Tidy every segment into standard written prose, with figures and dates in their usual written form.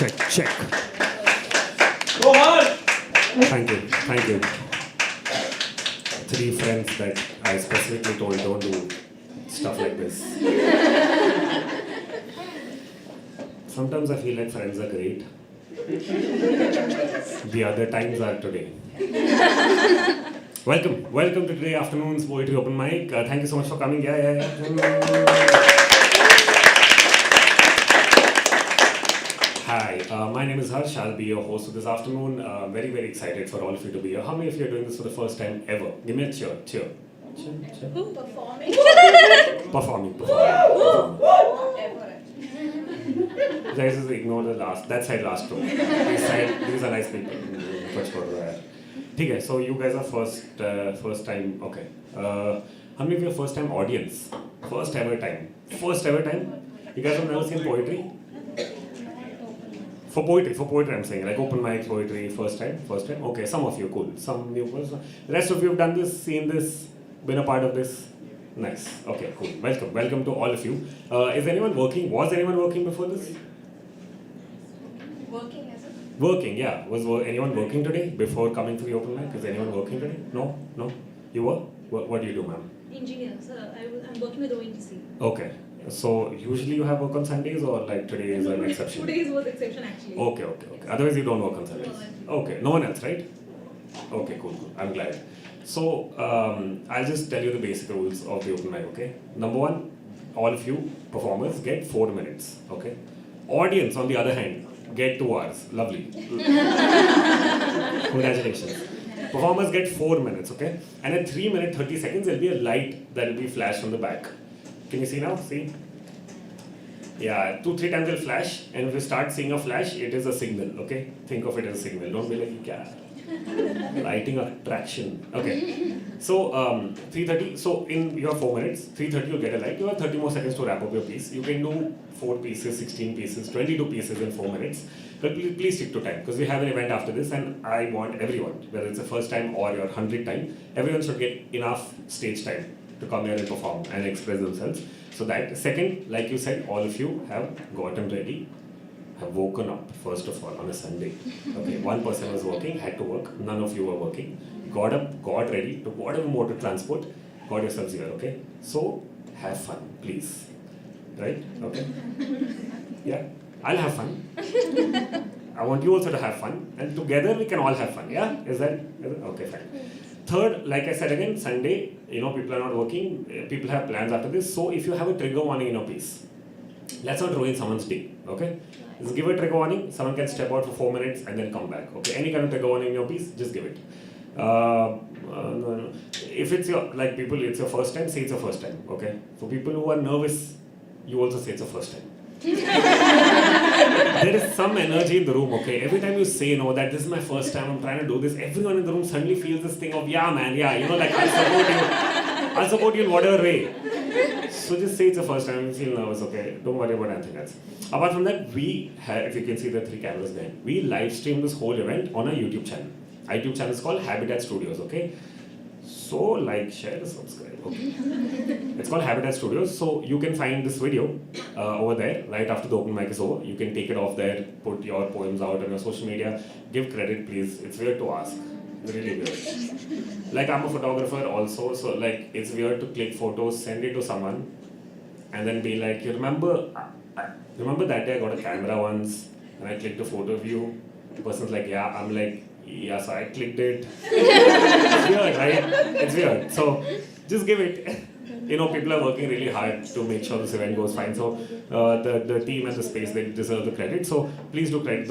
Check. Go hard! Thank you. Three friends that I specifically told don't do stuff like this. Sometimes I feel like friends are great. The other times are today. Welcome to today afternoon's Poetry Open Mic. Thank you so much for coming. Yeah. Hi, my name is Harsh. I'll be your host for this afternoon. Very excited for all of you to be here. How many of you are doing this for the first time ever? Give me a cheer. Performing. Performing. Guys, just ignore the last. That side last row. This side, these are nice people. Okay, so you guys are first time. Okay. How many of you are first time audience? First ever time. You guys have never seen poetry? For poetry, I'm saying, like open mic poetry, first time. Okay, some of you, cool. Some new person. The rest of you have done this, seen this, been a part of this. Nice. Okay, cool. Welcome to all of you. Is anyone working? Was anyone working before this? Working as a Working, yeah. Was anyone working today before coming to the open mic? Is anyone working today? No. You were? What do you do, ma'am? engineer, sir. I'm working with ONGC. Okay. So usually you have work on Sundays, or like today is an exception? Today's was exception actually. Okay. Otherwise you don't work on Sundays? No. Okay. No one else, right? Okay, cool. I'm glad. So I'll just tell you the basic rules of the open mic, okay? Number one, all of you performers get 4 minutes, okay? Audience, on the other hand, get 2 hours. Lovely. Congratulations. Performers get 4 minutes, okay? And at 3 minutes 30 seconds, there'll be a light that will be flashed from the back. Can you see now? See? Yeah, 2-3 times it'll flash, and if you start seeing a flash, it is a signal, okay? Think of it as a signal. Don't be like, yeah, lighting attraction. Okay. So 3:30. So in your 4 minutes, 3:30 you'll get a light. You have 30 more seconds to wrap up your piece. You can do 4 pieces, 16 pieces, 22 pieces in 4 minutes. But please stick to time, because we have an event after this, and I want everyone, whether it's the first time or your 100th time, everyone should get enough stage time to come here and perform and express themselves. So that, second, like you said, all of you have gotten ready, have woken up, first of all, on a Sunday. Okay, one person was working, had to work, none of you were working. Got up, got ready, took whatever mode of transport, got yourselves here, okay? So, have fun, please. Right? Okay? Yeah? I'll have fun. I want you also to have fun, and together we can all have fun, yeah? Is that? Okay, fine. Third, like I said again, Sunday, people are not working, people have plans after this, so if you have a trigger warning in your piece, let's not ruin someone's day, okay? Just give a trigger warning, someone can step out for 4 minutes and then come back, okay? Any kind of trigger warning in your piece, just give it. No. If it's it's your first time, say it's your first time, okay? For people who are nervous, you also say it's your first time. There is some energy in the room, okay? Every time you say, no, that this is my first time, I'm trying to do this, everyone in the room suddenly feels this thing of, yeah, man, yeah, like, I'll support you in whatever way. So just say it's the first time, you feel nervous, okay? Don't worry about anything else. Apart from that, we have, if you can see the 3 cameras there, we live stream this whole event on our YouTube channel. Our YouTube channel is called Habitat Studios, okay? So, like, share, subscribe, okay? It's called Habitat Studios, so you can find this video over there, right after the open mic is over. You can take it off there, put your poems out on your social media, give credit, please. It's weird to ask, really weird. Like, I'm a photographer also, so like, it's weird to click photos, send it to someone, and then be like, you remember that day I got a camera once, and I clicked a photo of you? The person's like, yeah, I'm like, yeah, so I clicked it. It's weird, right? It's weird. So just give it. People are working really hard to make sure this event goes fine. So the team and the space, they deserve the credit. So please do credit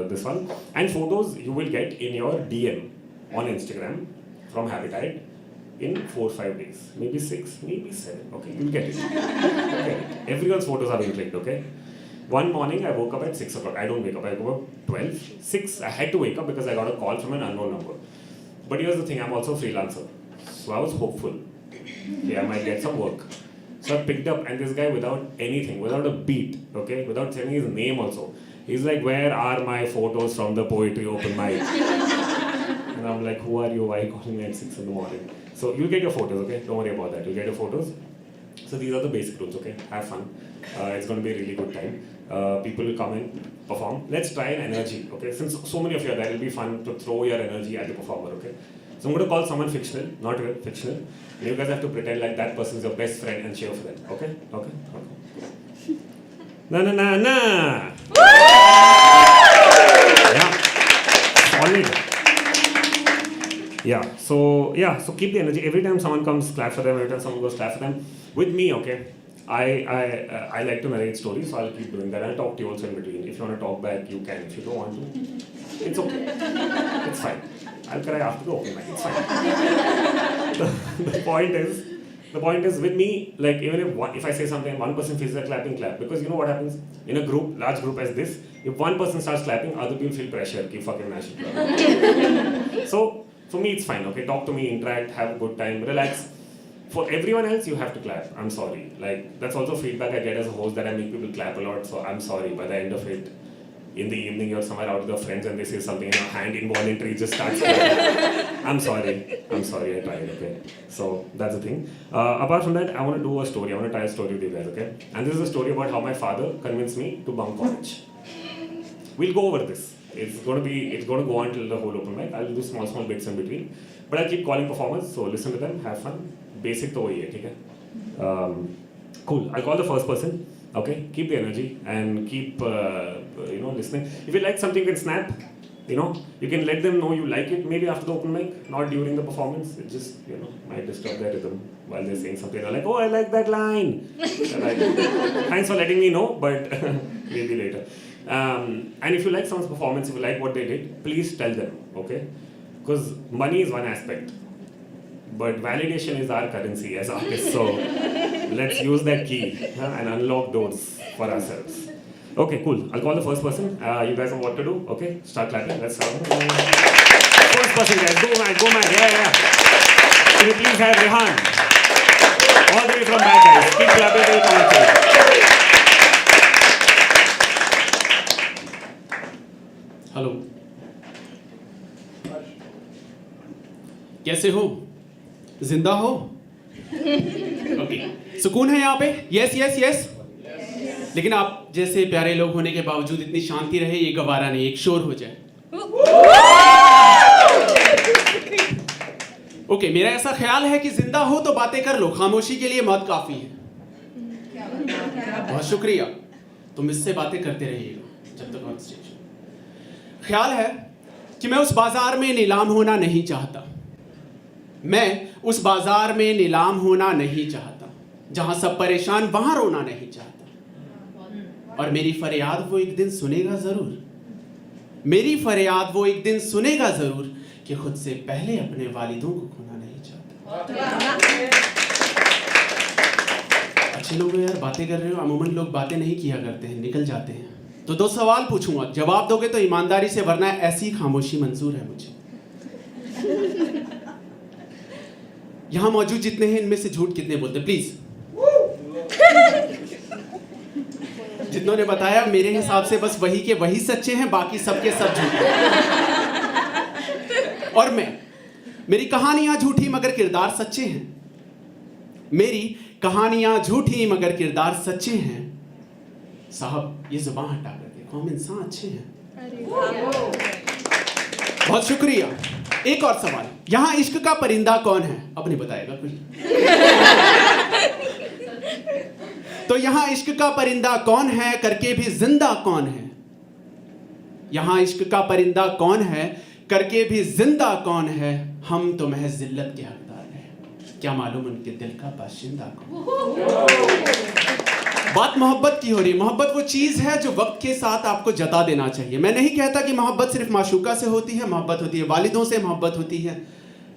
this one. And photos you will get in your DM on Instagram from Habitat in 4 or 5 days. Maybe 6, maybe 7. Okay, you'll get it. Okay. Everyone's photos are being clicked, okay? One morning, I woke up at 6 o'clock. I don't wake up. I woke up 12. 6, I had to wake up because I got a call from an unknown number. But here's the thing, I'm also a freelancer. So I was hopeful. Yeah, I might get some work. So I picked up, and this guy, without anything, without a beat, okay, without telling his name also, he's like, where are my photos from the poetry open mic? And I'm like, who are you? Why are you calling me at 6 in the morning? So you'll get your photos, okay? Don't worry about that. You'll get your photos. So these are the basic rules, okay? Have fun. It's going to be a really good time. People will come and perform. Let's try an energy, okay? Since so many of you are there, it'll be fun to throw your energy at the performer, okay? So I'm going to call someone fictional, not real, fictional. And you guys have to pretend like that person's your best friend and cheer for them, okay? Okay? Okay. Na na na na! Yeah. Solid. So keep the energy. Every time someone comes, clap for them. Every time someone goes, clap for them. With me, okay? I like to narrate stories, so I'll keep doing that. I'll talk to you also in between. If you want to talk back, you can. If you don't want to, it's okay. It's fine. I'll cry after the open mic. It's fine. The point is with me, like even if I say something, one person feels like clapping, clap. Because you know what happens in a group, large group as this, if one person starts clapping, other people feel pressure. Keep fucking mashing. So for me, it's fine. Okay, talk to me, interact, have a good time, relax. For everyone else, you have to clap. I'm sorry. Like, that's also feedback I get as a host that I make people clap a lot. So I'm sorry. By the end of it, in the evening, you're somewhere out with your friends and they say something in your hand, involuntary, just starts clapping. I'm sorry, I tried, okay? So that's the thing. Apart from that, I want to do a story. I want to tell a story with you guys, okay? And this is a story about how my father convinced me to bunk college. We'll go over this. It's going to go on till the whole open mic. I'll do small bits in between. But I'll keep calling performers, so listen to them, have fun. Basic to वही है, ठीक है? Cool. I'll call the first person. Okay. Keep the energy and keep listening. If you like something, you can snap. You can let them know you like it. Maybe after the open mic, not during the performance. It just might disturb their rhythm while they're saying something. They're like, oh, I like that line. Like, thanks for letting me know, but maybe later. And if you like someone's performance, if you like what they did, please tell them. Okay. Because money is one aspect. But validation is our currency as artists, so let's use that key and unlock doors for ourselves. Okay, cool. I'll call the first person. You guys know what to do. Okay, start clapping. Let's start. First person, guys. Go mad. Yeah. Can you please have Rehan? All the way from back, guys. Keep clapping till you come on stage. Hello, कैसे हो? जिंदा हो? Okay, सुकून है यहाँ पे? Yes. लेकिन आप जैसे प्यारे लोग होने के बावजूद इतनी शांति रहे, ये गवारा नहीं, एक शोर हो जाए। ओके, मेरा ऐसा ख्याल है कि जिंदा हो तो बातें कर लो, खामोशी के लिए मौत काफी है। बहुत शुक्रिया, तुम इससे बातें करते रहिएगा जब तक ऑन स्टेज। ख्याल है कि मैं उस बाजार में नीलाम होना नहीं चाहता। मैं उस बाजार में नीलाम होना नहीं चाहता, जहां सब परेशान वहां रोना नहीं चाहता। और मेरी फरियाद वो एक दिन सुनेगा जरूर, मेरी फरियाद वो एक दिन सुनेगा जरूर कि खुद से पहले अपने वालिदों को खोना नहीं चाहता। अच्छे लोग हो यार, बातें कर रहे हो। अमूमन लोग बातें नहीं किया करते हैं, निकल जाते हैं। तो 2 सवाल पूछूंगा, जवाब दोगे तो ईमानदारी से, वरना ऐसी खामोशी मंजूर है मुझे। यहां मौजूद जितने हैं इनमें से झूठ कितने बोलते, प्लीज? जितनों ने बताया मेरे हिसाब से बस वही के वही सच्चे हैं, बाकी सबके सब झूठे। और मेरी कहानियां झूठी मगर किरदार सच्चे हैं। मेरी कहानियां झूठी मगर किरदार सच्चे हैं। साहब ये जुबान हटा कर देखो, हम इंसान अच्छे हैं। बहुत शुक्रिया। एक और सवाल, यहां इश्क का परिंदा कौन है? अब नहीं बताएगा कोई। तो यहां इश्क का परिंदा कौन है करके भी जिंदा कौन है? यहां इश्क का परिंदा कौन है करके भी जिंदा कौन है? हम तो महज जिल्लत के हकदार हैं, क्या मालूम उनके दिल का बाशिंदा कौन। बात मोहब्बत की हो रही है। मोहब्बत वो चीज़ है जो वक्त के साथ आपको जता देना चाहिए। मैं नहीं कहता कि मोहब्बत सिर्फ माशूका से होती है, मोहब्बत होती है वालिदों से, मोहब्बत होती है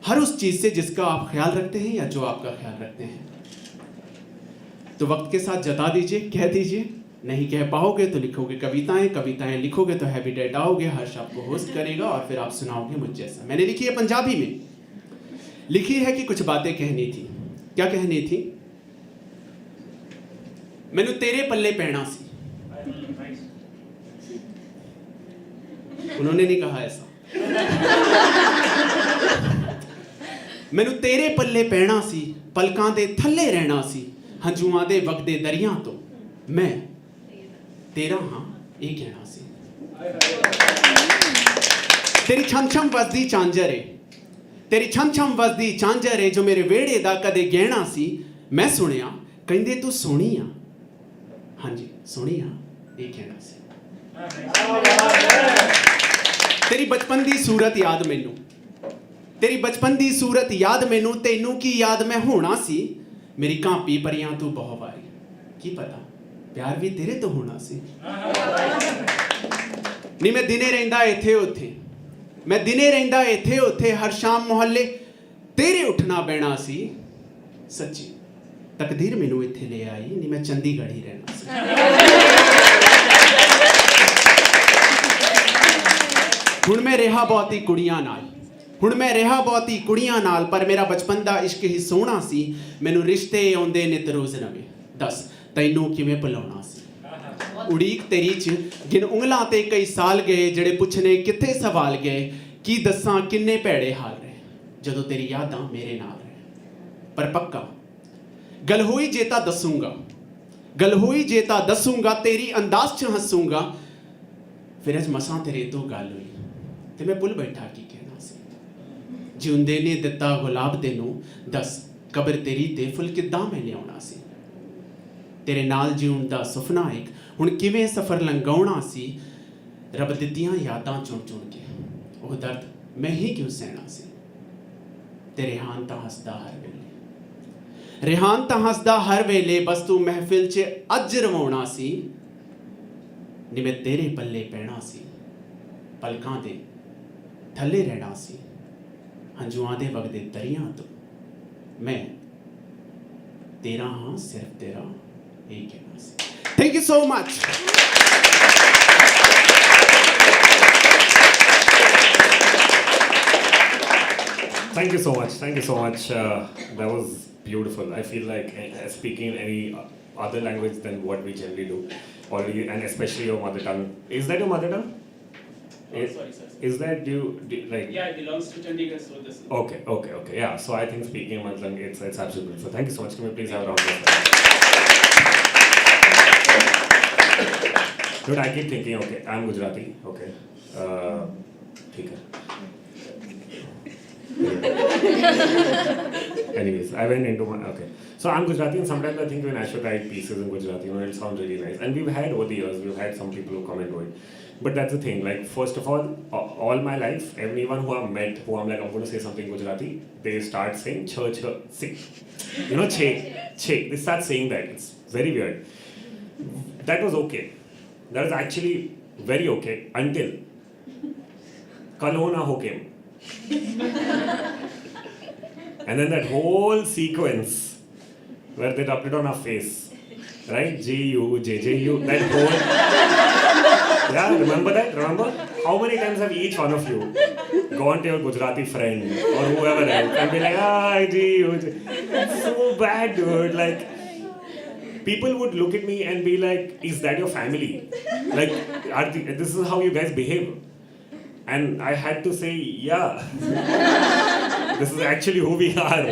हर उस चीज़ से जिसका आप ख्याल रखते हैं या जो आपका ख्याल रखते हैं। तो वक्त के साथ जता दीजिए, कह दीजिए। नहीं कह पाओगे तो लिखोगे कविताएं, कविताएं लिखोगे तो हैबिटेट आओगे, हर्ष आपको होस्ट करेगा और फिर आप सुनाओगे मुझ जैसा। मैंने लिखी है पंजाबी में, लिखी है कि कुछ बातें कहनी थी। क्या कहनी थी? मैनू तेरे पल्ले पैना सी। उन्होंने नहीं कहा ऐसा। मैनू तेरे पल्ले पैना सी, पलकां दे थल्ले रहना सी, हंजुआं दे वगदे दरियां तो मैं तेरा हाँ ਇਹ ਕਹਿਣਾ ਸੀ ਤੇਰੀ ਛਮ ਛਮ ਵਸਦੀ ਚਾਂਜਰ ਏ ਤੇਰੀ ਛਮ ਛਮ ਵਸਦੀ ਚਾਂਜਰ ਏ ਜੋ ਮੇਰੇ ਵਿਹੜੇ ਦਾ ਕਦੇ ਗਹਿਣਾ ਸੀ ਮੈਂ ਸੁਣਿਆ ਕਹਿੰਦੇ ਤੂੰ ਸੋਹਣੀ ਆ ਹਾਂਜੀ ਸੋਹਣੀ ਆ ਇਹ ਕਹਿਣਾ ਸੀ ਤੇਰੀ ਬਚਪਨ ਦੀ ਸੂਰਤ ਯਾਦ ਮੈਨੂੰ ਤੇਰੀ ਬਚਪਨ ਦੀ ਸੂਰਤ ਯਾਦ ਮੈਨੂੰ ਤੈਨੂੰ ਕੀ ਯਾਦ ਮੈਂ ਹੋਣਾ ਸੀ ਮੇਰੀ ਕਾਂਪੀ ਪਰੀਆਂ ਤੂੰ ਬਹੁਤ ਵਾਰੀ ਕੀ ਪਤਾ ਪਿਆਰ ਵੀ ਤੇਰੇ ਤੋਂ ਹੋਣਾ ਸੀ ਨਹੀਂ ਮੈਂ ਦਿਨੇ ਰਹਿੰਦਾ ਇੱਥੇ ਉੱਥੇ ਮੈਂ ਦਿਨੇ ਰਹਿੰਦਾ ਇੱਥੇ ਉੱਥੇ ਹਰ ਸ਼ਾਮ ਮੁਹੱਲੇ ਤੇਰੇ ਉੱਠਣਾ ਬਹਿਣਾ ਸੀ ਸੱਚੀ ਤਕਦੀਰ ਮੈਨੂੰ ਇੱਥੇ ਲੈ ਆਈ ਨਹੀਂ ਮੈਂ ਚੰਡੀਗੜ੍ਹ ਹੀ ਰਹਿਣਾ ਸੀ ਹੁਣ ਮੈਂ ਰਿਹਾ ਬਹੁਤੀ ਕੁੜੀਆਂ ਨਾਲ ਹੁਣ ਮੈਂ ਰਿਹਾ ਬਹੁਤੀ ਕੁੜੀਆਂ ਨਾਲ ਪਰ ਮੇਰਾ ਬਚਪਨ ਦਾ ਇਸ਼ਕ ਹੀ ਸੋਹਣਾ ਸੀ ਮੈਨੂੰ ਰਿਸ਼ਤੇ ਆਉਂਦੇ ਨਿਤ ਰੋਜ਼ ਨਵੇਂ ਦੱਸ ਤੈਨੂੰ ਕਿਵੇਂ ਭੁਲਾਉਣਾ ਸੀ ਉਡੀਕ ਤੇਰੀ ਚ ਗਿਣ ਉਂਗਲਾਂ ਤੇ ਕਈ ਸਾਲ ਗਏ ਜਿਹੜੇ ਪੁੱਛਨੇ ਕਿੱਥੇ ਸਵਾਲ ਗਏ ਕੀ ਦੱਸਾਂ ਕਿੰਨੇ ਭੈੜੇ ਹਾਲ ਰਹੇ ਜਦੋਂ ਤੇਰੀ ਯਾਦਾਂ ਮੇਰੇ ਨਾਲ ਰਹੇ ਪਰ ਪੱਕਾ ਗੱਲ ਹੋਈ ਜੇ ਤਾਂ ਦੱਸੂਗਾ ਗੱਲ ਹੋਈ ਜੇ ਤਾਂ ਦੱਸੂਗਾ ਤੇਰੀ ਅੰਦਾਜ਼ ਚ ਹੱਸੂਗਾ ਫਿਰ ਅੱਜ ਮਸਾਂ ਤੇਰੇ ਤੋਂ ਗੱਲ ਹੋਈ ਤੇ ਮੈਂ ਭੁੱਲ ਬੈਠਾ ਕੀ ਕਹਿਣਾ ਸੀ ਜਿਉਂਦੇ ਨੇ ਦਿੱਤਾ ਗੁਲਾਬ ਤੈਨੂੰ ਦੱਸ ਕਬਰ ਤੇਰੀ ਤੇ ਫੁੱਲ ਕਿੱਦਾਂ ਮੈਂ ਲਿਆਉਣਾ ਸੀ ਤੇਰੇ ਨਾਲ ਜਿਉਣ ਦਾ ਸੁਪਨਾ ਇੱਕ ਹੁਣ ਕਿਵੇਂ ਸਫ਼ਰ ਲੰਘਾਉਣਾ ਸੀ ਰੱਬ ਦਿੱਤੀਆਂ ਯਾਦਾਂ ਚੁਣ ਚੁਣ ਕੇ ਉਹ ਦਰਦ ਮੈਂ ਹੀ ਕਿਉਂ ਸਹਿਣਾ ਸੀ ਤੇ ਰਿਹਾਨ ਤਾਂ ਹੱਸਦਾ ਹਰ ਵੇਲੇ ਰਿਹਾਨ ਤਾਂ ਹੱਸਦਾ ਹਰ ਵੇਲੇ ਬਸ ਤੂੰ ਮਹਿਫਿਲ 'ਚ ਅੱਜ ਰਵਾਉਣਾ ਸੀ ਨੀ ਮੈਂ ਤੇਰੇ ਪੱਲੇ ਪੈਣਾ ਸੀ ਪਲਕਾਂ ਦੇ ਥੱਲੇ ਰਹਿਣਾ ਸੀ ਹੰਝੂਆਂ ਦੇ ਵਗਦੇ ਦਰਿਆ ਤੋਂ ਮੈਂ ਤੇਰਾ ਹਾਂ ਸਿਰਫ ਤੇਰਾ ਇਹ ਕਹਿਣਾ ਸੀ thank you so much Thank you so much. Thank you so much. That was beautiful. I feel like speaking any other language than what we generally do, and especially your mother tongue. Is that your mother tongue? Sorry, sir. Is that you like? Yeah, it belongs to Chandigarh, so this. Okay. Yeah. So I think speaking mother tongue, it's absolutely beautiful. Thank you so much. Can we please have a round of applause? Dude, I keep thinking. Okay, I'm Gujarati. Okay. ठीक है. Anyways, I went into my okay. So I'm Gujarati, and sometimes I think when I should write pieces in Gujarati, it sounds really nice. And we've had over the years, we've had some people who comment to it. But that's the thing. Like first of all my life, everyone who I've met, who I'm like, I'm going to say something Gujarati, they start saying che. You know, che. They start saying that. It's very weird. That was okay. That was actually very okay until Kal Ho Na Ho came. And then that whole sequence where they rubbed it on our face, right? J-U, that whole... Yeah, remember that? Remember? How many times have each one of you gone to your Gujarati friend or whoever else and be like, G-U, It's so bad, dude. Like, people would look at me and be like, is that your family? Like, this is how you guys behave. And I had to say, yeah, this is actually who we are.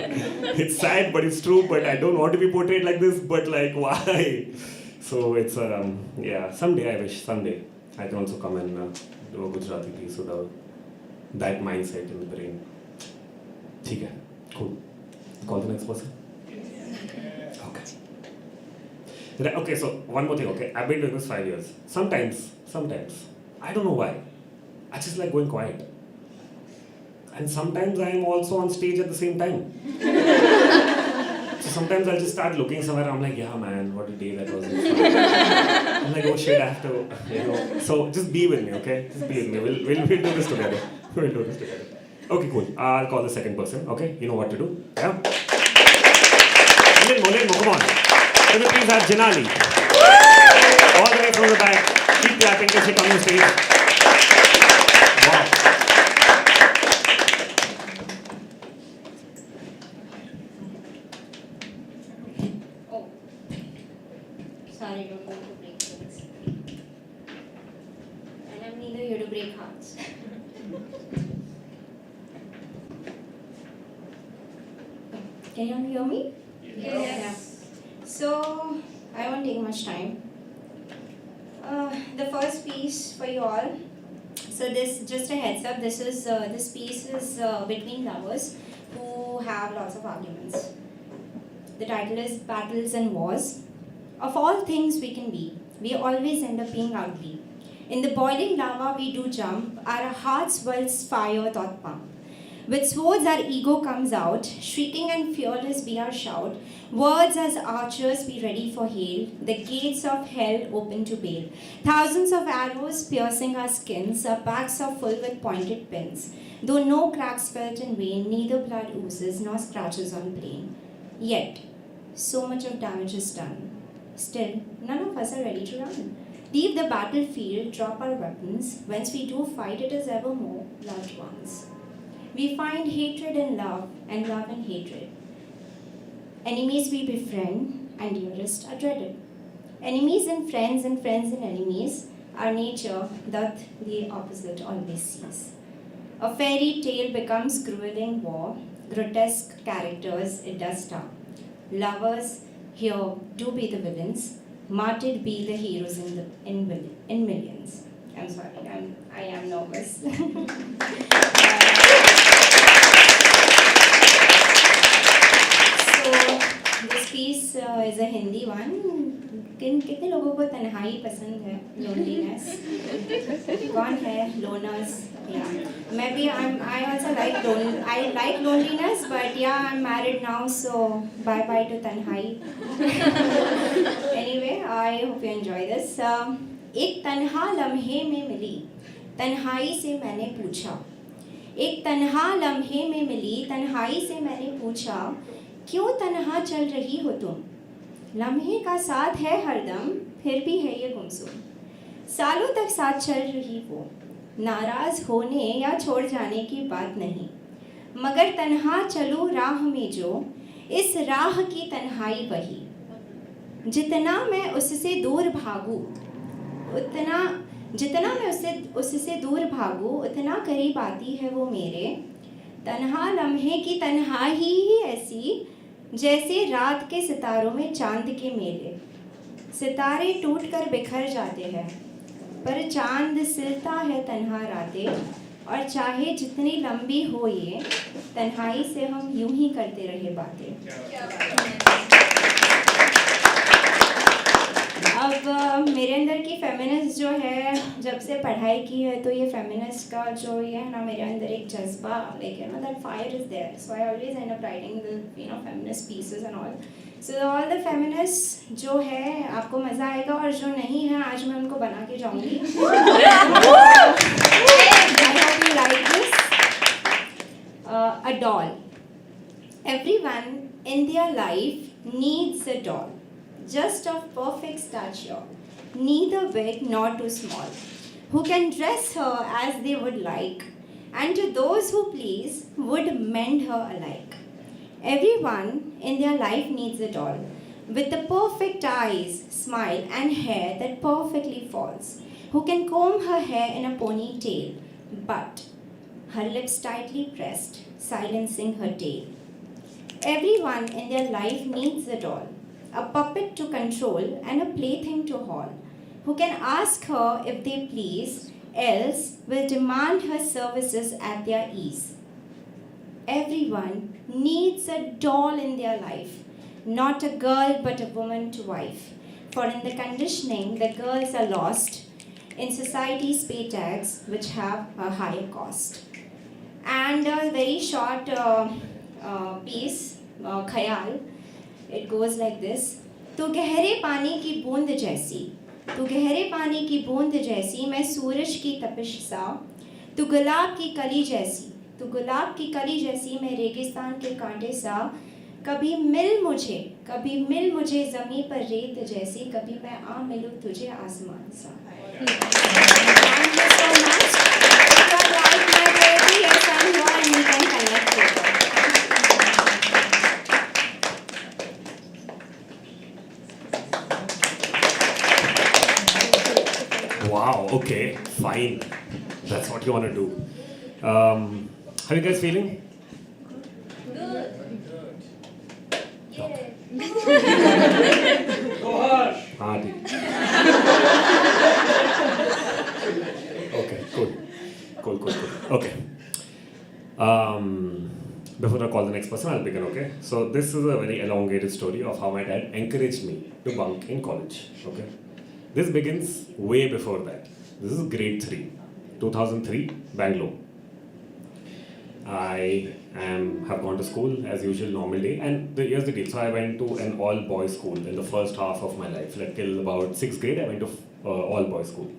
It's sad, but it's true, but I don't want to be portrayed like this, but like, why? So it's, yeah, someday I wish, someday I can also come and do a Gujarati piece without that mindset in the brain. ठीक है, cool. Call the next person. Okay. Okay, so one more thing, okay. I've been doing this 5 years. Sometimes, I don't know why. I just like going quiet. And sometimes I'm also on stage at the same time. So sometimes I'll just start looking somewhere. I'm like, yeah, man, what a day that was. I'm like, oh shit, I have to, you know. So just be with me, okay? Just be with me. We'll do this together. We'll do this together. Okay, cool. I'll call the second person, okay? You know what to do. Yeah? Molin, come on. Can we please have Janali? All the way from the back. Keep clapping till she comes on stage. Wow. Oh, sorry, don't want to break things. And I'm neither here to break hearts. Can you hear me? Yes. So, I want take much time. The first piece for you all. So this, just a heads up, this piece is between lovers who have lots of arguments. The title is Battles and Wars. Of all things we can be, we always end up being ugly. In the boiling lava we do jump, our hearts wells fire thought pump. With swords our ego comes out, shrieking and fearless be our shout. Words as archers be ready for hail, the gates of hell open to bail. Thousands of arrows piercing our skins, our backs are full with pointed pins. Though no cracks felt in vain, neither blood oozes nor scratches on plain. Yet, so much of damage is done. Still, none of us are ready to run. Leave the battlefield, drop our weapons. Once we do fight, it is evermore loved ones. We find hatred in love and love in hatred. Enemies we befriend and dearest are dreaded. Enemies and friends and enemies, our nature doth the opposite always sees. A fairy tale becomes grueling war, grotesque characters it does star. Lovers here do be the villains, martyred be the heroes in millions. I'm sorry, I am nervous. So this piece is a Hindi one. कितने लोगों को तन्हाई पसंद है, loneliness? कौन है loners? Yeah, maybe I also like loneliness, but yeah, I'm married now, so bye bye to तन्हाई. Anyway, I hope you enjoy this. एक तन्हा लम्हे में मिली, तन्हाई से मैंने पूछा. एक तन्हा लम्हे में मिली, तन्हाई से मैंने पूछा, क्यों तन्हा चल रही हो तुम? लम्हे का साथ है हरदम, फिर भी है ये गुमसुम. सालों तक साथ चल रही वो, नाराज होने या छोड़ जाने की बात नहीं. मगर तन्हा चलूं राह में जो, इस राह की तन्हाई वही. जितना मैं उससे दूर भागूं, जितना मैं उससे दूर भागूं, उतना करीब आती है वो मेरे. तन्हा लम्हे की तन्हाई ही ऐसी, जैसे रात के सितारों में चांद के मेले. सितारे टूटकर बिखर जाते हैं, पर चांद सिलता है तन्हा रातें. और चाहे जितनी लंबी हो ये तन्हाई से, हम यूं ही करते रहे बातें. अब मेरे अंदर की फेमिनिस्ट जो है, जब से पढ़ाई की है, तो ये फेमिनिस्ट का जो ये है ना, मेरे अंदर एक जज्बा, like you know, that fire is there. So I always end up writing the feminist pieces and all. So all the feminists जो है, आपको मज़ा आएगा, और जो नहीं है आज मैं उनको बना के जाऊँगी. I hope you like this. A doll. Everyone in their life needs a doll. Just of perfect stature, neither big nor too small, who can dress her as they would like, and to those who please would mend her alike. Everyone in their life needs a doll, with the perfect eyes, smile and hair that perfectly falls, who can comb her hair in a ponytail, but her lips tightly pressed, silencing her tale. Everyone in their life needs a doll, a puppet to control and a plaything to haul, who can ask her if they please, else will demand her services at their ease. Everyone needs a doll in their life, not a girl but a woman to wife. For in the conditioning, the girls are lost in society's pay tags, which have a higher cost. And a very short piece, khayal. It goes like this. तो गहरे पानी की बूंद जैसी, तो गहरे पानी की बूंद जैसी, मैं सूरज की तपिश सा. तो गुलाब की कली जैसी, तो गुलाब की कली जैसी, मैं रेगिस्तान के कांटे सा. कभी मिल मुझे ज़मीं पर रेत जैसी, कभी मैं आ मिलूँ तुझे आसमान सा. Thank you so much. If you like my poetry, yes, I'm here and we can connect later. Wow, okay, fine. That's what you want to do. How are you guys feeling? Go Harsh! हाँ ठीक. Okay, cool. Okay. Before I call the next person, I'll begin, okay? So this is a very elongated story of how my dad encouraged me to bunk in college, okay? This begins way before that. This is grade 3, 2003, Bangalore. I have gone to school as usual, normal day, and here's the deal. So I went to an all-boys school in the first half of my life, like till about 6th grade. I went to all-boys school,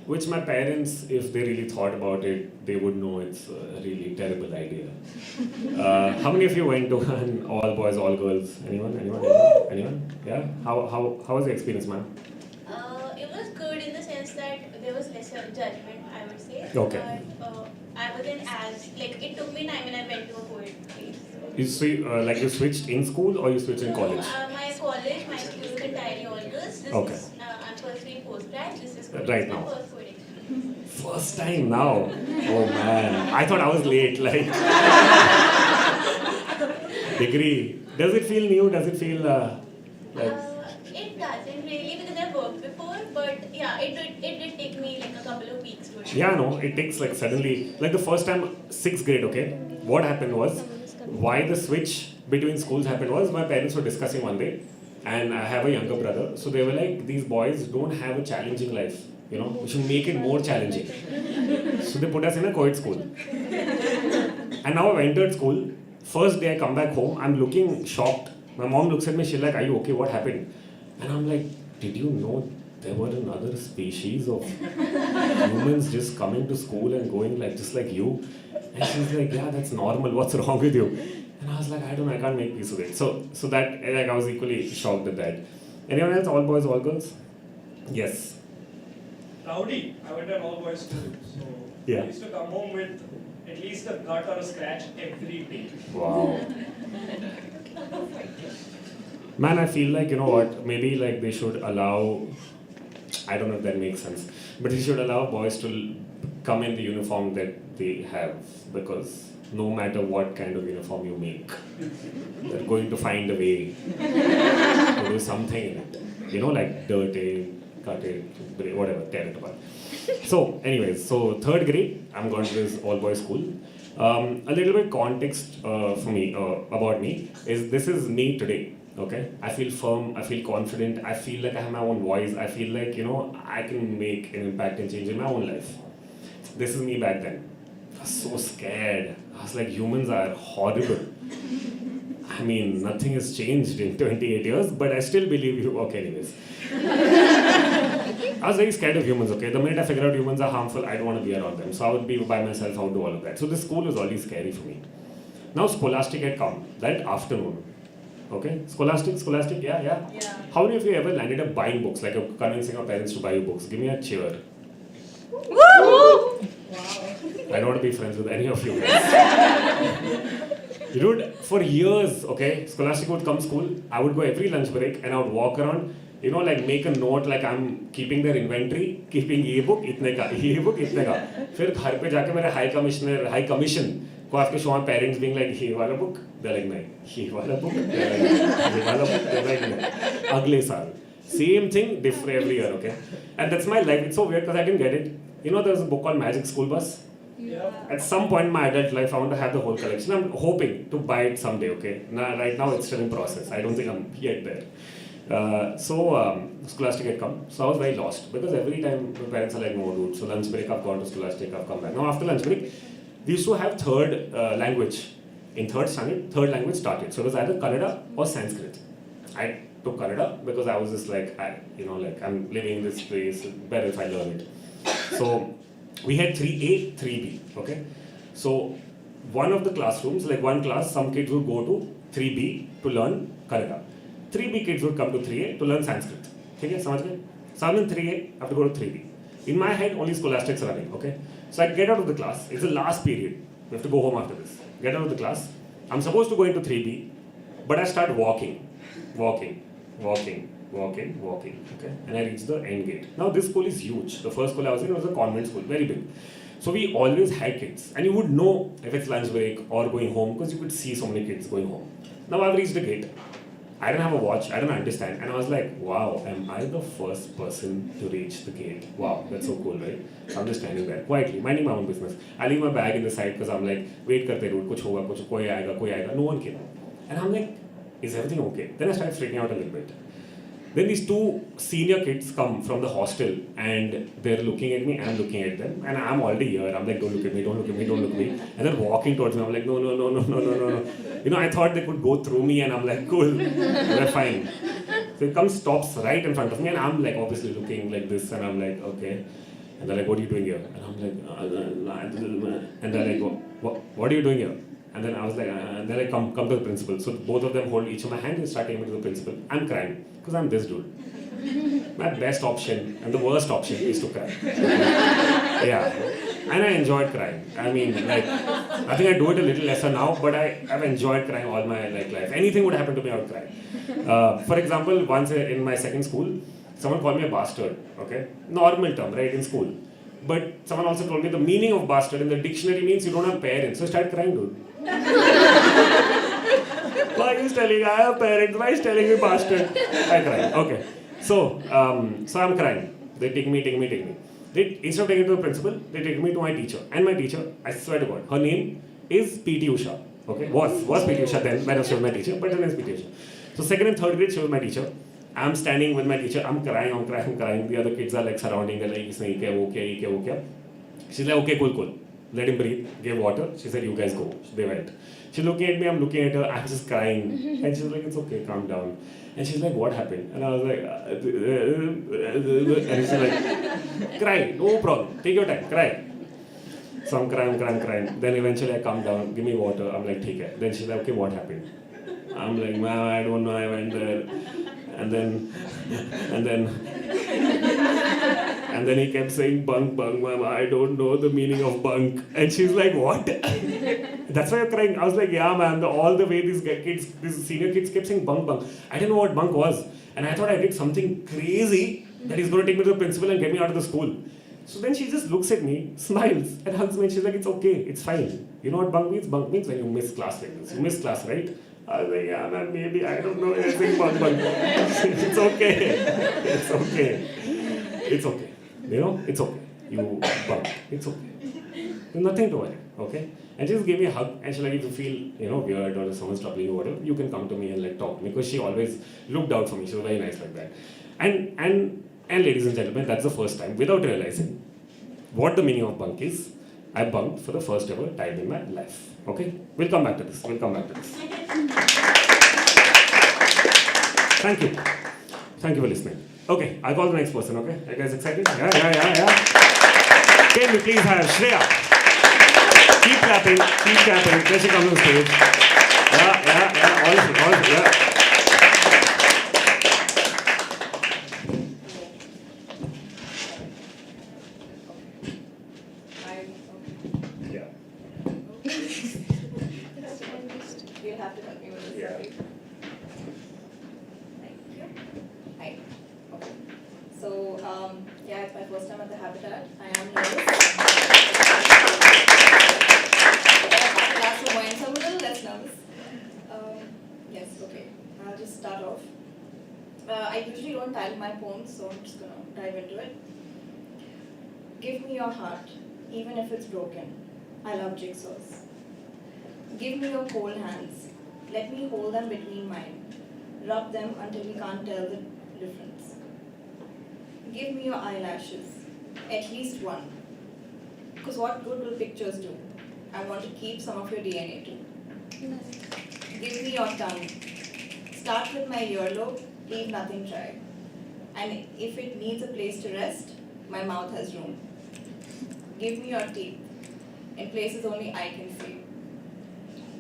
which my parents, if they really thought about it, they would know it's a really terrible idea. How many of you went to an all-boys, all-girls? Anyone? Yeah. How was the experience, ma'am? It was good in the sense that there was lesser judgment, I would say. Okay. But I wasn't as, like, it took me time when I went to a poet place. You see, like you switched in school or you switched in college? My college, my school is entirely all girls. This Okay. is, I'm pursuing postgrad. This is Right my now. first poet experience. First time now. Oh man, I thought I was late. Like degree. Does it feel new? Does it feel like? It doesn't really because I've worked before, but yeah, it did take me like a couple of weeks to adapt. Yeah, no. It takes like suddenly, like the first time, 6th grade. Okay, what happened was, why the switch between schools happened was my parents were discussing one day, and I have a younger brother, so they were like, these boys don't have a challenging life. You know, we should make it more challenging. So they put us in a co-ed school. And now I've entered school. First day I come back home, I'm looking shocked. My mom looks at me, she's like, are you okay? What happened? And I'm like, did you know there were another species of humans just coming to school and going like just like you? And she's like, yeah, that's normal. What's wrong with you? And I was like, I don't know, I can't make peace with it. So that, like, I was equally shocked at that. Anyone else? All boys, all girls? Yes. Rowdy, I went to an all-boys school, so Yeah. I used to come home with at least a cut or a scratch every day. Wow. Man, I feel like, you know what, maybe like they should allow, I don't know if that makes sense, but they should allow boys to come in the uniform that they have, because no matter what kind of uniform you make, they're going to find a way to do something in it. You know, like dirt it, cut it, break, whatever, tear it apart. So, anyways, so 3rd grade, I'm going to this all-boys school. A little bit context for me, about me, is this is me today, okay? I feel firm, I feel confident, I feel like I have my own voice, I feel like, you know, I can make an impact and change in my own life. This is me back then. I was so scared. I was like, humans are horrible. I mean, nothing has changed in 28 years, but I still believe you. Okay, anyways. I was very scared of humans, okay? The minute I figured out humans are harmful, I don't want to be around them. So I would be by myself, I would do all of that. So this school was always scary for me. Now Scholastic had come that afternoon. Okay? Scholastic, yeah. How many of you ever landed up buying books, like convincing our parents to buy you books? Give me a cheer. I don't want to be friends with any of you guys. Dude, for years, okay, Scholastic would come school, I would go every lunch break and I would walk around, you know, like make a note like I'm keeping their inventory, keeping ये book इतने का. फिर घर पे जाके मेरे high commission को after show my parents being like, ये वाला book, they're like नहीं, ये वाला book, they're like नहीं, ये वाला book, they're like नहीं. अगले साल. Same thing, different every year, okay? And that's my life. It's so weird because I didn't get it. You know, there's a book called Magic School Bus. Yeah. At some point in my adult life, I want to have the whole collection. I'm hoping to buy it someday, okay? Now, right now, it's still in process. I don't think I'm yet there. Scholastic had come. So I was very lost because every time my parents are like, no, dude. So lunch break, I've gone to Scholastic, I've come back. Now, after lunch break, we used to have third language. In 3rd standard, third language started. So it was either Kannada or Sanskrit. I took Kannada because I was just like, I'm living in this place, better if I learn it. So we had 3A, 3B, okay? So one of the classrooms, like one class, some kids would go to 3B to learn Kannada. 3B kids would come to 3A to learn Sanskrit. Okay, समझ गए? So I'm in 3A, I have to go to 3B. In my head, only Scholastic's running, okay? So I get out of the class, it's the last period. We have to go home after this. Get out of the class. I'm supposed to go into 3B, but I start walking, okay? And I reach the end gate. Now this school is huge. The first school I was in was a convent school, very big. So we always had kids. And you would know if it's lunch break or going home because you could see so many kids going home. Now I've reached the gate. I didn't have a watch, I didn't understand. And I was like, wow, am I the first person to reach the gate? Wow, that's so cool, right? So I'm just standing there, quietly, minding my own business. I leave my bag in the side because I'm like, wait karte route, kuch hoga, kuch, koi aayega. No one came. And I'm like, is everything okay? Then I started freaking out a little bit. Then these two senior kids come from the hostel and they're looking at me, I'm looking at them, and I'm already here. I'm like, don't look at me, don't look at me, don't look at me. And they're walking towards me. I'm like, no. You know, I thought they could go through me, and I'm like, cool, they're fine. So it comes, stops right in front of me, and I'm like, obviously looking like this, and I'm like, okay. And they're like, what are you doing here? And I'm like, and they're like, what are you doing here? And then I was like, and they're like, come to the principal. So both of them hold each of my hand and start taking me to the principal. I'm crying because I'm this dude. My best option and the worst option is to cry. Yeah, and I enjoyed crying. I mean, like, I think I do it a little lesser now, but I've enjoyed crying all my life. Anything would happen to me, I would cry. For example, once in my second school, someone called me a bastard. Okay, normal term, right, in school. But someone also told me the meaning of bastard in the dictionary means you don't have parents. So I started crying, dude. Why is telling I have parents? Why is telling me bastard? I cry. Okay. So I'm crying. They take me. Instead of taking it to the principal, they take me to my teacher. And my teacher, I swear to God, her name is P.T. Usha. Okay, was P.T. Usha then when she was my teacher, but her name is P.T. Usha. So second and third grade, she was my teacher. I'm standing with my teacher. I'm crying. The other kids are like surrounding. They're like, okay. She's like, okay, cool. Let him breathe. Gave water. She said, you guys go. They went. She's looking at me. I'm looking at her. I'm just crying. And she's like, it's okay, calm down. And she's like, what happened? And I was like, and she's like, cry, no problem. Take your time, cry. So I'm crying. Then eventually I calm down. Give me water. I'm like, take it. Then she's like, okay, what happened? I'm like, ma'am, I don't know. I went there. And then he kept saying bunk, ma'am, I don't know the meaning of bunk. And she's like, what? That's why you're crying. I was like, yeah, man, all the way these senior kids kept saying bunk. I didn't know what bunk was. And I thought I did something crazy that he's going to take me to the principal and get me out of the school. So then she just looks at me, smiles, and hugs me, and she's like, it's okay, it's fine. You know what bunk means? Bunk means when you miss class like this. You miss class, right? I was like, yeah, man, maybe, I don't know anything bunk. It's okay. It's okay. You know, it's okay. You bunk. It's okay. There's nothing to worry, okay? And she just gave me a hug, and she's like, if you feel, weird or if someone's troubling you or whatever, you can come to me and like talk to me, because she always looked out for me. She was very nice like that. And ladies and gentlemen, that's the first time, without realizing what the meaning of bunk is, I bunked for the first ever time in my life. Okay? We'll come back to this. Thank you. Thank you for listening. Okay, I'll call the next person, okay? Are you guys excited? Yeah. Can we please have Shreya? Keep clapping. Then she comes on stage. Yeah. All of you, yeah. You'll have to help me with this. Yeah. Thank you. Hi. Okay. So, it's my first time at the Habitat. I am nervous. Classroom went, so I'm a little less nervous. Yes, okay. I'll just start off. I usually don't title my poems, so I'm just gonna dive into it. Give me your heart, even if it's broken. I love jigsaws. Give me your cold hands. Let me hold them between mine. Rub them until we can't tell the difference. Give me your eyelashes, at least one. Because what good will pictures do? I want to keep some of your DNA too. Give me your tongue. Start with my earlobe, leave nothing dry. And if it needs a place to rest, my mouth has room. Give me your teeth, in places only I can see.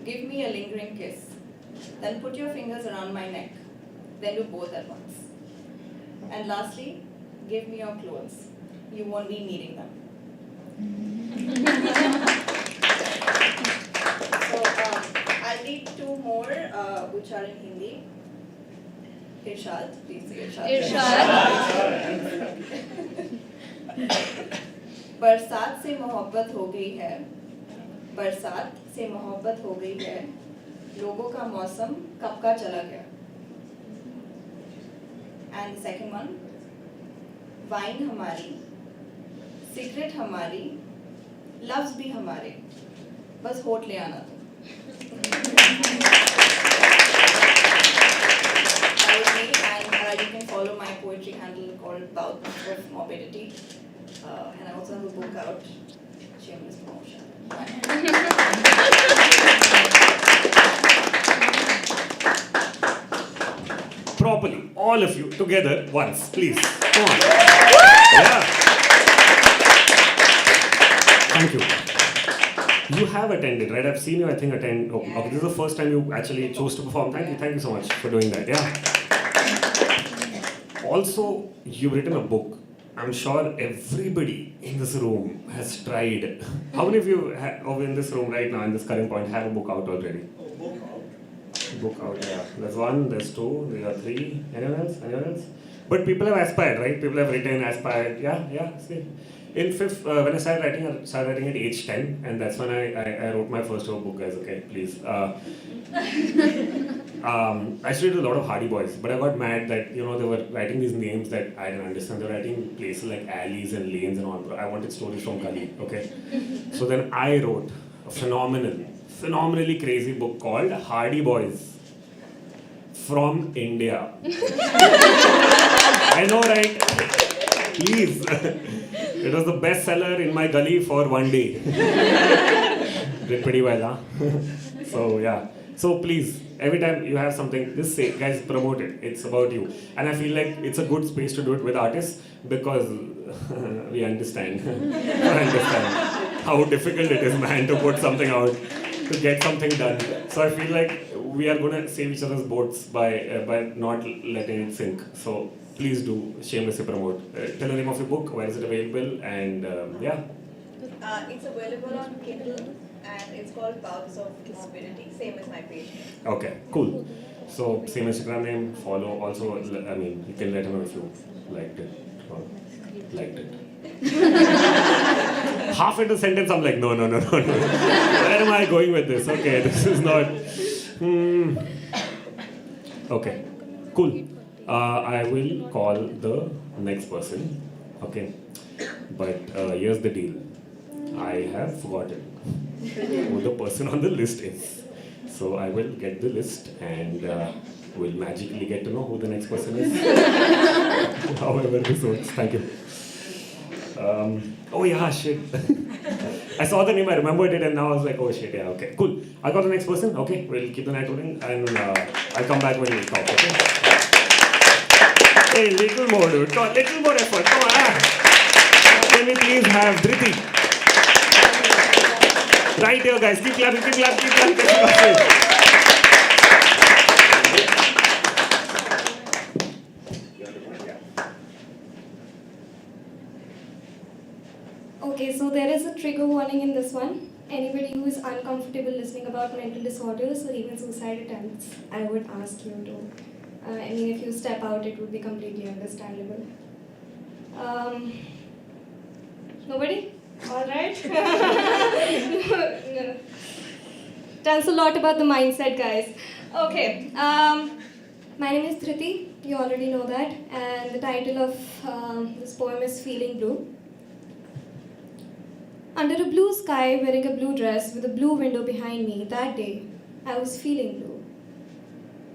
Give me a lingering kiss. Then put your fingers around my neck. Then do both at once. And lastly, give me your clothes. You won't be needing them. So I'll read two more which are in Hindi. Irshad, please say Irshad. बरसात से मोहब्बत हो गई है, बरसात से मोहब्बत हो गई है, लोगों का मौसम कब का चला गया, And the second one, wine hamari, secret hamari, loves bhi hamare, bas होठ ले आना तुम. That was me, and you can follow my poetry handle called Bouts of Morbidity. And I also have a book out, shameless promotion. Properly, all of you together once, please. Come on. Yeah. Thank you. You have attended, right? I've seen you, I think, attend. Oh, okay, this is the first time you actually chose to perform. Thank you so much for doing that. Yeah. Also, you've written a book. I'm sure everybody in this room has tried. How many of you in this room right now, in this current point, have a book out already? Oh, book out. Book out, yeah. There's one, there's two, there are three. Anyone else? Anyone else? But people have aspired, right? People have written, aspired. Yeah, see. In fifth, when I started writing at age 10, and that's when I wrote my first ever book, guys, okay, please. I used to read a lot of Hardy Boys, but I got mad that, they were writing these names that I didn't understand. They were writing places like alleys and lanes and all. I wanted stories from Kali, okay? So then I wrote a phenomenally crazy book called Hardy Boys from India. I know, right? Please. It was the bestseller in my gully for one day. Did pretty well, huh? So, yeah. So, please, every time you have something, just say, guys, promote it. It's about you. And I feel like it's a good space to do it with artists because we understand. How difficult it is, man, to put something out, to get something done. So, I feel like we are going to save each other's boats by not letting it sink. So, please do shamelessly promote. Tell the name of your book, where is it available, and yeah. It's available on Kindle, and it's called Bouts of Morbidity, same as my page. Okay, cool. So, same Instagram name, follow. Also, I mean, you can let him know if you liked it or liked it. Half into the sentence, I'm like, no. Where am I going with this? Okay, this is not. Okay, cool. I will call the next person. Okay, but here's the deal. I have forgotten who the person on the list is. So I will get the list and we'll magically get to know who the next person is. However this works. Thank you. Oh yeah, shit. I saw the name, I remembered it, and now I was like, oh shit, yeah, okay, cool. I got the next person. Okay, we'll keep the night rolling, and I'll come back when we talk. Okay. Hey, little more, dude. Come on, little more effort. Come on. Can we please have Dhriti? Right here, guys. Keep clapping. Okay, so there is a trigger warning in this one. Anybody who is uncomfortable listening about mental disorders or even suicide attempts, I would ask you to. If you step out, it would be completely understandable. Nobody? All right. No. Tells a lot about the mindset, guys. Okay. My name is Dhriti. You already know that. And the title of this poem is Feeling Blue. Under a blue sky, wearing a blue dress with a blue window behind me, that day, I was feeling blue.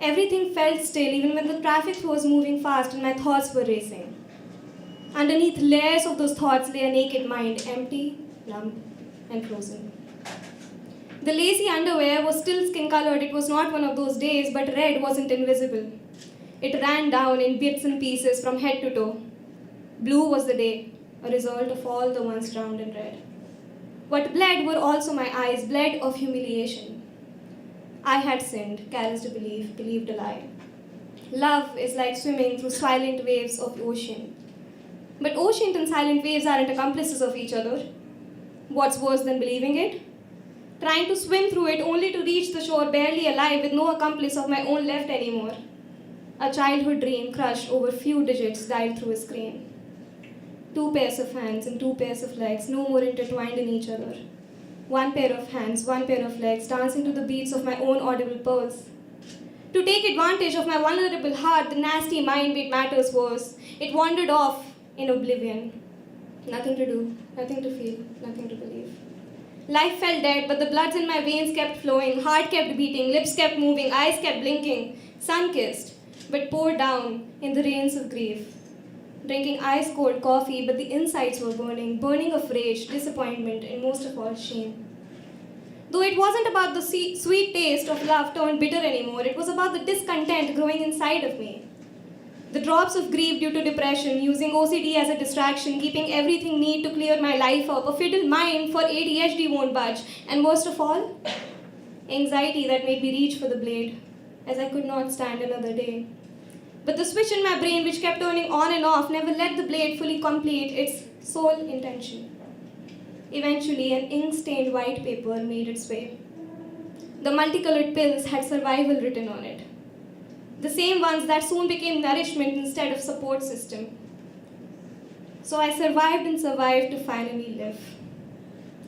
Everything felt still, even when the traffic was moving fast and my thoughts were racing. Underneath layers of those thoughts lay a naked mind, empty, numb, and frozen. The lacy underwear was still skin-colored. It was not one of those days, but red wasn't invisible. It ran down in bits and pieces from head to toe. Blue was the day, a result of all the ones drowned in red. What bled were also my eyes, bled of humiliation. I had sinned, careless to believe, believed a lie. Love is like swimming through silent waves of ocean. But ocean and silent waves aren't accomplices of each other. What's worse than believing it? Trying to swim through it only to reach the shore barely alive with no accomplice of my own left anymore. A childhood dream crushed over few digits dialed through a screen. 2 pairs of hands and 2 pairs of legs, no more intertwined in each other. 1 pair of hands, 1 pair of legs, dancing to the beats of my own audible pulse. To take advantage of my vulnerable heart, the nasty mind made matters worse. It wandered off in oblivion. Nothing to do, nothing to feel, nothing to believe. Life felt dead, but the bloods in my veins kept flowing, heart kept beating, lips kept moving, eyes kept blinking, sun-kissed, but poured down in the rains of grief. Drinking ice-cold coffee, but the insides were burning, burning of rage, disappointment, and most of all, shame. Though it wasn't about the sweet taste of love turned bitter anymore, it was about the discontent growing inside of me. The drops of grief due to depression, using OCD as a distraction, keeping everything neat to clear my life up, a fiddle mind for ADHD won't budge, and worst of all, anxiety that made me reach for the blade, as I could not stand another day. But the switch in my brain, which kept turning on and off, never let the blade fully complete its sole intention. Eventually, an ink-stained white paper made its way. The multicolored pills had survival written on it. The same ones that soon became nourishment instead of support system. So I survived and survived to finally live.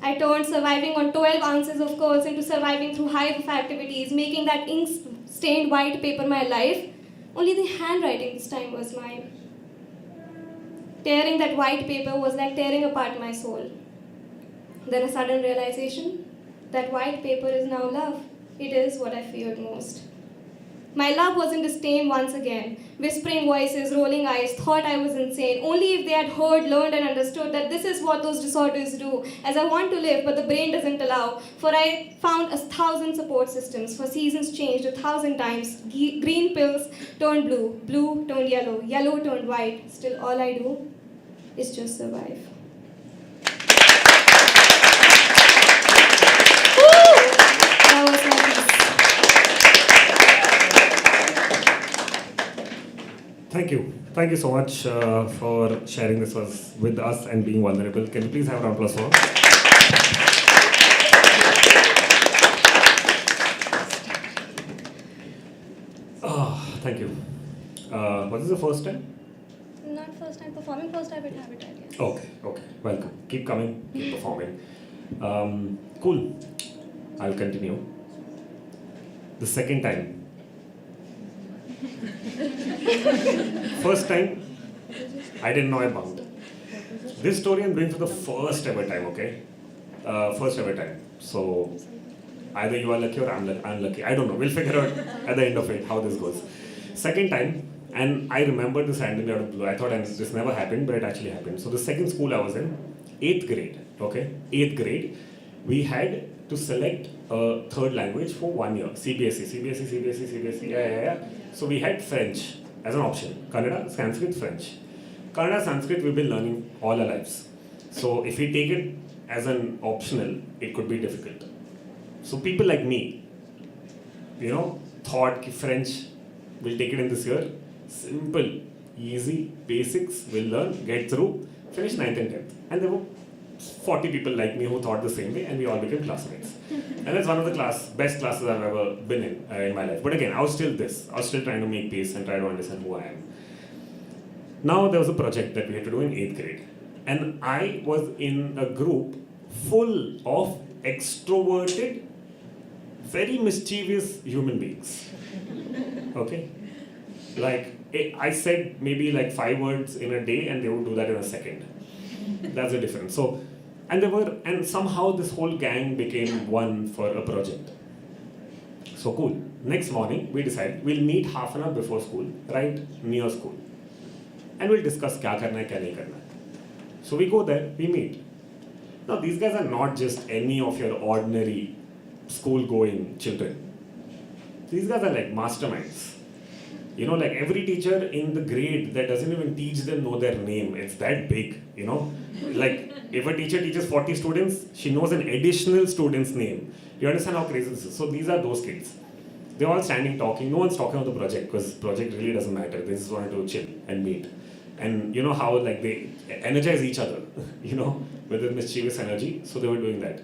I turned surviving on 12 ounces of curls into surviving through hive of activities, making that ink-stained white paper my life. Only the handwriting this time was mine. Tearing that white paper was like tearing apart my soul. Then a sudden realization that white paper is now love. It is what I feared most. My love was in disdain once again. Whispering voices, rolling eyes, thought I was insane. Only if they had heard, learned, and understood that this is what those disorders do. As I want to live, but the brain doesn't allow. For I found 1,000 support systems. For seasons changed 1,000 times. Green pills turned blue, blue turned yellow, yellow turned white. Still, all I do is just survive. That was my piece. Thank you. Thank you so much for sharing this with us and being vulnerable. Can you please have a round of applause for her? Thank you. Was this the first time? Not first time performing, first time with Habitat, yes. Okay. Welcome. Keep coming, keep performing. Cool. I'll continue. The second time. First time, I didn't know about. This story I'm doing for the first ever time, okay? First ever time. So, either you are lucky or I'm unlucky. I don't know. We'll figure out at the end of it how this goes. Second time, and I remember this randomly out of blue. I thought this never happened, but it actually happened. So the second school I was in, 8th grade, okay? 8th grade, we had to select a third language for 1 year. CBSE, yeah. So we had French as an option. Kannada, Sanskrit, French. Kannada, Sanskrit we've been learning all our lives. So if we take it as an optional, it could be difficult. So people like me, thought French, we'll take it in this year. Simple, easy, basics, we'll learn, get through, finish 9th and 10th. And there were 40 people like me who thought the same way and we all became classmates. And that's one of the best classes I've ever been in my life. But again, I was still trying to make peace and try to understand who I am. Now there was a project that we had to do in 8th grade. And I was in a group full of extroverted, very mischievous human beings. Okay? Like, I said maybe like 5 words in a day and they would do that in a second. That's the difference. So, and somehow this whole gang became one for a project. So cool. Next morning, we decided we'll meet half an hour before school, right near school. And we'll discuss kya karna hai, kya nahi karna hai. So we go there, we meet. Now these guys are not just any of your ordinary school-going children. These guys are like masterminds. Like every teacher in the grade that doesn't even teach them know their name. It's that big, Like if a teacher teaches 40 students, she knows an additional student's name. You understand how crazy this is? So these are those kids. They're all standing talking. No one's talking about the project because project really doesn't matter. They just wanted to chill and meet. And you know how like they energize each other, with the mischievous energy. So they were doing that.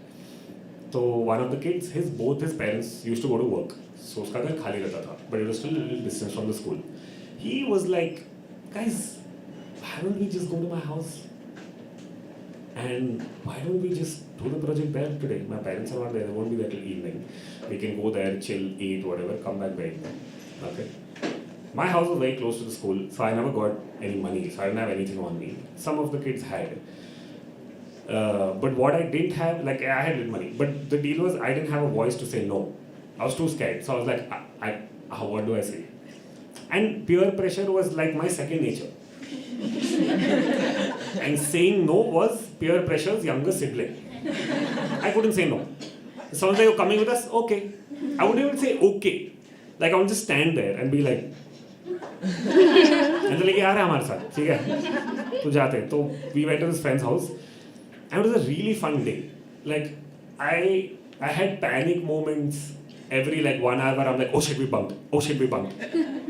So one of the kids, both his parents used to go to work. So uska ghar khali rehta tha, but it was still a little distance from the school. He was like, guys, why don't we just go to my house? And why don't we just do the project there today? My parents are not there, they won't be there till evening. We can go there, chill, eat, whatever, come back by evening. Okay. My house was very close to the school, so I never got any money, so I didn't have anything on me. Some of the kids had. But what I didn't have, like I had little money, but the deal was I didn't have a voice to say no. I was too scared, so I was like, what do I say? And peer pressure was like my second nature. And saying no was peer pressure's younger sibling. I couldn't say no. Someone say, you're coming with us? Okay. I wouldn't even say okay. Like I would just stand there and be like, and they're like, आ रहा है हमारे साथ, ठीक है? तो जाते हैं. So we went to this friend's house, and it was a really fun day. Like I had panic moments every like 1 hour where I'm like, oh shit, we bunked. Oh shit, we bunked.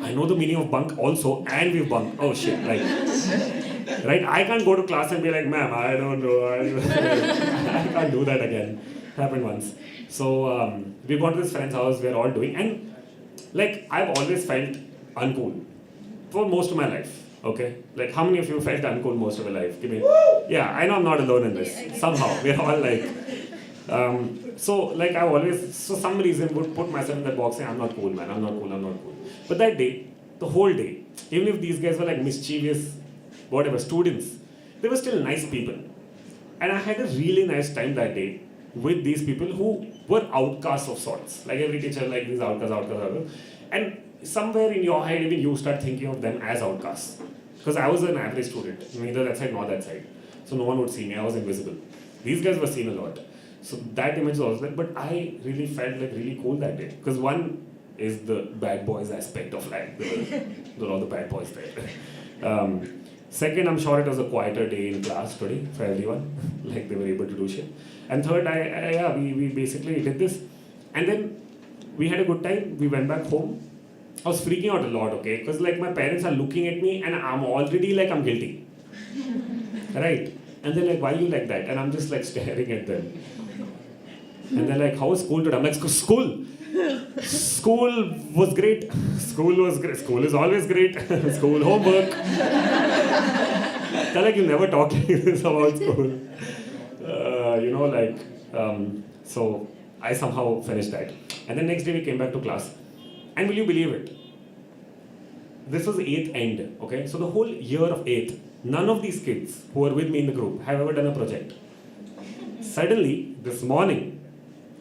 I know the meaning of bunk also, and we've bunked. Oh shit, like, right? I can't go to class and be like, ma'am, I don't know. I can't do that again. Happened once. So we've gone to this friend's house. We're all doing, and like I've always felt uncool for most of my life. Okay, like how many of you felt uncool most of your life? Give me. Yeah, I know I'm not alone in this. Somehow we're all like. So like I always, so some reason would put myself in that box saying I'm not cool, man. I'm not cool. I'm not cool. But that day, the whole day, even if these guys were like mischievous, whatever students, they were still nice people, and I had a really nice time that day with these people who were outcasts of sorts. Like every teacher, like these outcasts. And somewhere in your head, even you start thinking of them as outcasts. Because I was an average student, neither that side nor that side. So no one would see me, I was invisible. These guys were seen a lot. So that image was also there, but I really felt like really cool that day. Because one is the bad boys aspect of life. There were all the bad boys there. Second, I'm sure it was a quieter day in class today for everyone. Like they were able to do shit. And third, we basically did this. And then we had a good time. We went back home. I was freaking out a lot, okay? Because like my parents are looking at me and I'm already like I'm guilty. Right? And they're like, why are you like that? And I'm just like staring at them. And they're like, how was school today? I'm like, school? School was great. School was great. School is always great. School homework. They're like, you never talk like this about school. So I somehow finished that. And then next day we came back to class. And will you believe it? This was 8th end, okay? So the whole year of 8th, none of these kids who were with me in the group have ever done a project. Suddenly, this morning,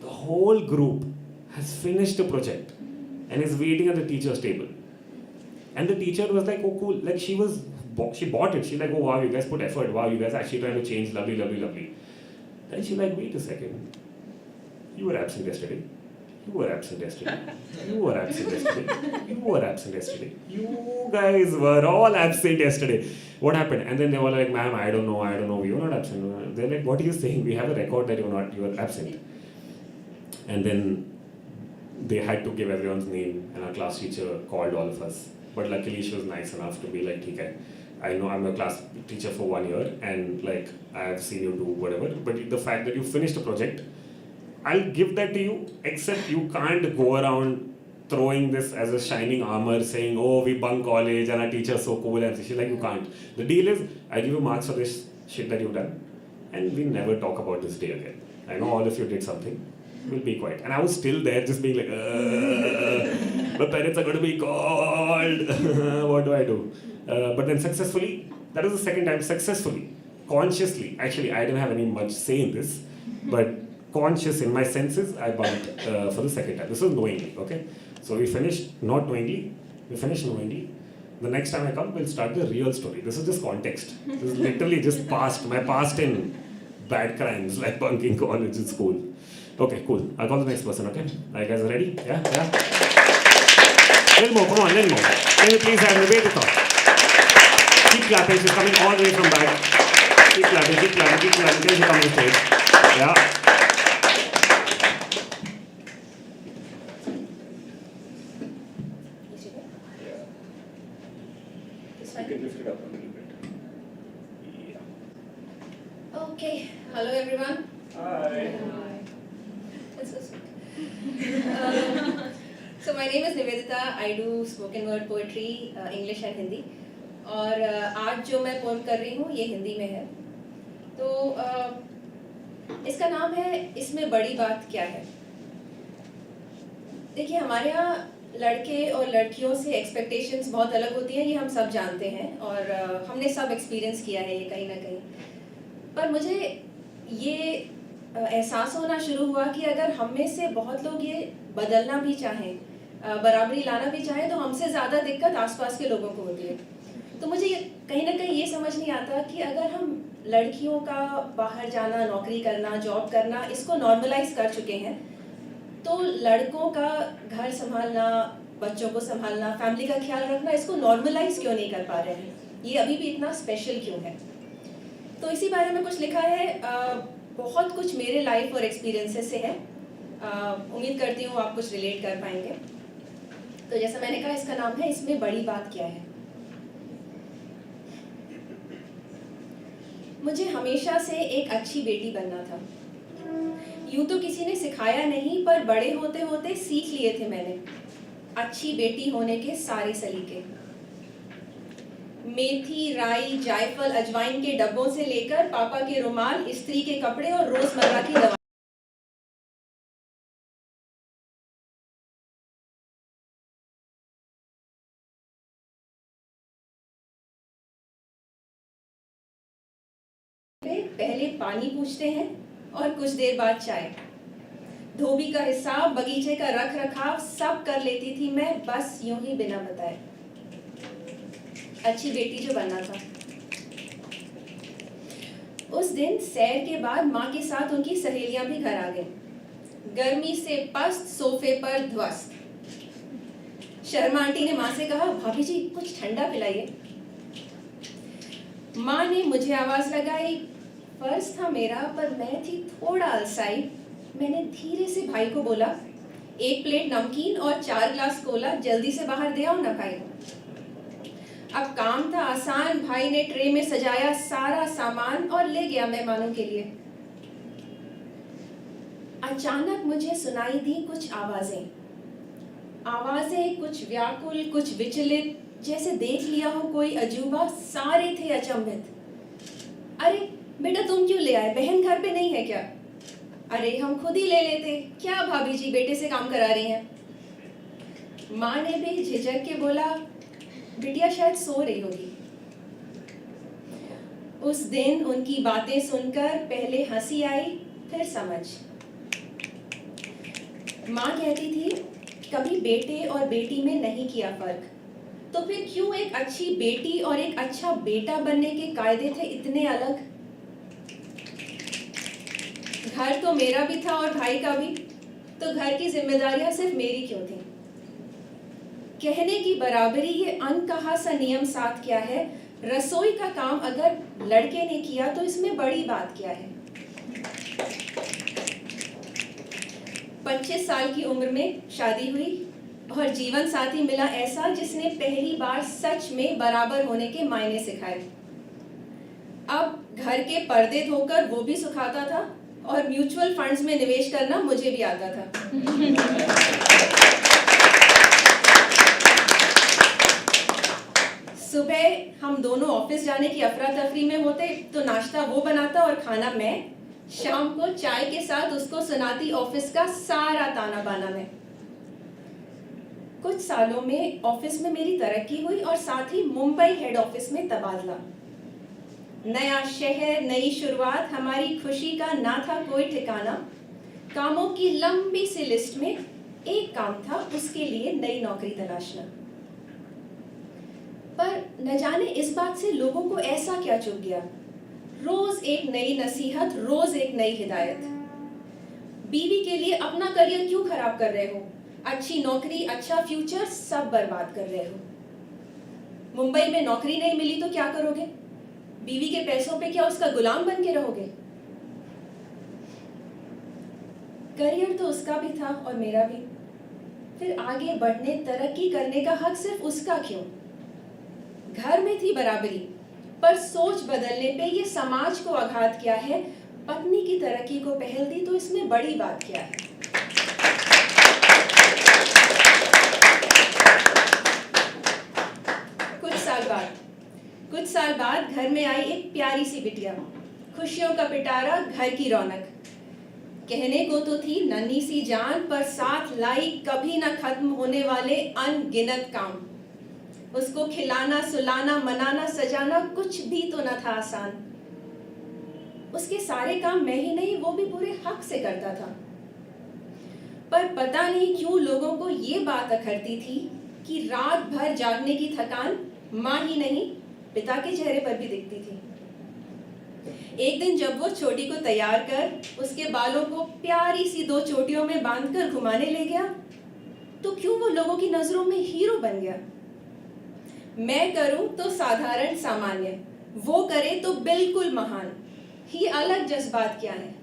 the whole group has finished a project and is waiting at the teacher's table. And the teacher was like, oh cool, like she bought it. She's like, oh wow, you guys put effort. Wow, you guys actually trying to change, lovely, lovely, lovely. Then she's like, wait a second. You were absent yesterday. You were absent yesterday. You were absent yesterday. You were absent yesterday. You guys were all absent yesterday. What happened? And then they were like, ma'am, I don't know. You were not absent. They're like, what are you saying? We have a record that you were absent. And then they had to give everyone's name, and our class teacher called all of us. But luckily she was nice enough to be like, okay, I know I'm a class teacher for 1 year and like I've seen you do whatever, but the fact that you finished a project, I'll give that to you, except you can't go around throwing this as a shining armor saying, oh, we bunk college and our teacher's so cool, and she's like, you can't. The deal is, I give you marks for this shit that you've done, and we never talk about this day again. I know all of you did something, we'll be quiet. And I was still there just being like, my parents are going to be called, what do I do? But then successfully, that was the second time, successfully, consciously, actually I didn't have any much say in this, but conscious in my senses, I bumped for the second time. This was knowingly, okay? So we finished not knowingly, we finished knowingly. The next time I come, we'll start the real story. This is just context. This is literally just my past in bad crimes, like bunking college and school. Okay, cool. I'll call the next person, okay? Are you guys ready? Yeah? Little more, come on, little more. Can you please have Nivedita? Keep clapping, she's coming all the way from back. Keep clapping. Can she come on the stage? Yeah. Okay, hello everyone. Hi. That's so sweet. So my name is Nivedita. I do spoken word poetry, English and Hindi. और आज जो मैं poem कर रही हूँ ये हिंदी में है. तो इसका नाम है इसमें बड़ी बात क्या है. देखिए हमारे यहाँ लड़के और लड़कियों से एक्सपेक्टेशंस बहुत अलग होती हैं, ये हम सब जानते हैं और हमने सब एक्सपीरियंस किया है ये कहीं ना कहीं। पर मुझे ये एहसास होना शुरू हुआ कि अगर हम में से बहुत लोग ये बदलना भी चाहें, बराबरी लाना भी चाहें, तो हमसे ज़्यादा दिक्कत आसपास के लोगों को होती है। तो मुझे कहीं ना कहीं ये समझ नहीं आता कि अगर हम लड़कियों का बाहर जाना, नौकरी करना, जॉब करना, इसको नॉर्मलाइज कर चुके हैं, तो लड़कों का घर संभालना, बच्चों को संभालना, फैमिली का ख्याल रखना, इसको नॉर्मलाइज क्यों नहीं कर पा रहे हैं? ये अभी भी इतना स्पेशल क्यों है? तो इसी बारे में कुछ लिखा है। बहुत कुछ मेरे लाइफ और एक्सपीरियंसेस से है। उम्मीद करती हूँ आप कुछ रिलेट कर पाएंगे। तो जैसा मैंने कहा, इसका नाम है इसमें बड़ी बात क्या है। मुझे हमेशा से एक अच्छी बेटी बनना था। यूं तो किसी ने सिखाया नहीं, पर बड़े होते होते सीख लिए थे मैंने अच्छी बेटी होने के सारे सलीके। मेथी, राई, जायफल, अजवाइन के डब्बों से लेकर पापा के रुमाल, स्त्री के कपड़े और रोजमर्रा की दवा, पहले पानी पूछते हैं और कुछ देर बाद चाय। धोबी का हिसाब, बगीचे का रख रखाव सब कर लेती थी मैं, बस यूं ही बिना बताए। अच्छी बेटी जो बनना था। उस दिन सैर के बाद माँ के साथ उनकी सहेलियां भी घर आ गईं। गर्मी से पस्त, सोफे पर ध्वस्त। शर्मा आंटी ने माँ से कहा, भाभी जी कुछ ठंडा पिलाइए। माँ ने मुझे आवाज लगाई। फर्ज था मेरा, पर मैं थी थोड़ा अलसाई। मैंने धीरे से भाई को बोला, 1 प्लेट नमकीन और 4 ग्लास कोला जल्दी से बाहर दे आओ ना भाई। अब काम था आसान। भाई ने ट्रे में सजाया सारा सामान और ले गया मेहमानों के लिए। अचानक मुझे सुनाई दी कुछ आवाजें, कुछ व्याकुल, कुछ विचलित, जैसे देख लिया हो कोई अजूबा। सारे थे अचंभित। अरे बेटा तुम क्यों ले आए? बहन घर पे नहीं है क्या? अरे हम खुद ही ले लेते। क्या भाभी जी बेटे से काम करा रही हैं? माँ ने भी झिझक के बोला, बिटिया शायद सो रही होगी। उस दिन उनकी बातें सुनकर पहले हंसी आई, फिर समझ। माँ कहती थी, कभी बेटे और बेटी में नहीं किया फर्क, तो फिर क्यों एक अच्छी बेटी और एक अच्छा बेटा बनने के कायदे थे इतने अलग? घर तो मेरा भी था और भाई का भी, तो घर की जिम्मेदारियां सिर्फ मेरी क्यों थी? कहने की बराबरी ये अनकहा सा नियम साथ क्या है? रसोई का काम अगर लड़के ने किया तो इसमें बड़ी बात क्या है? 25 साल की उम्र में शादी हुई और जीवन साथी मिला ऐसा जिसने पहली बार सच में बराबर होने के मायने सिखाए। अब घर के पर्दे धोकर वो भी सुखाता था और म्यूचुअल फंड्स में निवेश करना मुझे भी आता था। सुबह हम दोनों ऑफिस जाने की अफरा तफरी में होते तो नाश्ता वो बनाता और खाना मैं। शाम को चाय के साथ उसको सुनाती ऑफिस का सारा ताना बाना मैं। कुछ सालों में ऑफिस में मेरी तरक्की हुई और साथ ही मुंबई हेड ऑफिस में तबादला। नया शहर, नई शुरुआत, हमारी खुशी का ना था कोई ठिकाना। कामों की लंबी सी लिस्ट में एक काम था, उसके लिए नई नौकरी तलाशना। पर न जाने इस बात से लोगों को ऐसा क्या चुभ गया, रोज एक नई नसीहत, रोज एक नई हिदायत। बीवी के लिए अपना करियर क्यों खराब कर रहे हो? अच्छी नौकरी, अच्छा फ्यूचर सब बर्बाद कर रहे हो। मुंबई में नौकरी नहीं मिली तो क्या करोगे? बीवी के पैसों पे क्या उसका गुलाम बन के रहोगे? करियर तो उसका भी था और मेरा भी, फिर आगे बढ़ने, तरक्की करने का हक सिर्फ उसका क्यों? घर में थी बराबरी, पर सोच बदलने पे ये समाज को आघात क्या है? पत्नी की तरक्की को पहल दी तो इसमें बड़ी बात क्या है? कुछ साल बाद घर में आई एक प्यारी सी बिटिया, खुशियों का पिटारा, घर की रौनक। कहने को तो थी नन्ही सी जान, पर साथ लाई कभी न खत्म होने वाले अनगिनत काम। उसको खिलाना, सुलाना, मनाना, सजाना कुछ भी तो न था आसान। उसके सारे काम मैं ही नहीं, वो भी पूरे हक से करता था। पर पता नहीं क्यों लोगों को ये बात अखरती थी कि रात भर जागने की थकान माँ ही नहीं, पिता के चेहरे पर भी दिखती थी। एक दिन जब वो छोटी को तैयार कर उसके बालों को प्यारी सी 2 चोटियों में बांधकर घुमाने ले गया, तो क्यों वो लोगों की नजरों में हीरो बन गया। मैं करूं तो साधारण सामान्य, वो करे तो बिल्कुल महान। ये अलग जज्बात क्या है।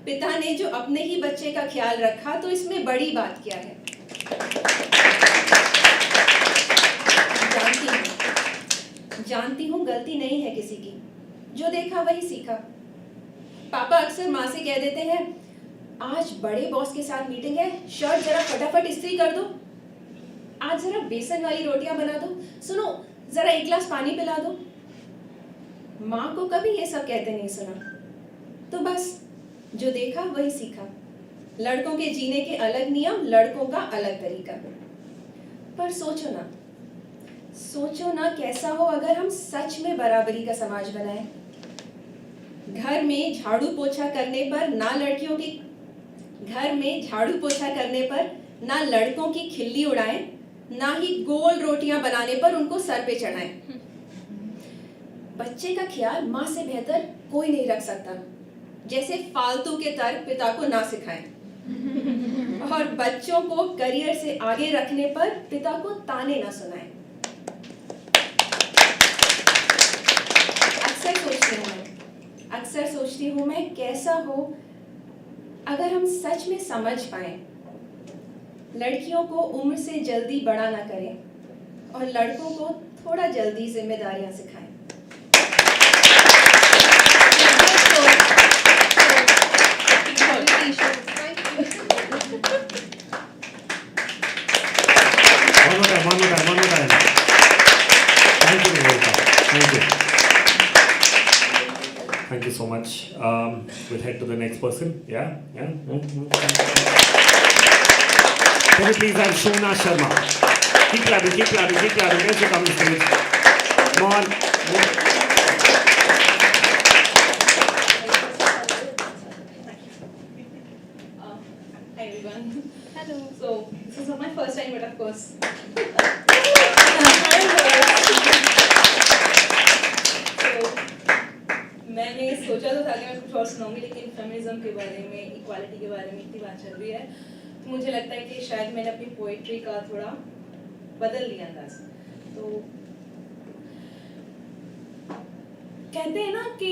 पिता ने जो अपने ही बच्चे का ख्याल रखा, तो इसमें बड़ी बात क्या है। जानती हूँ गलती नहीं है किसी की, जो देखा वही सीखा। पापा अक्सर माँ से कह देते हैं, आज बड़े बॉस के साथ मीटिंग है, शर्ट जरा फटाफट इस्त्री कर दो, आज जरा बेसन वाली रोटियां बना दो, सुनो जरा 1 गिलास पानी पिला दो। माँ को कभी ये सब कहते नहीं सुना, तो बस जो देखा वही सीखा। लड़कों के जीने के अलग नियम, लड़कों का अलग तरीका। पर सोचो ना कैसा हो अगर हम सच में बराबरी का समाज बनाएं। घर में झाड़ू पोछा करने पर ना लड़कों की खिल्ली उड़ाएं, ना ही गोल रोटियां बनाने पर उनको सर पे चढ़ाएं। बच्चे का ख्याल माँ से बेहतर कोई नहीं रख सकता। जैसे फालतू के तर्क पिता को ना सिखाएं और बच्चों को करियर से आगे रखने पर पिता को ताने ना सुनाएं। अक्सर सोचती हूँ मैं कैसा हो अगर हम सच में समझ पाएं, लड़कियों को उम्र से जल्दी बड़ा ना करें और लड़कों को थोड़ा जल्दी जिम्मेदारियां सिखाएं। One more time. Thank you, Niharika. Thank you so much. We'll head to the next person. Yeah. Can you please have Shona Sharma? Keep clapping. Let's come on stage. Come on. Hi everyone. Hello. So this is not my first time, but of course. मैंने सोचा तो था कि मैं कुछ और सुनाऊंगी, लेकिन feminism के बारे में, इक्वालिटी के बारे में इतनी बात चल रही है, तो मुझे लगता है कि शायद मैंने अपनी पोइट्री का थोड़ा बदल दिया अंदाज। तो कहते हैं ना कि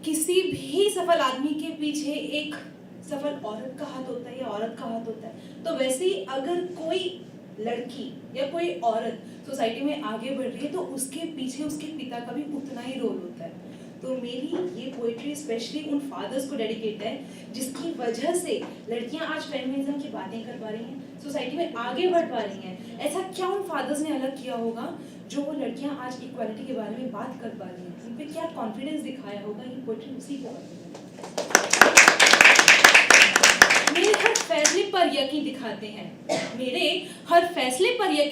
किसी भी सफल आदमी के पीछे एक सफल औरत का हाथ होता है या औरत का हाथ होता है। तो वैसे ही अगर कोई लड़की या कोई औरत सोसाइटी में आगे बढ़ रही है, तो उसके पीछे उसके पिता का भी उतना ही रोल होता है। तो मेरी ये पोइट्री स्पेशली उन फादर्स को डेडिकेट है जिसकी वजह से लड़कियां आज फेमिनिज्म की बातें कर पा रही हैं, सोसाइटी में आगे बढ़ पा रही हैं। ऐसा क्या उन फादर्स ने अलग किया होगा जो वो लड़कियां आज इक्वालिटी के बारे में बात कर पा रही हैं, उन पे क्या कॉन्फिडेंस दिखाया होगा। ये पोइट्री उसी को मेरे हर फैसले पर यकीन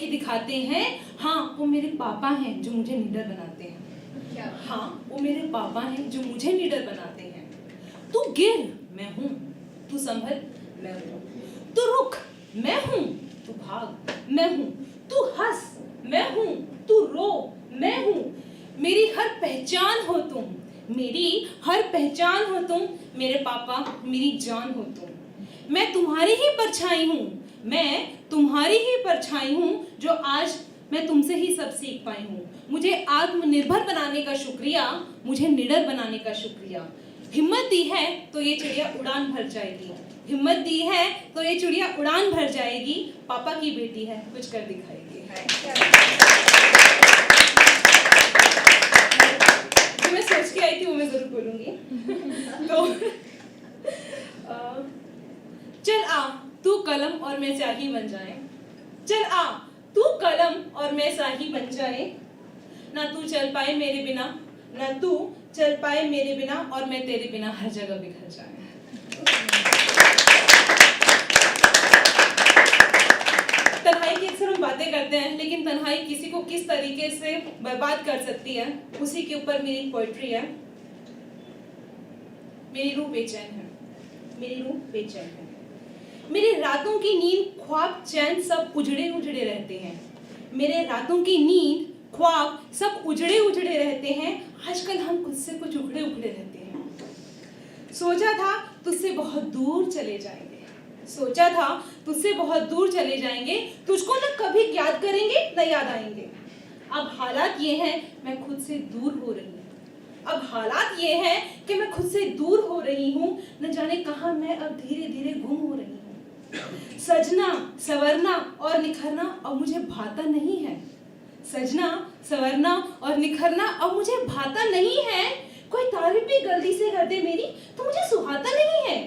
दिखाते हैं। हाँ, वो मेरे पापा हैं जो मुझे लीडर बनाते हैं। तू गिर, मैं हूँ। तू संभल, मैं हूँ। तू रुक, मैं हूँ। तू भाग, मैं हूँ। तू हंस, मैं हूँ। तू रो, मैं हूँ। मेरी हर पहचान हो तुम। मेरे पापा मेरी जान हो तुम। मैं तुम्हारी ही परछाई हूँ जो आज मैं तुमसे ही सब सीख पाई हूँ। मुझे आत्मनिर्भर बनाने का शुक्रिया, मुझे निडर बनाने का शुक्रिया। हिम्मत दी है तो ये चिड़िया उड़ान भर जाएगी। पापा की बेटी है, कुछ कर दिखाएगी। जो मैं सोच के आई थी वो मैं जरूर बोलूंगी। तो चल आ तू कलम और मैं स्याही बन जाए। ना तू चल पाए मेरे बिना और मैं तेरे बिना हर जगह बिखर जाए। तन्हाई की अक्सर हम बातें करते हैं, लेकिन तन्हाई किसी को किस तरीके से बर्बाद कर सकती है, उसी के ऊपर मेरी पोएट्री है। मेरी रूह बेचैन है, मेरी रूह बेचैन है। मेरे रातों की नींद, ख्वाब, चैन सब उजड़े उजड़े रहते हैं। मेरे रातों की नींद, ख्वाब सब उजड़े उजड़े रहते हैं। आजकल हम खुद से कुछ उखड़े उखड़े रहते हैं। सोचा था तुझसे बहुत दूर चले जाएंगे, सोचा था तुझसे बहुत दूर चले जाएंगे, तुझको न कभी याद करेंगे न याद आएंगे। अब हालात ये हैं मैं खुद से दूर हो रही हूँ। अब हालात ये हैं कि मैं खुद से दूर हो रही हूँ, न जाने कहाँ मैं अब धीरे धीरे गुम हो रही हूँ। सजना, संवरना और निखरना अब मुझे भाता नहीं है। सजना, संवरना और निखरना अब मुझे भाता नहीं है। कोई तारीफ भी गलती से कर दे मेरी तो मुझे सुहाता नहीं है।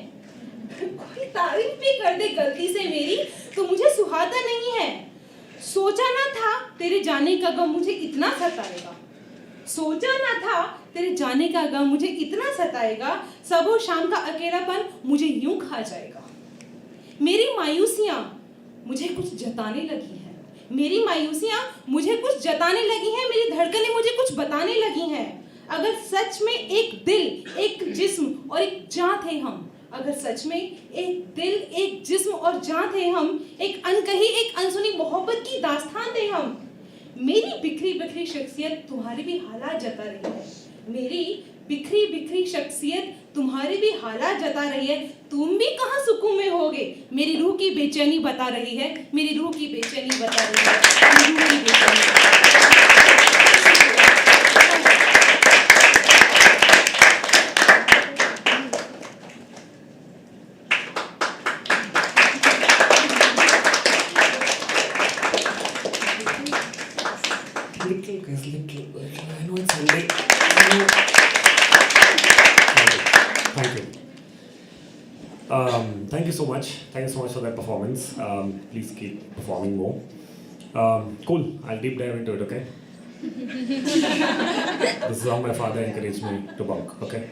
कोई तारीफ भी कर दे गलती से मेरी तो मुझे सुहाता नहीं है। सोचा ना था तेरे जाने का गम मुझे इतना सताएगा। सोचा ना था तेरे जाने का गम मुझे इतना सताएगा। सुबह शाम का अकेलापन मुझे यूं खा जाएगा। मेरी मायूसियाँ मुझे कुछ जताने लगी हैं। मेरी मायूसियाँ मुझे कुछ जताने लगी हैं। मेरी धड़कनें मुझे कुछ बताने लगी हैं। अगर सच में एक दिल, एक जिस्म और एक जान थे हम, अगर सच में एक दिल, एक जिस्म और जान थे हम, एक अनकही, एक अनसुनी मोहब्बत की दास्तान थे हम। मेरी बिखरी बिखरी शख्सियत तुम्हारी भी हालात जता रही है। मेरी बिखरी बिखरी शख्सियत तुम्हारी भी हालात जता रही है। तुम भी कहाँ सुकून में होगे, मेरी रूह की बेचैनी बता रही है। मेरी रूह की बेचैनी बता रही है। मेरी रूह की बेचैनी। Little guys, little. I know it's Sunday. Thank you. Thank you so much. Thank you so much for that performance. Please keep performing more. Cool. I'll deep dive into it, okay? This is how my father encouraged me to bunk, okay?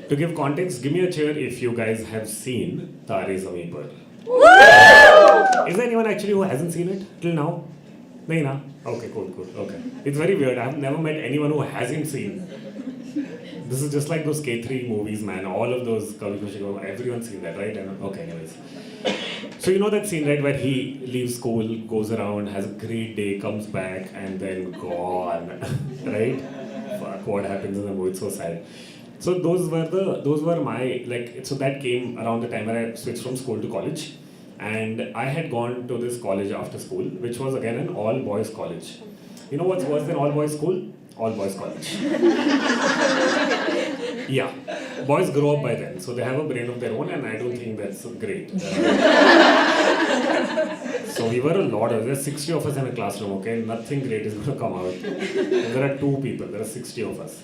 To give context, give me a cheer if you guys have seen Tare Zameen Par. Is there anyone actually who hasn't seen it till now? Nahi na? Okay, cool. Okay. It's very weird. I have never met anyone who hasn't seen. This is just like those K3 movies, man. All of those Kavi Khushi Gum, everyone's seen that, right? Okay, anyways. So you know that scene, right, where he leaves school, goes around, has a great day, comes back, and then gone, right? Fuck, what happens in the movie? It's so sad. So those were my, like, so that came around the time where I switched from school to college. And I had gone to this college after school, which was again an all-boys college. You know what's worse than all-boys school? All-boys college. Yeah, boys grow up by then, so they have a brain of their own, and I don't think that's great. So we were a lot of, there's 60 of us in a classroom, okay? Nothing great is going to come out. There are 2 people, there are 60 of us.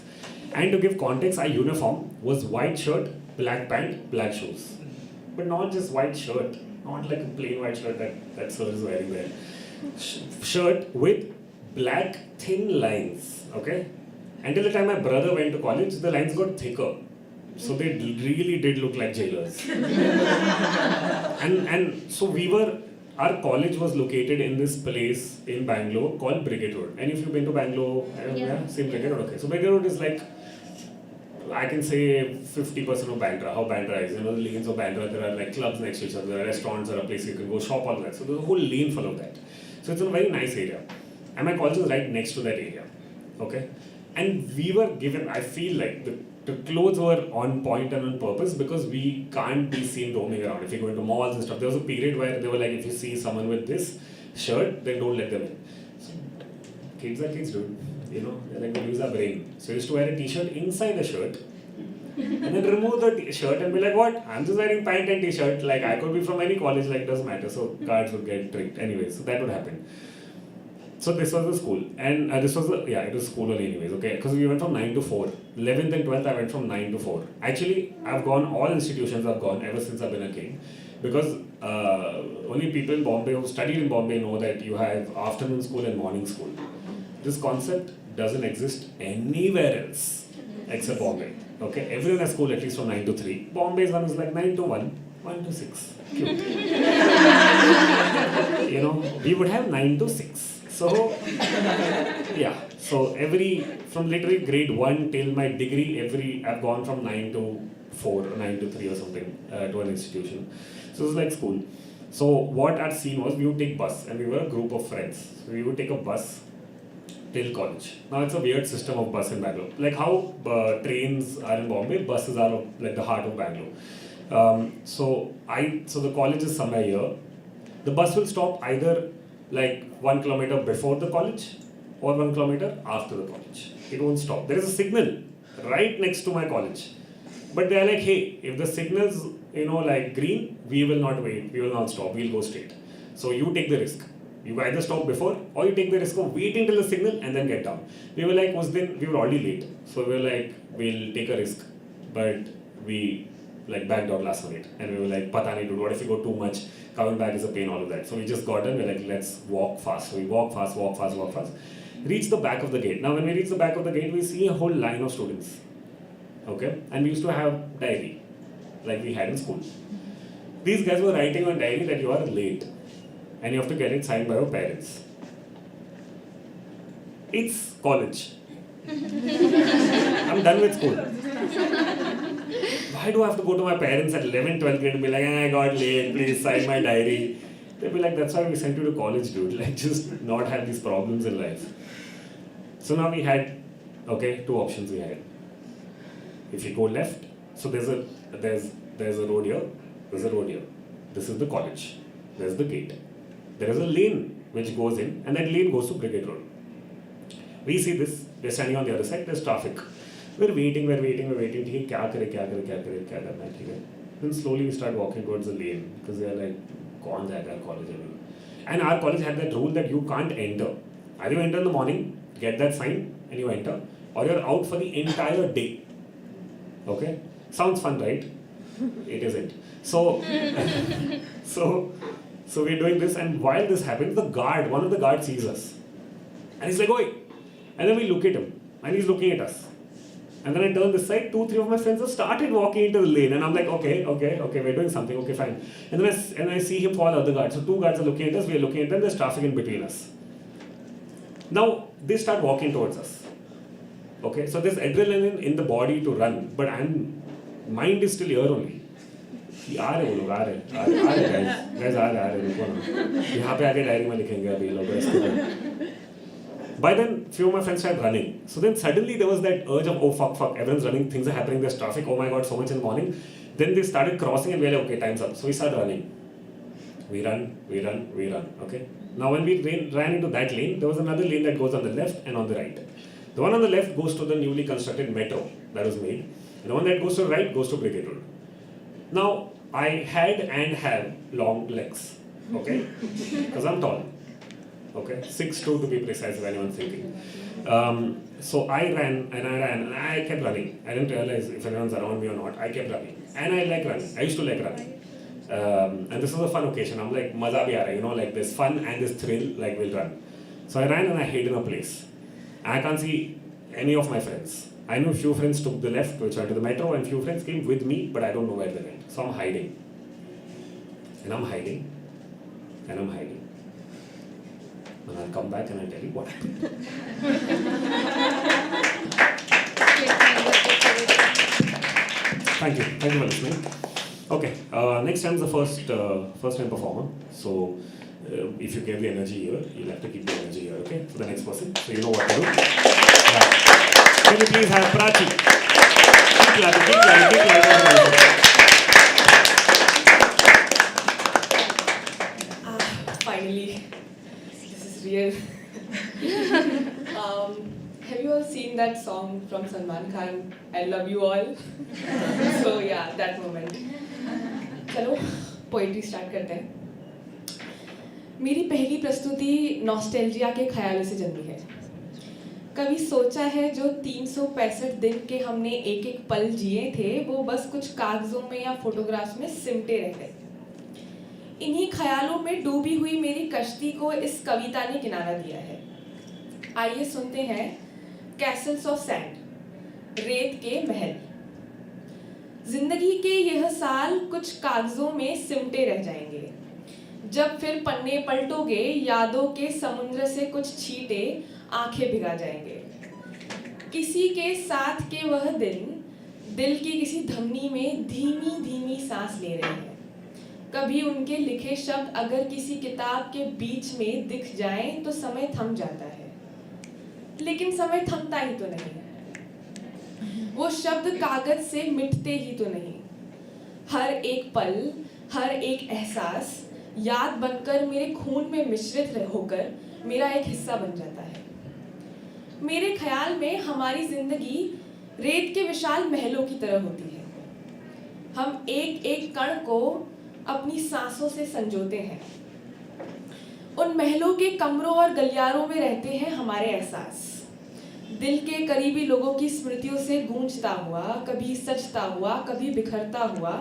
And to give context, our uniform was white shirt, black pant, black shoes. But not just white shirt. Not like a plain white shirt that sir is wearing there. Shirt with black thin lines, okay? Until the time my brother went to college, the lines got thicker. So they really did look like jailers. and so our college was located in this place in Bangalore called Brigade Road. And if you've been to Bangalore, same Brigade Road, okay. So Brigade Road is like, I can say 50% of Bandra, how Bandra is. You know, the lanes of Bandra, there are like clubs next to each other, there are restaurants, there are places you can go shop, all that. So there's a whole lane full of that. So it's a very nice area. And my college was right next to that area, okay? And we were given, I feel like the clothes were on point and on purpose because we can't be seen roaming around. If you go into malls and stuff, there was a period where they were like, if you see someone with this shirt, then don't let them in. So, kids are kids, dude. You know, they're like, we use our brain. So I used to wear a t-shirt inside the shirt and then remove the t-shirt and be like, what? I'm just wearing pant and t-shirt. Like, I could be from any college, like, it doesn't matter. So guards would get tricked. Anyway, so that would happen. So this was the school. And it was school only anyways, okay? Because we went from 9 to 4. 11th and 12th, I went from 9 to 4. Actually, I've gone, all institutions I've gone ever since I've been a kid. Because only people in Bombay who studied in Bombay know that you have afternoon school and morning school. This concept doesn't exist anywhere else. except Bombay. Okay, everyone at school at least from 9 to 3. Bombay's one is like 9 to 1, 1 to 6. Cute. You know, we would have 9 to 6. So, yeah. So from literally grade 1 till my degree, I've gone from 9 to 4, 9 to 3 or something to an institution. So it was like school. So what I'd seen was we would take bus, and we were a group of friends. So we would take a bus till college. Now it's a weird system of bus in Bangalore. Like how trains are in Bombay, buses are like the heart of Bangalore. So the college is somewhere here. The bus will stop either like 1 kilometer before the college or 1 kilometer after the college. It won't stop. There is a signal right next to my college. But they are like, hey, if the signal's like green, we will not wait, we will not stop, we'll go straight. So you take the risk. You either stop before or you take the risk of waiting till the signal and then get down. We were like, we were already late. So we were like, we'll take a risk. But we backed out last minute. And we were like, pata nahi dude, what if we go too much? Coming back is a pain, all of that. So we just got done, we're like, let's walk fast. So we walk fast. Reach the back of the gate. Now when we reach the back of the gate, we see a whole line of students. Okay? And we used to have diary, like we had in school. These guys were writing on diary that you are late. And you have to get it signed by your parents. It's college. I'm done with school. Why do I have to go to my parents at 11th, 12th grade and be like, I got late, please sign my diary? They'll be like, that's why we sent you to college, dude. Like, just not have these problems in life. So now we had, two options we had. If you go left, so there's a road here, there's a road here. This is the college. There's the gate. There is a lane which goes in, and that lane goes to Brigade Road. We see this, we're standing on the other side, there's traffic. We're waiting, ठीक है, क्या करना है, ठीक है. Then slowly we start walking towards the lane, because they are like, कौन जाएगा college में? And our college had that rule that you can't enter. Either you enter in the morning, get that sign, and you enter, or you're out for the entire day. Okay? Sounds fun, right? It isn't. So we're doing this, and while this happens, one of the guards sees us. And he's like, oi! And then we look at him, and he's looking at us. And then I turn this side, 2, 3 of my friends have started walking into the lane, and I'm like, okay, we're doing something, okay, fine. And then I see him follow the guards. So 2 guards are looking at us, we're looking at them, there's traffic in between us. Now, they start walking towards us. Okay, so there's adrenaline in the body to run, but mind is still here only. आ रहे वो लोग आ रहे guys आ रहे रुको ना यहाँ पे आके डायरी में लिखेंगे अभी लोग. By then, few of my friends started running. So then suddenly there was that urge of, oh fuck, everyone's running, things are happening, there's traffic, oh my god, so much in the morning. Then they started crossing and we were like, okay, time's up. So we started running. We run, okay. Now when we ran into that lane, there was another lane that goes on the left and on the right. The one on the left goes to the newly constructed metro that was made. And the one that goes to the right goes to Brigade Road. Now, I had and have long legs, okay? Because I'm tall, okay? 6'2" to be precise if anyone's thinking. So I ran and I kept running. I didn't realize if anyone's around me or not. I kept running. And I like running. I used to like running. And this was a fun occasion. I'm like, maza bhi aa raha hai, you know, like this fun and this thrill, like we'll run. So I ran and I hid in a place. I can't see any of my friends. I know few friends took the left, which went to the metro, and few friends came with me, but I don't know where they went. So I'm hiding. And I'm hiding. And I'm hiding. And I'll come back and I'll tell you what happened. Thank you for listening. Okay, next time is the first time performer. So if you get the energy here, you'll have to keep the energy here, okay? For the next person, so you know what to do. Right. Can you please have Prachi? Keep clapping. Finally, this is real. Have you all seen that song from Salman Khan, I Love You All? So yeah, that moment. चलो poetry start करते हैं. मेरी पहली प्रस्तुति nostalgia के ख्यालों से जन्मी है. कभी सोचा है जो 365 दिन के हमने एक एक पल जिए थे वो बस कुछ कागजों में या फोटोग्राफ्स में सिमटे रह गए. इन्हीं ख्यालों में डूबी हुई मेरी कश्ती को इस कविता ने किनारा दिया है. आइए सुनते हैं कैसल्स ऑफ सैंड, रेत के महल। जिंदगी के यह साल कुछ कागजों में सिमटे रह जाएंगे। जब फिर पन्ने पलटोगे, यादों के समुद्र से कुछ छींटे आंखें भिगा जाएंगे। किसी के साथ के वह दिन दिल की किसी धमनी में धीमी धीमी सांस ले रहे हैं। कभी उनके लिखे शब्द अगर किसी किताब के बीच में दिख जाएं तो समय थम जाता है, लेकिन समय थमता ही तो नहीं। वो शब्द कागज से मिटते ही तो नहीं। हर एक पल, हर एक एहसास याद बनकर मेरे खून में मिश्रित होकर मेरा एक हिस्सा बन जाता है। मेरे ख्याल में हमारी जिंदगी रेत के विशाल महलों की तरह होती है। हम एक एक कण को अपनी सांसों से संजोते हैं। उन महलों के कमरों और गलियारों में रहते हैं हमारे एहसास। दिल के करीबी लोगों की स्मृतियों से गूंजता हुआ, कभी सजता हुआ, कभी बिखरता हुआ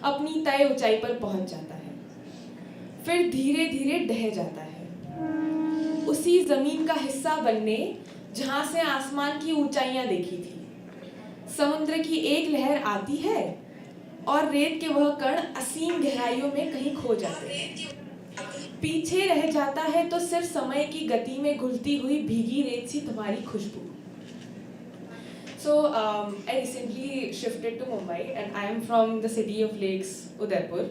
अपनी तय ऊंचाई पर पहुंच जाता है, फिर धीरे धीरे ढह जाता है उसी जमीन का हिस्सा बनने जहां से आसमान की ऊंचाइयां देखी थी। समुद्र की एक लहर आती है और रेत के वह कण असीम गहराइयों में कहीं खो जाते हैं। पीछे रह जाता है तो सिर्फ समय की गति में घुलती हुई भीगी रेत सी तुम्हारी खुशबू। So I recently shifted to Mumbai and I am from the city of lakes, Udaipur.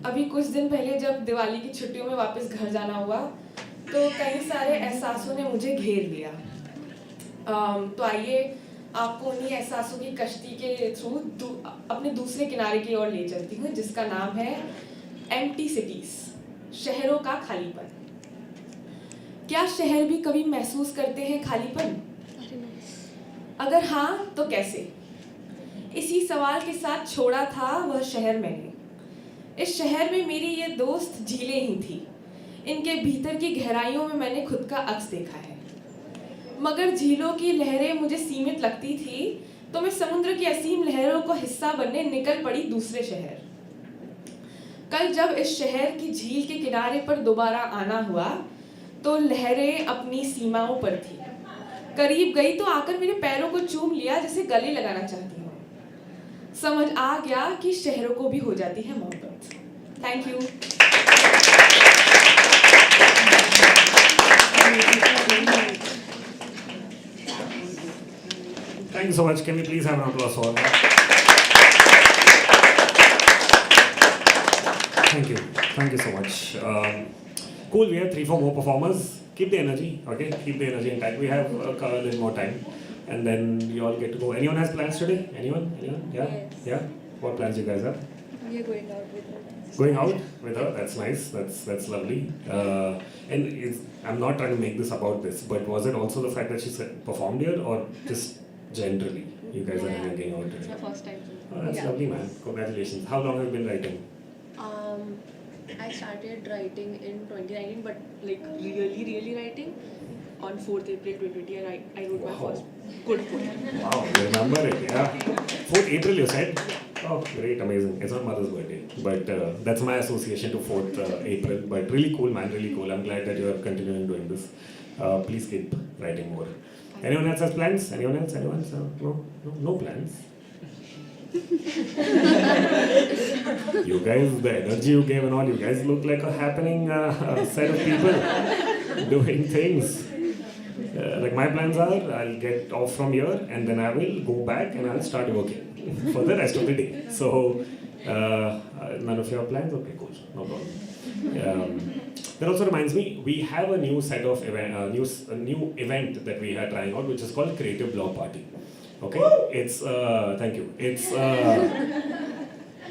अभी कुछ दिन पहले जब दिवाली की छुट्टियों में वापस घर जाना हुआ तो कई सारे एहसासों ने मुझे घेर लिया। तो आइए आपको उन्हीं एहसासों की कश्ती के थ्रू अपने दूसरे किनारे की ओर ले चलती हूँ, जिसका नाम है एम्प्टी सिटीज, शहरों का खालीपन। क्या शहर भी कभी महसूस करते हैं खालीपन? अगर हाँ तो कैसे? इसी सवाल के साथ छोड़ा था वह शहर मैंने। इस शहर में मेरी ये दोस्त झीलें ही थी। इनके भीतर की गहराइयों में मैंने खुद का अक्स देखा है। मगर झीलों की लहरें मुझे सीमित लगती थी तो मैं समुद्र की असीम लहरों को हिस्सा बनने निकल पड़ी दूसरे शहर। कल जब इस शहर की झील के किनारे पर दोबारा आना हुआ तो लहरें अपनी सीमाओं पर थी। करीब गई तो आकर मेरे पैरों को चूम लिया जैसे गले लगाना चाहती हूँ। समझ आ गया कि शहरों को भी हो जाती है मोहब्बत। Thank you. Thank you so much. Can we please have an applause for that? Thank you. Thank you so much. Cool. We have 3-4 more performers. Keep the energy, okay? Keep the energy intact. We have a little more time, and then you all get to go. Anyone has plans today? Anyone? Anyone? Yeah. Yes. Yeah. What plans you guys have? We are going out with her. Going out with her? That's nice. That's lovely. And I'm not trying to make this about this, but was it also the fact that she performed here, or just generally you guys are hanging out today? It's my first time. Oh, that's lovely, man. Congratulations. How long have you been writing? I started writing in 2019, but like really writing on 4th April 2020, and I wrote my Wow. first good poem. Wow, you remember it, yeah. 4th April, you said? Oh, great, amazing. It's not Mother's birthday, but that's my association to 4th April. But really cool, man, really cool. I'm glad that you are continuing doing this. Please keep writing more. Anyone else has plans? Anyone else? Anyone? No plans. You guys, the energy you gave and all, you guys look like a happening set of people doing things. Like my plans are, I'll get off from here and then I will go back and I'll start working for the rest of the day. So, none of your plans? Okay, cool, no problem. That also reminds me, we have a new set of new event that we are trying out, which is called Creative Block Party. Okay, it's thank you.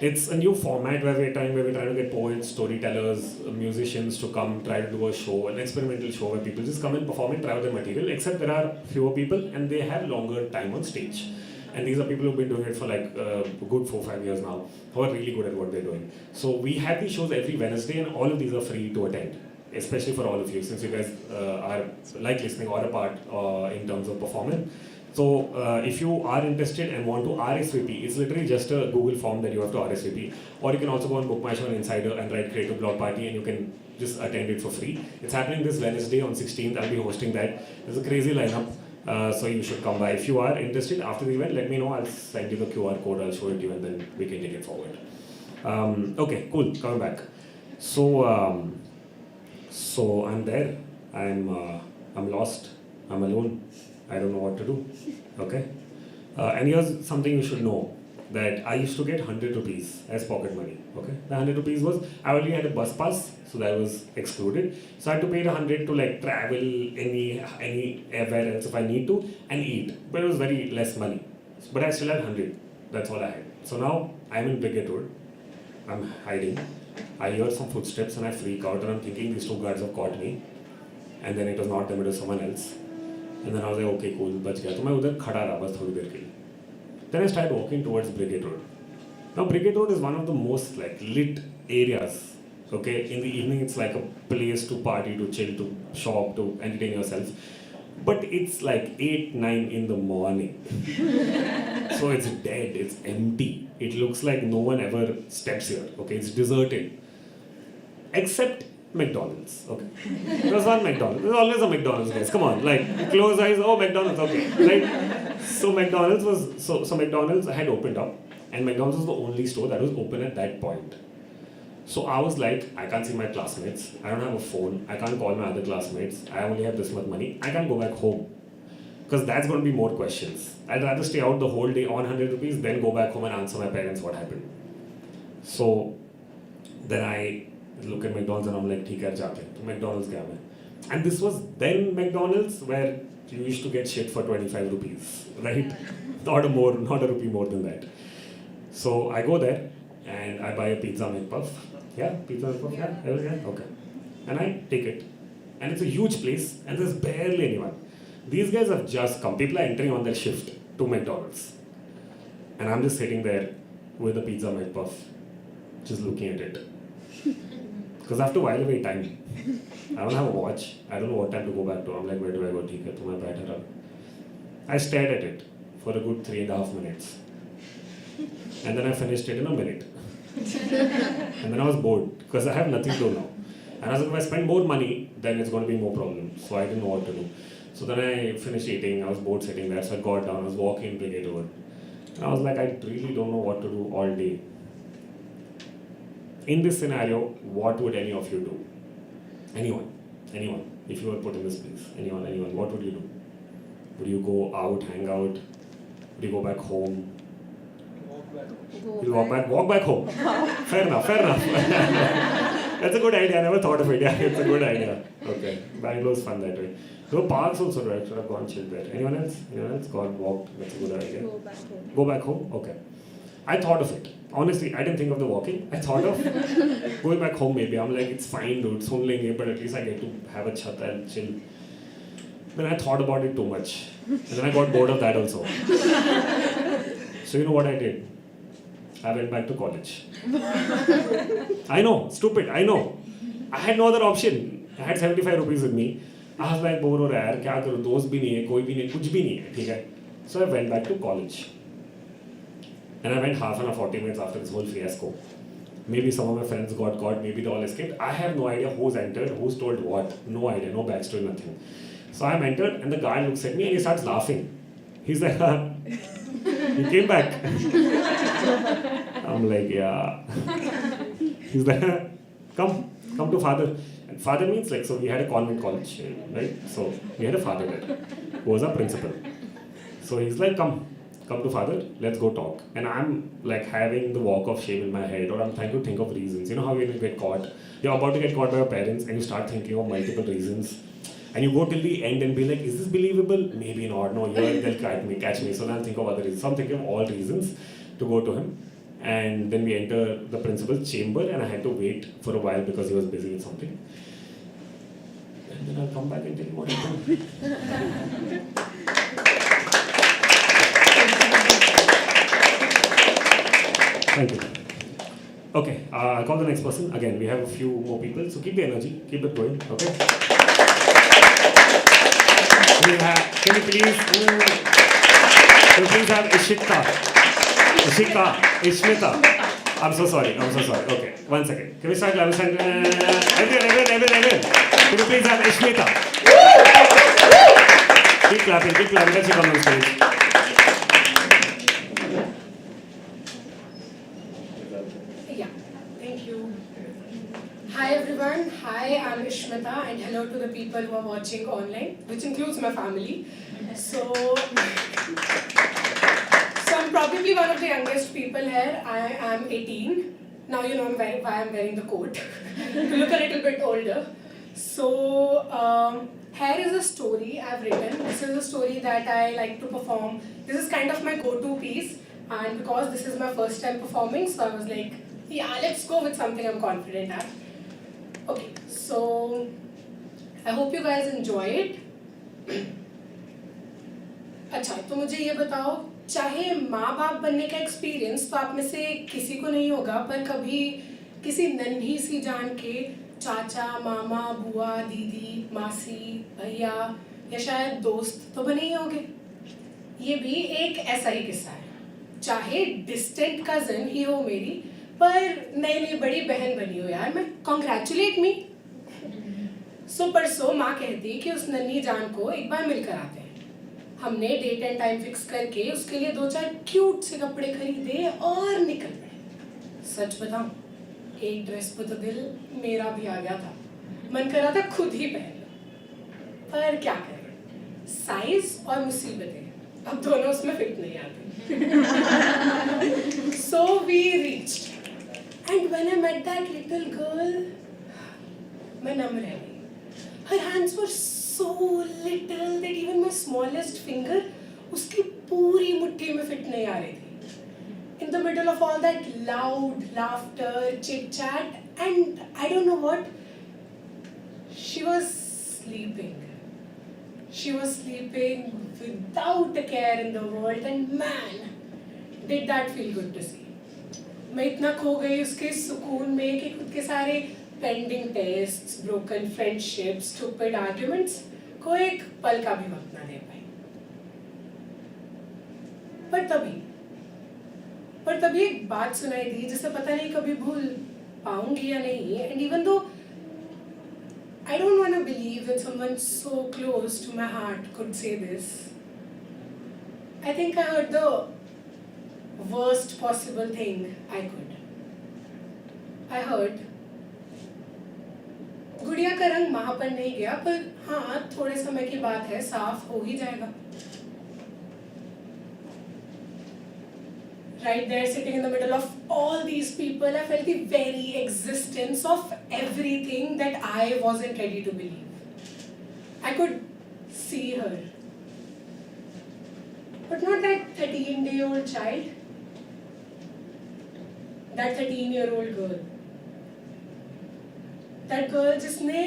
It's a new format where we're trying to get poets, storytellers, musicians to come try to do a show, an experimental show where people just come and perform and try out their material. Except there are fewer people and they have longer time on stage. And these are people who've been doing it for like a good 4-5 years now, who are really good at what they're doing. So we have these shows every Wednesday, and all of these are free to attend, especially for all of you, since you guys are like listening or a part in terms of performing. So if you are interested and want to RSVP, it's literally just a Google form that you have to RSVP. Or you can also go on Book My Show and Insider and write Creative Block Party, and you can just attend it for free. It's happening this Wednesday on 16th. I'll be hosting that. There's a crazy lineup. So you should come by. If you are interested after the event, let me know. I'll send you the QR code. I'll show it to you, and then we can take it forward. Okay, cool. Coming back. So so I'm there. I'm lost. I'm alone. I don't know what to do. Okay. And here's something you should know, that I used to get 100 rupees as pocket money. Okay. The 100 rupees was, I already had a bus pass, so that was excluded. So I had to pay the 100 to like travel anywhere else if I need to and eat. But it was very less money. But I still had 100. That's all I had. So now I'm in Brigade Road. I'm hiding. I hear some footsteps and I freak out and I'm thinking these two guards have caught me. And then it was not them, it was someone else. And then I was like, okay, cool, बच गया. तो मैं उधर खड़ा रहा बस थोड़ी देर के लिए. Then I started walking towards Brigade Road. Now Brigade Road is one of the most like lit areas. Okay, in the evening it's like a place to party, to chill, to shop, to entertain yourself. But it's like 8, 9 in the morning. So it's dead, it's empty. It looks like no one ever steps here. Okay, it's deserted. Except McDonald's. Okay. There's one McDonald's. There's always a McDonald's, guys. Come on. Like, close eyes, oh, McDonald's, okay. Right? So McDonald's was, so McDonald's had opened up. And McDonald's was the only store that was open at that point. So I was like, I can't see my classmates. I don't have a phone. I can't call my other classmates. I only have this much money. I can't go back home. Because that's going to be more questions. I'd rather stay out the whole day on 100 rupees than go back home and answer my parents what happened. So then I look at McDonald's and I'm like, ठीक है जाते हैं. तो McDonald's गया मैं. And this was then McDonald's where you used to get shit for 25 rupees, right? Not a rupee more than that. So I go there and I buy a pizza McPuff. Yeah, pizza McPuff. Yeah, okay. And I take it. And it's a huge place and there's barely anyone. These guys have just come. People are entering on their shift to McDonald's. And I'm just sitting there with a pizza McPuff, just looking at it. Because I have to while away time. I don't have a watch. I don't know what time to go back to. I'm like, where do I go? ठीक है, तो मैं बैठा रहा. I stared at it for a good 3.5 minutes. And then I finished it in a minute. And then I was bored because I have nothing to do now. And I was like, if I spend more money, then it's going to be more problems. So I didn't know what to do. So then I finished eating. I was bored sitting there. So I got down. I was walking Brigade Road. And I was like, I really don't know what to do all day. In this scenario, what would any of you do? Anyone. If you were put in this place. Anyone. What would you do? Would you go out, hang out? Would you go back home? Walk back home. Fair enough. That's a good idea. I never thought of it. Yeah, it's a good idea. Okay. Bangalore's fun that way. So parks also, right? Should have gone chill there. Anyone else? Gone, walked. That's a good idea. Go back home? Okay. I thought of it. Honestly, I didn't think of the walking. I thought of going back home maybe. I'm like, it's fine dude, sun lenge, but at least I get to have a chat and chill. Then I thought about it too much. And then I got bored of that also. So you know what I did? I went back to college. I know, stupid, I know. I had no other option. I had 75 rupees with me. I was like, bore हो रहा है यार, क्या करूँ? दोस्त भी नहीं है, कोई भी नहीं, कुछ भी नहीं है, ठीक है? So I went back to college. And I went half an hour, 40 minutes after this whole fiasco. Maybe some of my friends got caught, maybe they all escaped. I have no idea who's entered, who's told what. No idea, no backstory, nothing. So I'm entered and the guy looks at me and he starts laughing. He's like, you came back. I'm like, yeah. He's like, come to father. And father means like, so we had a convent college, right? So we had a father there, who was our principal. So he's like, come to father, let's go talk. And I'm like having the walk of shame in my head, or I'm trying to think of reasons. You know how when you get caught, you're about to get caught by your parents and you start thinking of multiple reasons. And you go till the end and be like, is this believable? Maybe not. No, they'll catch me. So then I'll think of other reasons. So I'm thinking of all reasons to go to him. And then we enter the principal's chamber and I had to wait for a while because he was busy with something. And then I'll come back and tell you what happened. Thank you. Okay, I'll call the next person. Again, we have a few more people. So keep the energy, keep it going. Okay. Can you please have Ishmita? I'm so sorry. Okay, 1 second. Can we start? Everyone. Can you please have Ishmita? Keep clapping, let you come on stage. Yeah, thank you. Hi everyone, hi, I'm Ishmita, and hello to the people who are watching online, which includes my family. So I'm probably one of the youngest people here. I am 18. Now you know why I'm wearing the coat, to look a little bit older. So here is a story I've written. This is a story that I like to perform. This is kind of my go-to piece, and because this is my first time performing, so I was like, yeah, let's go with something I'm confident at. Okay, so I hope you guys enjoy it. अच्छा, तो मुझे ये बताओ, चाहे माँ बाप बनने का एक्सपीरियंस तो आप में से किसी को नहीं होगा, पर कभी किसी नन्ही सी जान के चाचा, मामा, बुआ, दीदी, मासी, भैया या शायद दोस्त तो बने ही होंगे। ये भी एक ऐसा ही किस्सा है। चाहे डिस्टेंट कजन ही हो मेरी, पर नई बड़ी बहन बनी हो यार, मैं कॉन्ग्रेचुलेट मी। सो परसों माँ कहती कि उस नन्ही जान को एक बार मिलकर आते हैं। हमने डेट एंड टाइम फिक्स करके उसके लिए 2-4 क्यूट से कपड़े खरीदे और निकल पड़े। सच बताऊं, एक ड्रेस पर तो दिल मेरा भी आ गया था, मन कर रहा था खुद ही पहन लो, पर क्या करें, साइज और मुसीबतें अब दोनों उसमें फिट नहीं आते। So we reached and when I met that little girl, मैं नम रह गई। Her hands were so little that even my smallest finger उसकी पूरी मुट्ठी में फिट नहीं आ रही थी. In the middle of all that loud laughter, chit chat, and I don't know what, she was sleeping. She was sleeping without a care in the world, and man, did that feel good to see. मैं इतना खो गई उसके सुकून में कि खुद के सारे pending tests, broken friendships, stupid arguments को एक पल का भी वक्त ना दे पाई। पर तभी एक बात सुनाई दी जिसे पता नहीं कभी भूल पाऊंगी या नहीं। And even though I don't want to believe that someone so close to my heart could say this, I think I heard the worst possible thing I could. I heard, गुड़िया का रंग महापन नहीं गया, पर हाँ थोड़े समय की बात है, साफ हो ही जाएगा। Right there, sitting in the middle of all these people, I felt the very existence of everything that I wasn't ready to believe. I could see her, but not that 13-day-old child, that 13-year-old girl. That girl जिसने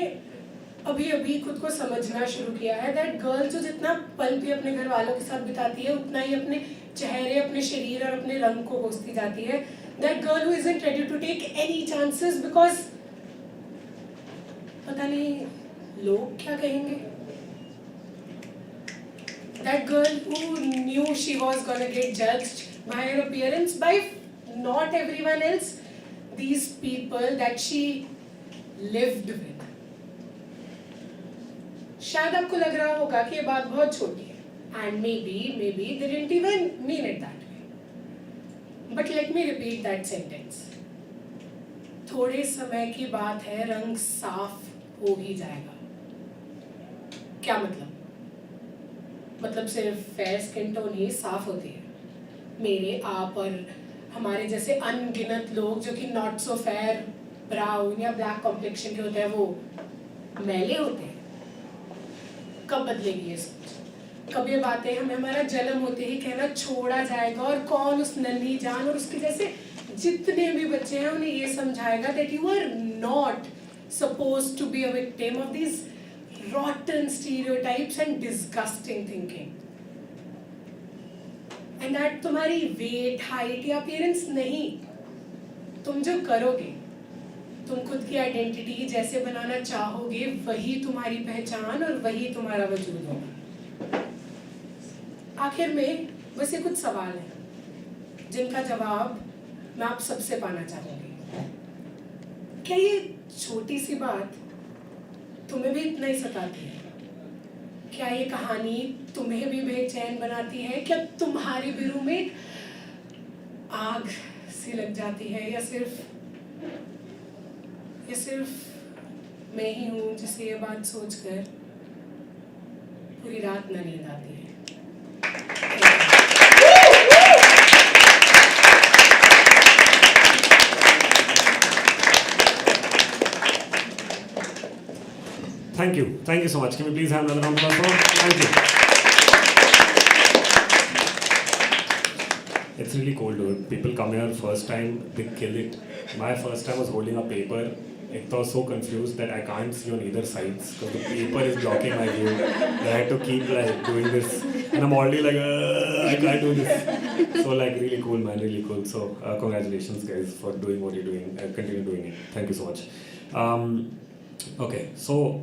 अभी अभी खुद को समझना शुरू किया है। That girl जो जितना पल भी अपने घर वालों के साथ बिताती है, उतना ही अपने चेहरे, अपने शरीर और अपने रंग को कोसती जाती है। That girl who isn't ready to take any chances because पता नहीं लोग क्या कहेंगे। That girl who knew she was gonna get judged by her appearance, by not everyone else, these people that she lived with. शायद आपको लग रहा होगा कि ये बात बहुत छोटी है, and maybe they didn't even mean it that way. But let me repeat that sentence. थोड़े समय की बात है, रंग साफ हो ही जाएगा। क्या मतलब? मतलब सिर्फ फेयर स्किन टोन ही साफ होती है। मेरे, आप और हमारे जैसे अनगिनत लोग जो कि नॉट सो फेयर, ब्राउन या ब्लैक कॉम्प्लेक्शन के होते हैं, वो मैले होते हैं। कब बदलेगी ये सोच? कब ये बातें हमें हमारा जन्म होते ही कहना छोड़ा जाएगा, और कौन उस नन्ही जान और उसके जैसे जितने भी बच्चे हैं उन्हें ये समझाएगा that you are not supposed to be a victim of these rotten stereotypes and disgusting thinking. And that तुम्हारी weight, height या appearance नहीं, तुम जो करोगे, तुम खुद की आइडेंटिटी जैसे बनाना चाहोगे, वही तुम्हारी पहचान और वही तुम्हारा वजूद होगा। आखिर में बस ये कुछ सवाल हैं जिनका जवाब मैं आप सबसे पाना चाहूंगी। क्या ये छोटी सी बात तुम्हें भी इतना ही सताती है? क्या ये कहानी तुम्हें भी बेचैन बनाती है? क्या तुम्हारी भी रूह में आग सी लग जाती है, या सिर्फ मैं ही हूँ जिसे ये बात सोचकर पूरी रात न नींद आती है? Thank you so much. Can we please have another round of applause? Thank you. It's really cool, dude. People come here first time, they kill it. My first time was holding a paper. I was so confused that I can't see on either sides because the paper is blocking my view. I had to keep like doing this, and I'm already like, I can't do this. So like really cool, man, really cool. So congratulations, guys, for doing what you're doing. Continue doing it. Thank you so much. Okay, so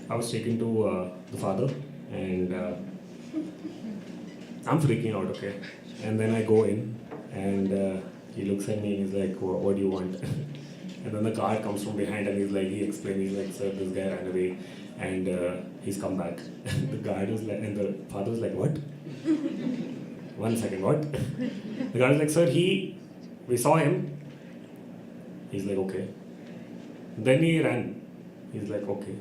I was taken to the father, and I'm freaking out, okay? And then I go in, and he looks at me and he's like, what do you want? And then the guard comes from behind and he explains, he's like, sir, this guy ran away and he's come back. The guard was like, and the father was like, what? 1 second, what? The guard was like, sir, we saw him. He's like, okay. Then he ran. He's like, okay.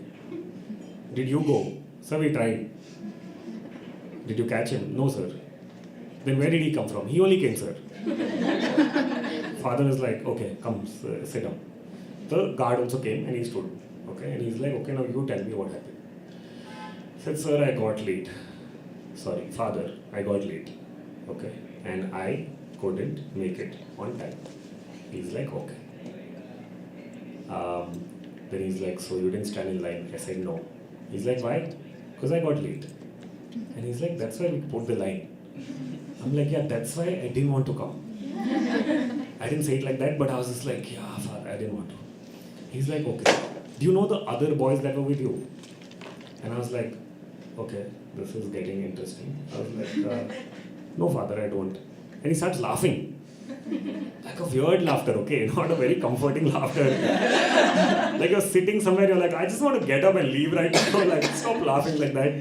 Did you go? Sir, we tried. Did you catch him? No, sir. Then where did he come from? He only came, sir. Father is like, okay, come, sit down. The guard also came and he stood. Okay, and he's like, okay, now you tell me what happened. He said, sir, I got late. Sorry, father, I got late. Okay, and I couldn't make it on time. He's like, okay. Then he's like, so you didn't stand in line? I said, no. He's like, why? Because I got late. And he's like, that's why we put the line. I'm like, yeah, that's why I didn't want to come. I didn't say it like that, but I was just like, yeah, father, I didn't want to. He's like, okay. Do you know the other boys that were with you? And I was like, okay, this is getting interesting. I was like, no, father, I don't. And he starts laughing. Like a weird laughter, okay? Not a very comforting laughter. Like you're sitting somewhere, you're like, I just want to get up and leave right now. Like, stop laughing like that.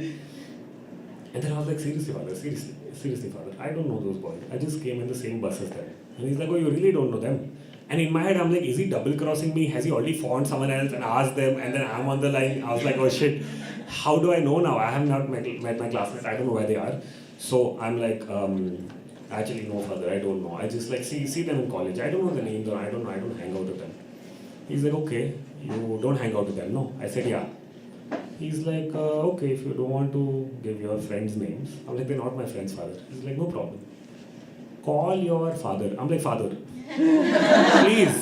And then I was like, seriously, father, seriously, father, I don't know those boys. I just came in the same bus as them. And he's like, oh, you really don't know them? And in my head, I'm like, is he double crossing me? Has he already found someone else and asked them? And then I'm on the line. I was like, oh shit, how do I know now? I have not met my classmates. I don't know where they are. So I'm like, actually, no, father, I don't know. I just like see them in college. I don't know the names, or I don't hang out with them. He's like, okay, you don't hang out with them, no? I said, yeah. He's like, okay, if you don't want to give your friends' names. I'm like, they're not my friends, father. He's like, no problem. Call your father. I'm like, father, please,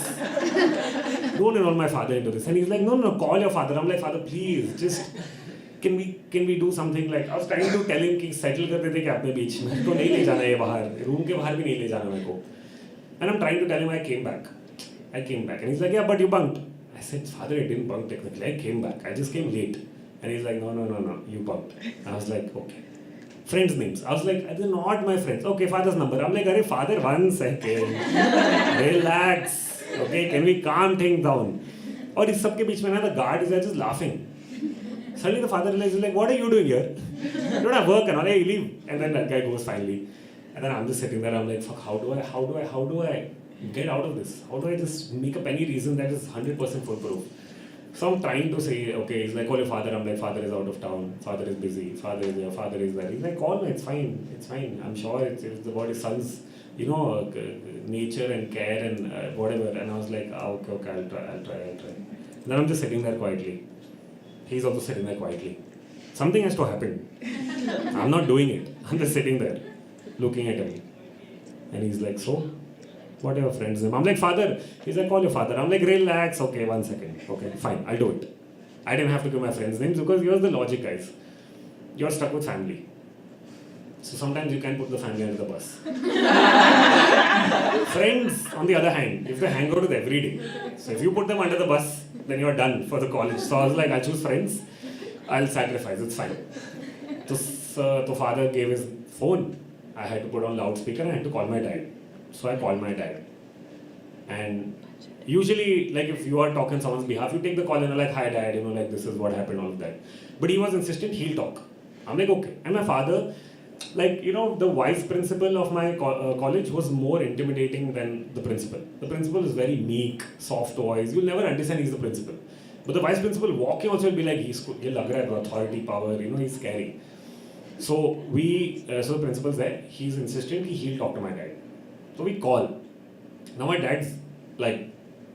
don't enroll my father into this. And he's like, no, call your father. I'm like, father, please, just, can we do something like, I was trying to tell him कि settle कर देते क्या अपने बीच में, को नहीं ले जाना ये बाहर, room के बाहर भी नहीं ले जाना मेरे को. And I'm trying to tell him I came back. And he's like, yeah, but you bunked. I said, father, I didn't bunk technically. I came back. I just came late. And he's like, no, you bunked. I was like, okay. Friends' names. I was like, they're not my friends. Okay, father's number. I'm like, arey, father, 1 second. Relax. Okay, can we calm things down? Or is सबके बीच में ना, the guard is there just laughing. Suddenly the father realizes, like, what are you doing here? You don't have work and all, hey, leave. And then that guy goes finally. And then I'm just sitting there, I'm like, fuck, how do I get out of this? How do I just make up any reason that is 100% foolproof? So I'm trying to say, okay, he's like, call your father. I'm like, father is out of town, father is busy, father is there, father is there. He's like, call me, it's fine. I'm sure it's about his son's, nature and care and whatever. And I was like, okay, I'll try. Then I'm just sitting there quietly. He's also sitting there quietly. Something has to happen. I'm not doing it. I'm just sitting there, looking at him. And he's like, so? What are your friends' name? I'm like, father. He's like, call your father. I'm like, relax. Okay, 1 second. Okay, fine, I'll do it. I didn't have to give my friends' names because here's the logic, guys. You're stuck with family. So sometimes you can put the family under the bus. Friends, on the other hand, if they hang out with every day. So if you put them under the bus, then you're done for the college. So I was like, I'll choose friends. I'll sacrifice. It's fine. So father gave his phone. I had to put on loudspeaker and I had to call my dad. So I called my dad. And usually, like if you are talking on someone's behalf, you take the call and you're like, hi dad, like this is what happened, all of that. But he was insistent he'll talk. I'm like, okay. And my father, like, you know, the vice principal of my college was more intimidating than the principal. The principal is very meek, soft voice. You'll never understand he's the principal. But the vice principal walking also will be like, he's authority, power, you know, he's scary. So so the principal's there, he's insistent he'll talk to my dad. So we call. Now my dad's like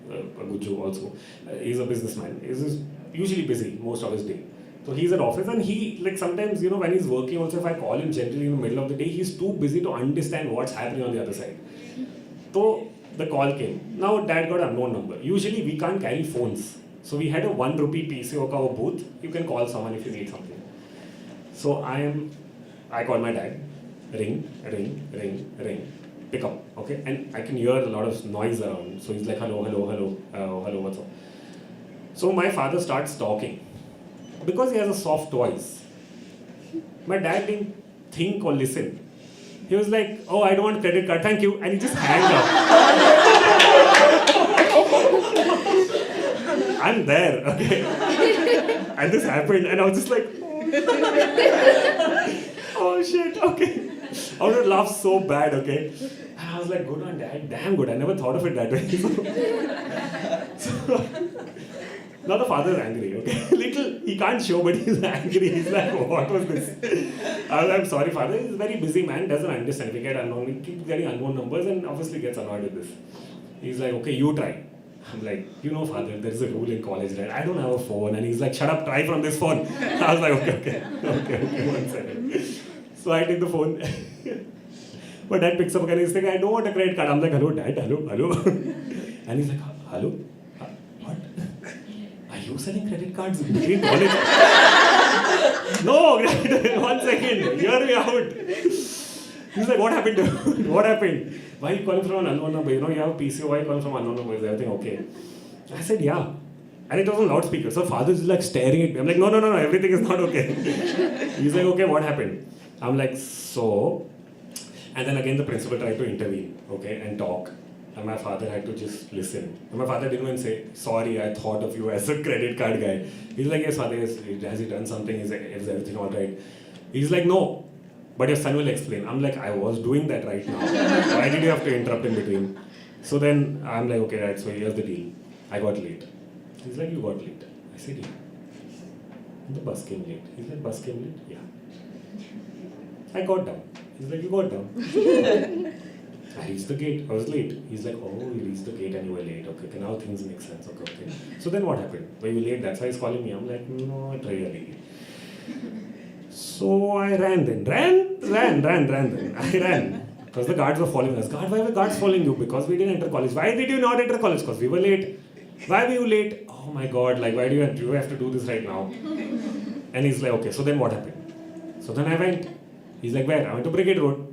a good Joe also. He's a businessman. He's usually busy most of his day. So he's at office and he, like sometimes, you know, when he's working also, if I call him generally in the middle of the day, he's too busy to understand what's happening on the other side. So the call came. Now dad got an unknown number. Usually we can't carry phones. So we had a 1 rupee PCO ka booth. You can call someone if you need something. So I call my dad. Ring, ring, ring, ring. Pick up, okay? And I can hear a lot of noise around. So he's like, hello, hello, hello, hello, what's up? So my father starts talking. Because he has a soft voice, my dad didn't think or listen. He was like, oh, I don't want credit card, thank you. And he just hanged up. I'm there, okay? And this happened and I was just like, oh shit, okay. I would have laughed so bad, okay? And I was like, good on dad, damn good. I never thought of it that way. So now the father is angry, okay? Little, he can't show, but he's angry. He's like, what was this? I was like, I'm sorry, father. He's a very busy man, doesn't understand. We keep getting unknown numbers and obviously gets annoyed with this. He's like, okay, you try. I'm like, you know, father, there's a rule in college, right? I don't have a phone. And he's like, shut up, try from this phone. I was like, okay, 1 second. So I take the phone. But dad picks up again. He's like, I don't want a credit card. I'm like, hello, dad, hello. And he's like, hello? What? Are you selling credit cards between college? No, 1 second. Hear me out. He's like, what happened to you? What happened? Why are you calling from an unknown number? You know, you have a PCO. Why are you calling from an unknown number? Is everything okay? I said, yeah. And it was on loudspeaker. So father's like staring at me. I'm like, no, everything is not okay. He's like, okay, what happened? I'm like, so. And then again, the principal tried to intervene, okay, and talk. And my father had to just listen. And my father didn't even say, sorry, I thought of you as a credit card guy. He's like, yes, father, has he done something? Is everything all right? He's like, no, but your son will explain. I'm like, I was doing that right now. Why did you have to interrupt in between? So then I'm like, okay, right, so here's the deal. I got late. He's like, you got late. I said, yeah. The bus came late. He's like, bus came late? Yeah. I got down. He's like, you got down. I reached the gate. I was late. He's like, oh, you reached the gate and you were late. Okay, now things make sense. Okay. So then what happened? Were you late? That's why he's calling me. I'm like, no, I really. So I ran then. Ran then. I ran. Because the guards were following us. God, why were guards following you? Because we didn't enter college. Why did you not enter college? Because we were late. Why were you late? Oh my God, like, why do you have to do this right now? And he's like, okay, so then what happened? So then I went. He's like, where? I went to Brigade Road.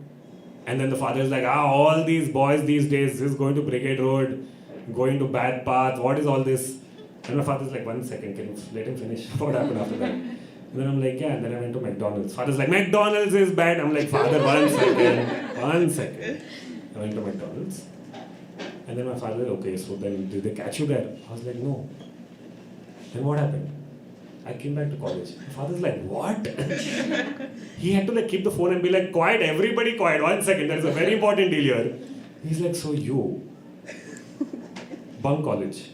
And then the father is like, all these boys these days is going to Brigade Road, going to bad path, what is all this? And my father's like, 1 second, can you let him finish? What happened after that? And then I'm like, yeah, and then I went to McDonald's. Father's like, McDonald's is bad. I'm like, father, 1 second. 1 second. I went to McDonald's. And then my father, okay, so then did they catch you there? I was like, no. Then what happened? I came back to college. My father's like, what? He had to like keep the phone and be like, quiet, everybody quiet. 1 second, there's a very important deal here. He's like, so you bunk college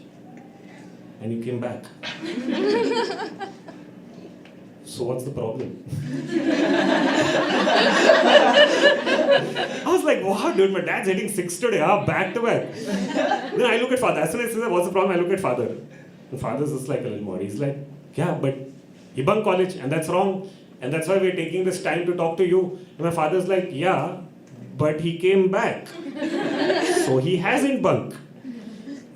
and you came back. So what's the problem? I was like, wow, dude, my dad's hitting 6 today, back to back. Then I look at father. As soon as he said, what's the problem? I look at father. The father's just like a little more. He's like, yeah, but he bunked college and that's wrong. And that's why we're taking this time to talk to you. And my father's like, yeah, but he came back. So he hasn't bunked.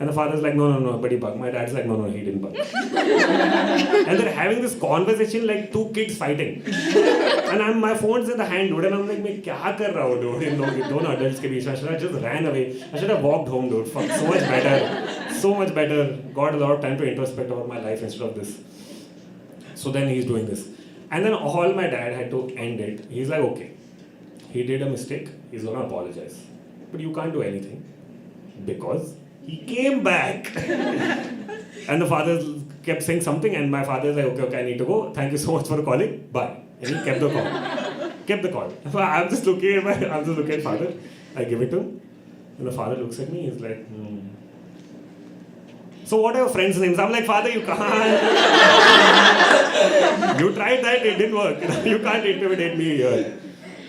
And the father's like, no, but he bunked. My dad's like, no, he didn't bunk. And they're having this conversation like 2 kids fighting. And my phone's in the hand, dude. And I'm like, मैं क्या कर रहा हूँ, dude? In दोनों adults के बीच में. I should have just ran away. I should have walked home, dude. Fuck, so much better. So much better. Got a lot of time to introspect about my life instead of this. So then he's doing this. And then all my dad had to end it. He's like, okay, he did a mistake. He's gonna apologize. But you can't do anything. Because he came back. And the father's kept saying something, and my father is like, okay, I need to go. Thank you so much for calling. Bye. And he kept the call. Kept the call. I'm just looking at father. I give it to him. And the father looks at me. He's like, So what are your friends' names? I'm like, father, you can't. You tried that, it didn't work. You can't intimidate me here.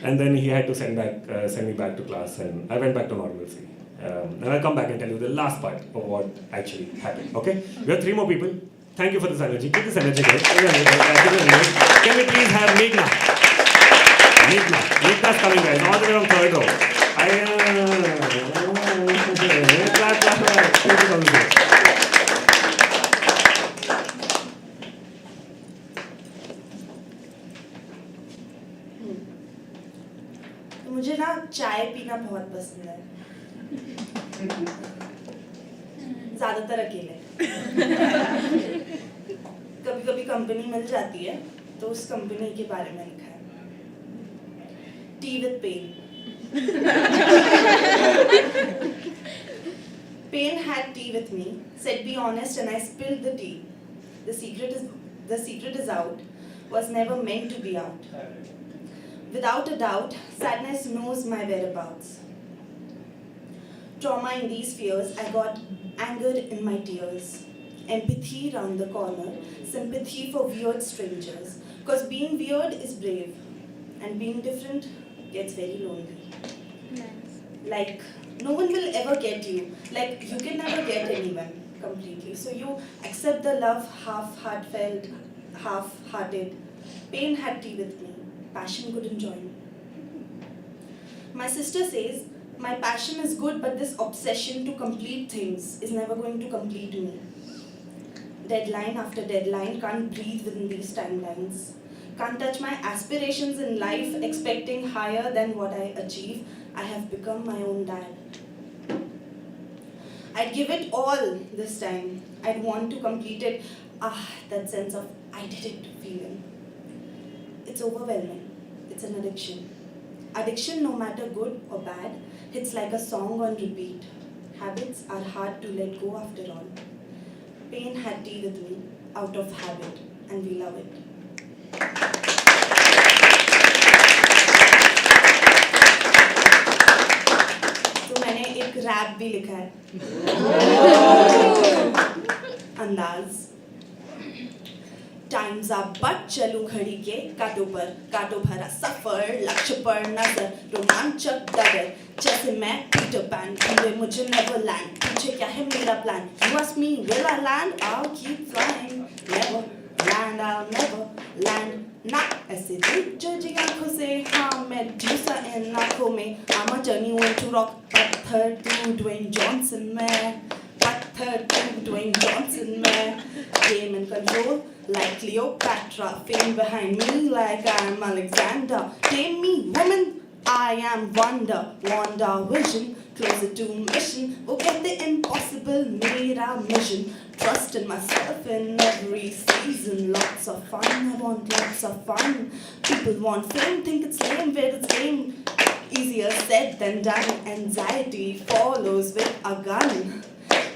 And then he had to send me back to class, and I went back to normalcy. And I'll come back and tell you the last part of what actually happened. Okay? We have 3 more people. Thank you for this energy. Keep this energy going. Can we please have Meghna? Meghna's coming, guys. All the way from 3rd row. Clap. मुझे ना चाय पीना बहुत पसंद है, ज़्यादातर अकेले। कभी कभी कंपनी मिल जाती है तो उस कंपनी के बारे में लिखा है, tea with pain. Pain had tea with me, said be honest, and I spilled the tea. The secret is out, was never meant to be out. Without a doubt, sadness knows my whereabouts. Trauma in these fears, I got anger in my tears. Empathy round the corner, sympathy for weird strangers. Cause being weird is brave, and being different gets very lonely. Like, no one will ever get you. Like, you can never get anyone completely. So you accept the love, half heartfelt, half-hearted. Pain had tea with me. Passion couldn't join. My sister says, my passion is good, but this obsession to complete things is never going to complete me. Deadline after deadline, can't breathe within these timelines. Can't touch my aspirations in life, expecting higher than what I achieve. I have become my own dad. I'd give it all this time. I'd want to complete it. That sense of I did it feeling. It's overwhelming. It's an addiction. Addiction, no matter good or bad, hits like a song on repeat. Habits are hard to let go after all. Pain had tea with me, out of habit, and we love it. तो मैंने एक rap भी लिखा है, अंदाज। Times are but चलूं घड़ी के कांटों पर, कांटों भरा सफर, लक्ष्य पर नजर, रोमांचक डगर, जैसे मैं पीटर पैन, ढूंढे मुझे नेवरलैंड, पूछे क्या है मेरा plan? You ask me, will I land? I'll keep flying. Never land, I'll never land. ना ऐसे देख जजी आंखों से, हाँ मैं Medusa इन आंखों में, I'm a journey went to rock, पत्थर to Dwayne Johnson में, पत्थर to Dwayne Johnson में, game in control. Like Cleopatra, fame behind me like I'm Alexander. Tame me, woman, I am wonder, vision, closer to mission. We'll get the impossible, made our mission. Trust in myself in every season. Lots of fun, I want lots of fun. People want fame, think it's lame, where it's game. Easier said than done. Anxiety follows with a gun.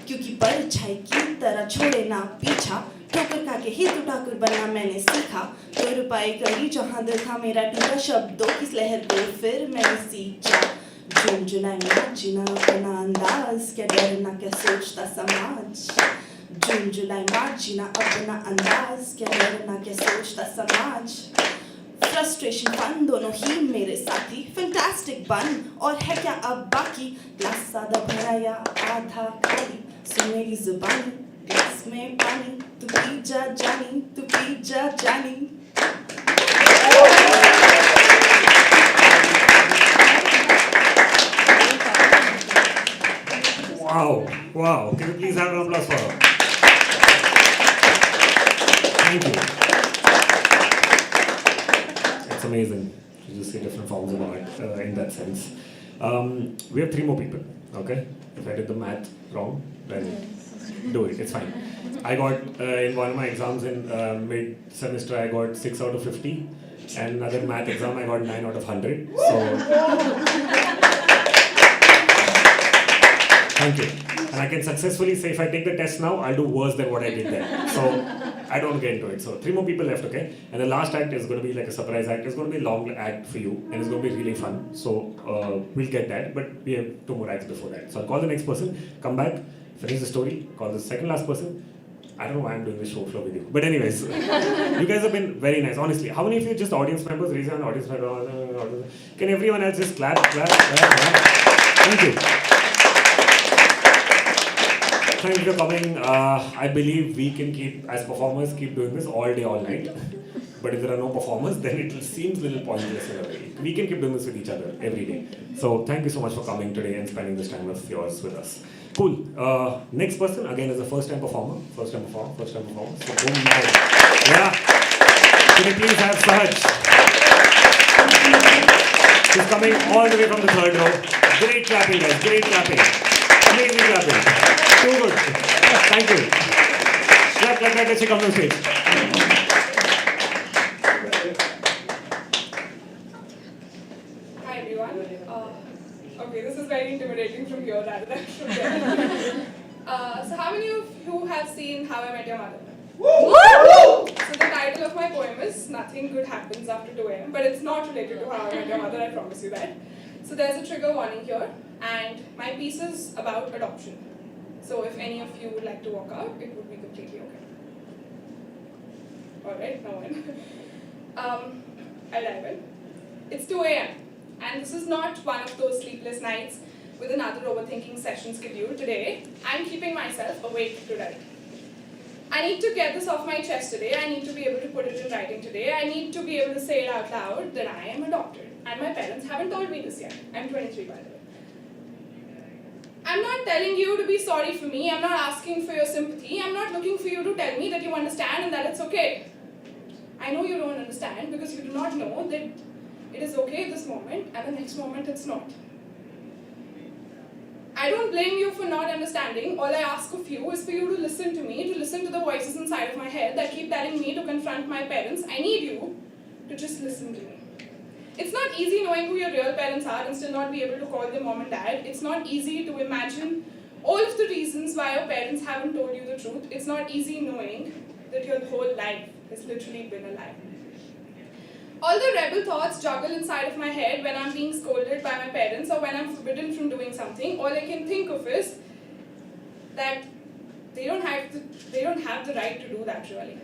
क्योंकि परछाई की तरह छोड़े ना पीछा, ठोकर खा के ही तो ठाकुर बनना मैंने सीखा। तो रुपाई करी जहाँ दिल था मेरा टूटा, शब्दों की लहर को फिर मैंने सींचा। झुनझुनाए नाचना अपना अंदाज, क्या डरना क्या सोचता समाज। झुनझुनाए नाचना अपना अंदाज, क्या डरना क्या सोचता समाज। फ्रस्ट्रेशन फन दोनों ही मेरे साथी, फैंटास्टिक बन और है क्या अब बाकी। ग्लास सादा भरा या आधा खाली, सो मेरी जुबानी ग्लास में पानी। तू पी जा जानी, तू पी जा जानी। Wow. Can you please have an applause for her? Thank you. It's amazing to just see different forms of art in that sense. We have 3 more people, okay? If I did the math wrong, then do it, it's fine. I got, in one of my exams in mid-semester, I got 6 out of 50. And another math exam, I got 9 out of 100. So, thank you. And I can successfully say if I take the test now, I'll do worse than what I did then. So I don't get into it. So 3 more people left, okay? And the last act is going to be like a surprise act. It's going to be a long act for you and it's going to be really fun. So we'll get that, but we have 2 more acts before that. So I'll call the next person, come back, finish the story, call the second last person. I don't know why I'm doing this show flow with you. But anyways, you guys have been very nice. Honestly, how many of you are just audience members? Raise your hand, audience member. Can everyone else just clap? Thank you. Thank you for coming. I believe we can keep, as performers, keep doing this all day, all night. But if there are no performers, then it seems a little pointless in a way. We can keep doing this with each other every day. So thank you so much for coming today and spending this time of yours with us. Cool. Next person, again, is a first-time performer. First-time performer. So boom, now. Yeah. Can you please have Sahaj? He's coming all the way from the 3rd row. Great clapping, guys. Great clapping. Amazing clapping. Too good. Thank you. Clap like that as she comes on stage. Hi everyone. Okay, this is very intimidating from here rather than from there. So how many of you have seen How I Met Your Mother? Woo! So the title of my poem is Nothing Good Happens After 2 AM, but it's not related to How I Met Your Mother, I promise you that. So there's a trigger warning here, and my piece is about adoption. So if any of you would like to walk out, it would be completely okay. Alright, no one. I'll dive in. It's 2 AM, and this is not one of those sleepless nights with another overthinking session scheduled. Today, I'm keeping myself awake to write. I need to get this off my chest today. I need to be able to put it in writing today. I need to be able to say it out loud that I am adopted. And my parents haven't told me this yet. I'm 23 by the way. I'm not telling you to be sorry for me. I'm not asking for your sympathy. I'm not looking for you to tell me that you understand and that it's okay. I know you don't understand because you do not know that it is okay this moment and the next moment it's not. I don't blame you for not understanding. All I ask of you is for you to listen to me, to listen to the voices inside of my head that keep telling me to confront my parents. I need you to just listen to me. It's not easy knowing who your real parents are and still not be able to call them mom and dad. It's not easy to imagine all of the reasons why your parents haven't told you the truth. It's not easy knowing that your whole life has literally been a lie. All the rebel thoughts juggle inside of my head when I'm being scolded by my parents or when I'm forbidden from doing something. All I can think of is that they don't have the right to do that really.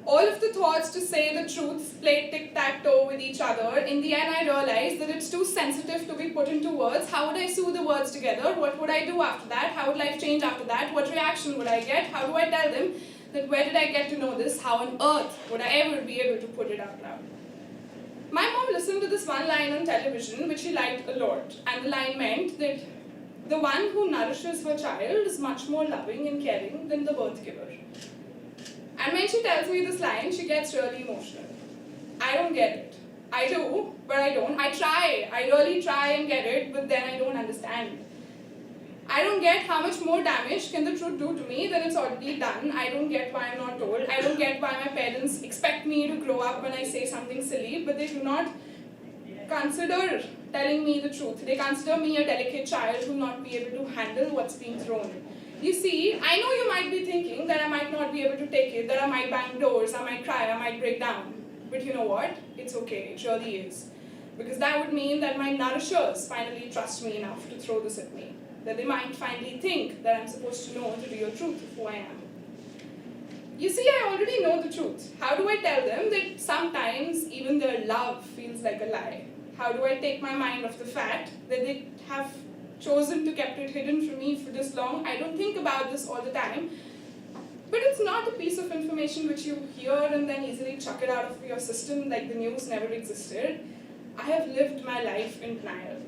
All of the thoughts to say the truth play tic-tac-toe with each other. In the end, I realized that it's too sensitive to be put into words. How would I sew the words together? What would I do after that? How would life change after that? What reaction would I get? How do I tell them that where did I get to know this? How on earth would I ever be able to put it out loud? My mom listened to this one line on television, which she liked a lot. And the line meant that the one who nourishes her child is much more loving and caring than the birth giver. And when she tells me this line, she gets really emotional. I don't get it. I do, but I don't. I try. I really try and get it, but then I don't understand. I don't get how much more damage can the truth do to me than it's already done. I don't get why I'm not told. I don't get why my parents expect me to grow up when I say something silly, but they do not consider telling me the truth. They consider me a delicate child who will not be able to handle what's being thrown. You see, I know you might be thinking that I might not be able to take it, that I might bang doors, I might cry, I might break down. But you know what? It's okay, it really is. Because that would mean that my nourishers finally trust me enough to throw this at me. That they might finally think that I'm supposed to know the real truth of who I am. You see, I already know the truth. How do I tell them that sometimes even their love feels like a lie? How do I take my mind off the fact that they have chosen to keep it hidden from me for this long? I don't think about this all the time. But it's not a piece of information which you hear and then easily chuck it out of your system like the news never existed. I have lived my life in denial.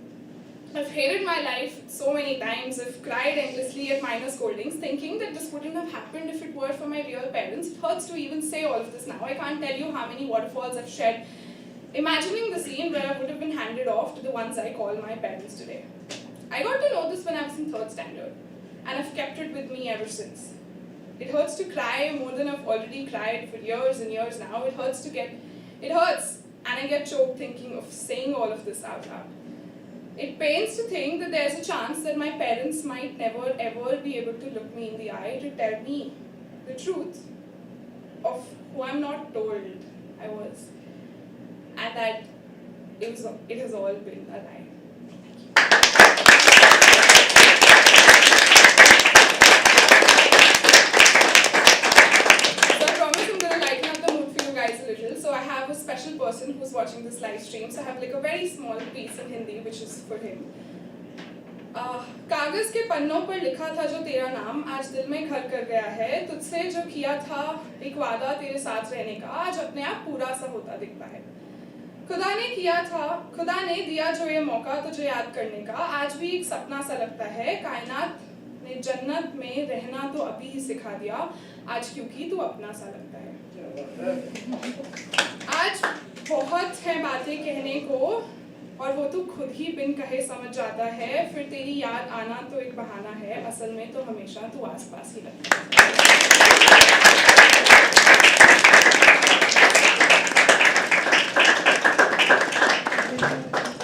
I've hated my life so many times. I've cried endlessly at minor scoldings, thinking that this wouldn't have happened if it were for my real parents. It hurts to even say all of this now. I can't tell you how many waterfalls I've shed, imagining the scene where I would have been handed off to the ones I call my parents today. I got to know this when I was in 3rd standard, and I've kept it with me ever since. It hurts to cry more than I've already cried for years and years now. It hurts, and I get choked thinking of saying all of this out loud. It pains to think that there's a chance that my parents might never ever be able to look me in the eye to tell me the truth of who I'm not told I was, and that it has all been a lie. So I have a special person who's watching this live stream. So I have like a very small piece in Hindi which is for him. कागज के पन्नों पर लिखा था जो तेरा नाम आज दिल में घर कर गया है, तुझसे जो किया था एक वादा तेरे साथ रहने का आज अपने आप पूरा सा होता दिखता है। खुदा ने किया था, खुदा ने दिया जो ये मौका तुझे याद करने का आज भी एक सपना सा लगता है। कायनात ने जन्नत में रहना तो अभी ही सिखा दिया आज क्योंकि तू अपना सा लगता है। आज बहुत है बातें कहने को और वो तू खुद ही बिन कहे समझ जाता है, फिर तेरी याद आना तो एक बहाना है, असल में तो हमेशा तू आसपास ही लगता है।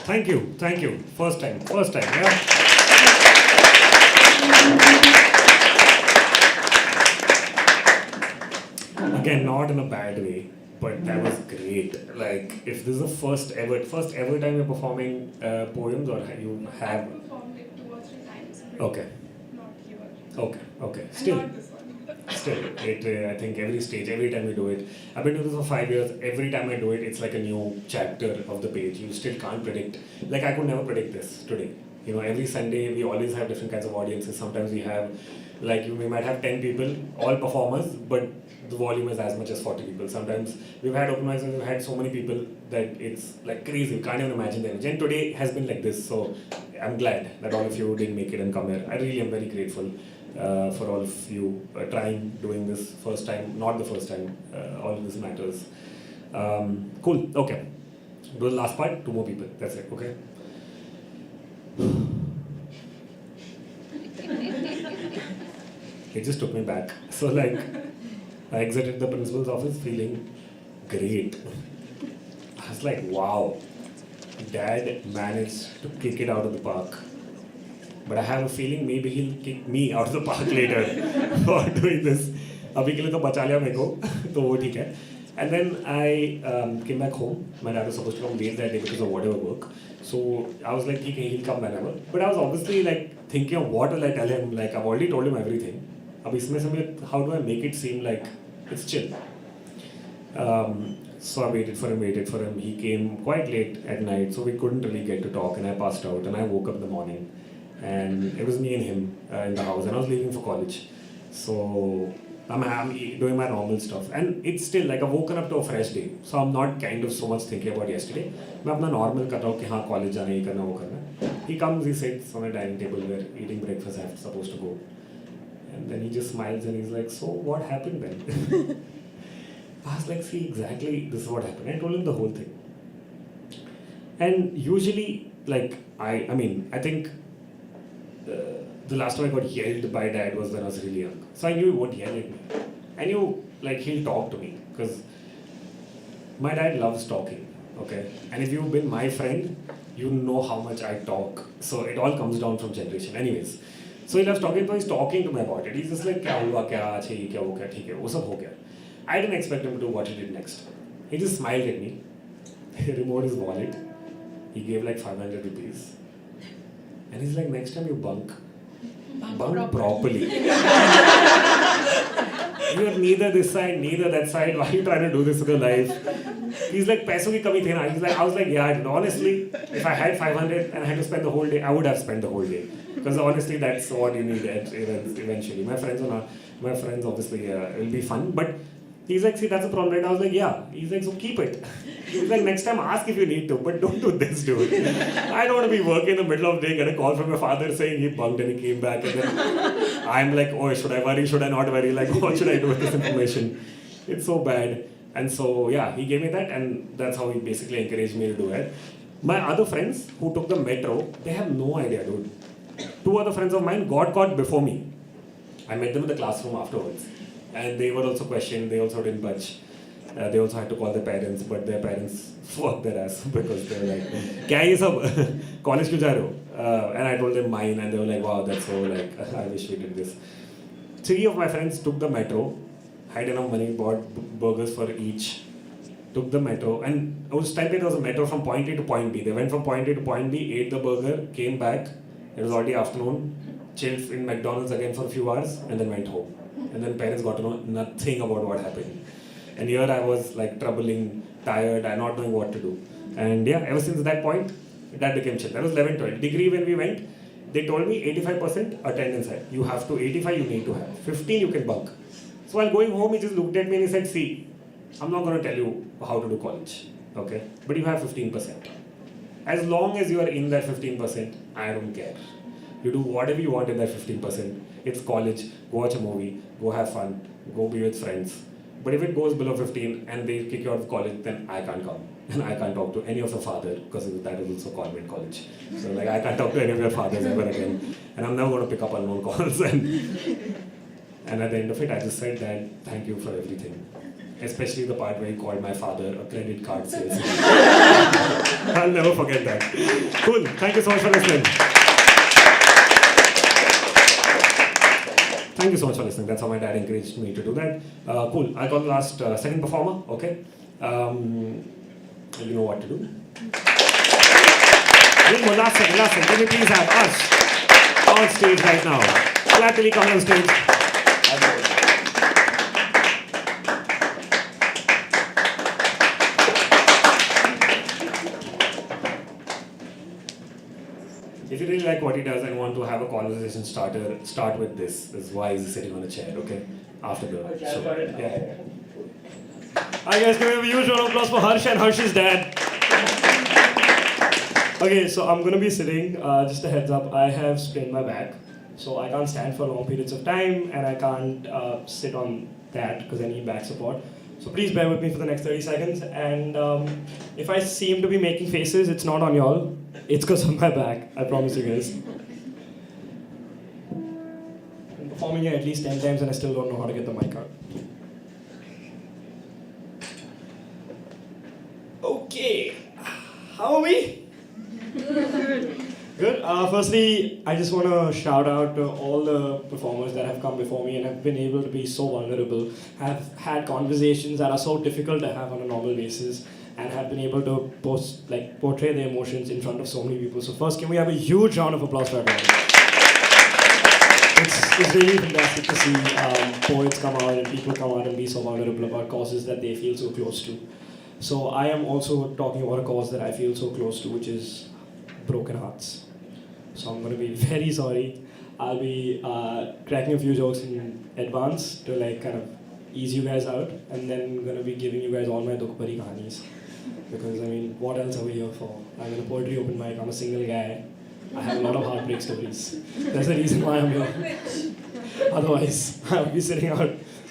Thank you. First time, yeah. Again, not in a bad way, but that was great. Like, if this is the first ever time you're performing poems, or you have? I've performed it 2 or 3 times. Okay. Not here. Okay. And Still, not this one. I think every stage, every time we do it. I've been doing this for 5 years. Every time I do it, it's like a new chapter of the page. You still can't predict. Like, I could never predict this today. You know, every Sunday we always have different kinds of audiences. Sometimes we have, like, we might have 10 people, all performers, but the volume is as much as 40 people. Sometimes we've had open mics and we've had so many people that it's like crazy. You can't even imagine the energy. And today has been like this. So I'm glad that all of you didn't make it and come here. I really am very grateful for all of you doing this first time, not the first time. All of this matters. Cool. Okay. Do the last part. 2 more people. That's it. Okay. It just took me back. So like, I exited the principal's office feeling great. I was like, wow, Dad managed to kick it out of the park. But I have a feeling maybe he'll kick me out of the park later for doing this. अभी के लिए तो बचा लिया मेरे को, तो वो ठीक है. And then I came back home. My dad was supposed to come late that day because of whatever work. So I was like, okay, he'll come whenever. But I was obviously like thinking of what will I tell him. Like, I've already told him everything. अब इसमें से मैं, how do I make it seem like it's chill? So I waited for him. He came quite late at night, so we couldn't really get to talk, and I passed out, and I woke up in the morning, and it was me and him in the house, and I was leaving for college. So I'm doing my normal stuff, and it's still like I've woken up to a fresh day, so I'm not kind of so much thinking about yesterday. मैं अपना normal कर रहा हूँ कि हाँ college जाना ये करना वो करना. He comes, he sits on a dining table, we're eating breakfast, I'm supposed to go. And then he just smiles and he's like, so what happened then? I was like, see, exactly this is what happened. I told him the whole thing. And usually, like, I think the last time I got yelled by Dad was when I was really young. So I knew he won't yell at me. I knew, like, he'll talk to me. Because my dad loves talking, okay? And if you've been my friend, you know how much I talk. So it all comes down from generation. Anyways. So he loves talking, so he's talking to me about it. He's just like, क्या हुआ, क्या अच्छा ये क्या हो गया, ठीक है, वो सब हो गया. I didn't expect him to do what he did next. He just smiled at me. He removed his wallet. He gave like 500 rupees. And he's like, next time you bunk properly. You're neither this side, neither that side. Why are you trying to do this with your life? He's like, पैसों की कमी थी ना. He's like, I was like, yeah, honestly, if I had 500 and I had to spend the whole day, I would have spent the whole day. Because honestly, that's what you need eventually. My friends obviously will be fun, but he's like, see, that's a problem, right? I was like, yeah. He's like, so keep it. He's like, next time ask if you need to, but don't do this, dude. I don't want to be working in the middle of the day, get a call from your father saying he bunked and he came back, and then I'm like, oh, should I worry, should I not worry? Like, what should I do with this information? It's so bad. And so, yeah, he gave me that, and that's how he basically encouraged me to do it. My other friends who took the metro, they have no idea, dude. 2 other friends of mine got caught before me. I met them in the classroom afterwards. And they were also questioned, they also didn't budge. They also had to call their parents, but their parents fucked their ass because they were like, "Kya ye sab? College kyun ja rahe ho?" And I told them mine, and they were like, "Wow, that's so like I wish we did this." 3 of my friends took the metro, had enough money, bought burgers for each, took the metro, and I was typing there was a metro from point A to point B. They went from point A to point B, ate the burger, came back. It was already afternoon, chilled in McDonald's again for a few hours, and then went home. And then parents got to know nothing about what happened. And here I was like troubling, tired, and not knowing what to do. And yeah, ever since that point, that became chill. That was 11, 12. Degree when we went, they told me 85% attendance hai. You have to, 85 you need to have. 15 you can bunk. So while going home, he just looked at me and he said, "See, I'm not going to tell you how to do college, okay? But you have 15%. As long as you are in that 15%, I don't care. You do whatever you want in that 15%. It's college, go watch a movie, go have fun, go be with friends. But if it goes below 15 and they kick you out of college, then I can't come. And I can't talk to any of your father, because that is also convent college. So like I can't talk to any of your fathers ever again. And I'm never going to pick up unknown calls." And at the end of it, I just said that, "Thank you for everything." Especially the part where he called my father a credit card salesman. I'll never forget that. Cool. Thank you so much for listening. Thank you so much for listening. That's how my dad encouraged me to do that. Cool. I got the last second performer. Okay. You know what to do. Last second. Can we please have us on stage right now? Gladly come on stage. If you really like what he does and want to have a conversation starter, start with this. This is why he's sitting on a chair, okay? After the show. Yeah. Hi guys, can we have a huge round of applause for Harsh and Harsh's dad? Okay, so I'm gonna be sitting, just a heads up, I have sprained my back. So I can't stand for long periods of time and I can't sit on that because I need back support. So please bear with me for the next 30 seconds. And if I seem to be making faces, it's not on y'all. It's because of my back, I promise you guys. I'm performing here at least 10 times and I still don't know how to get the mic out. Okay, how are we? Good. Firstly, I just want to shout out to all the performers that have come before me and have been able to be so vulnerable, have had conversations that are so difficult to have on a normal basis, and have been able to portray their emotions in front of so many people. So first, can we have a huge round of applause for everyone? It's really fantastic to see poets come out and people come out and be so vulnerable about causes that they feel so close to. So I am also talking about a cause that I feel so close to, which is broken hearts. So I'm going to be very sorry. I'll be cracking a few jokes in advance to kind of ease you guys out, and then I'm going to be giving you guys all my dukh bhari kahanis. Because what else are we here for? I'm in a poetry open mic, I'm a single guy. I have a lot of heartbreak stories. That's the reason why I'm here. Otherwise, I'll be sitting out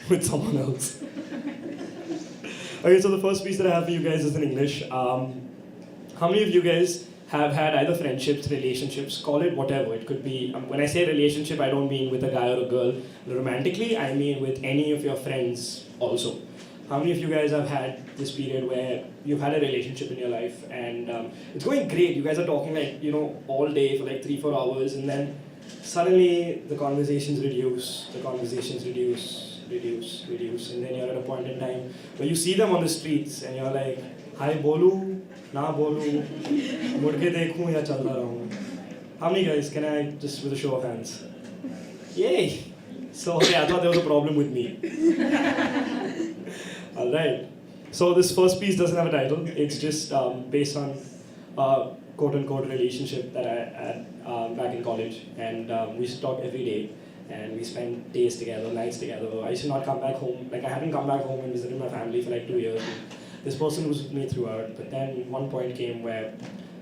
with someone else. Okay, so the first piece that I have for you guys is in English. How many of you guys have had either friendships, relationships, call it whatever. It could be, when I say relationship, I don't mean with a guy or a girl romantically, I mean with any of your friends also. How many of you guys have had this period where you've had a relationship in your life and it's going great, you guys are talking all day for 3-4 hours, and then suddenly the conversations reduce, and then you're at a point in time where you see them on the streets and you're like, hi, bolu, na bolu, mudke dekhu ya chalta rahu. How many guys, can I just with a show of hands? Yay! So okay, I thought there was a problem with me. Alright, so this first piece doesn't have a title, it's just based on a quote-unquote relationship that I had back in college, and we used to talk every day, and we spent days together, nights together. I used to not come back home, I hadn't come back home and visited my family for 2 years. This person was with me throughout, but then one point came where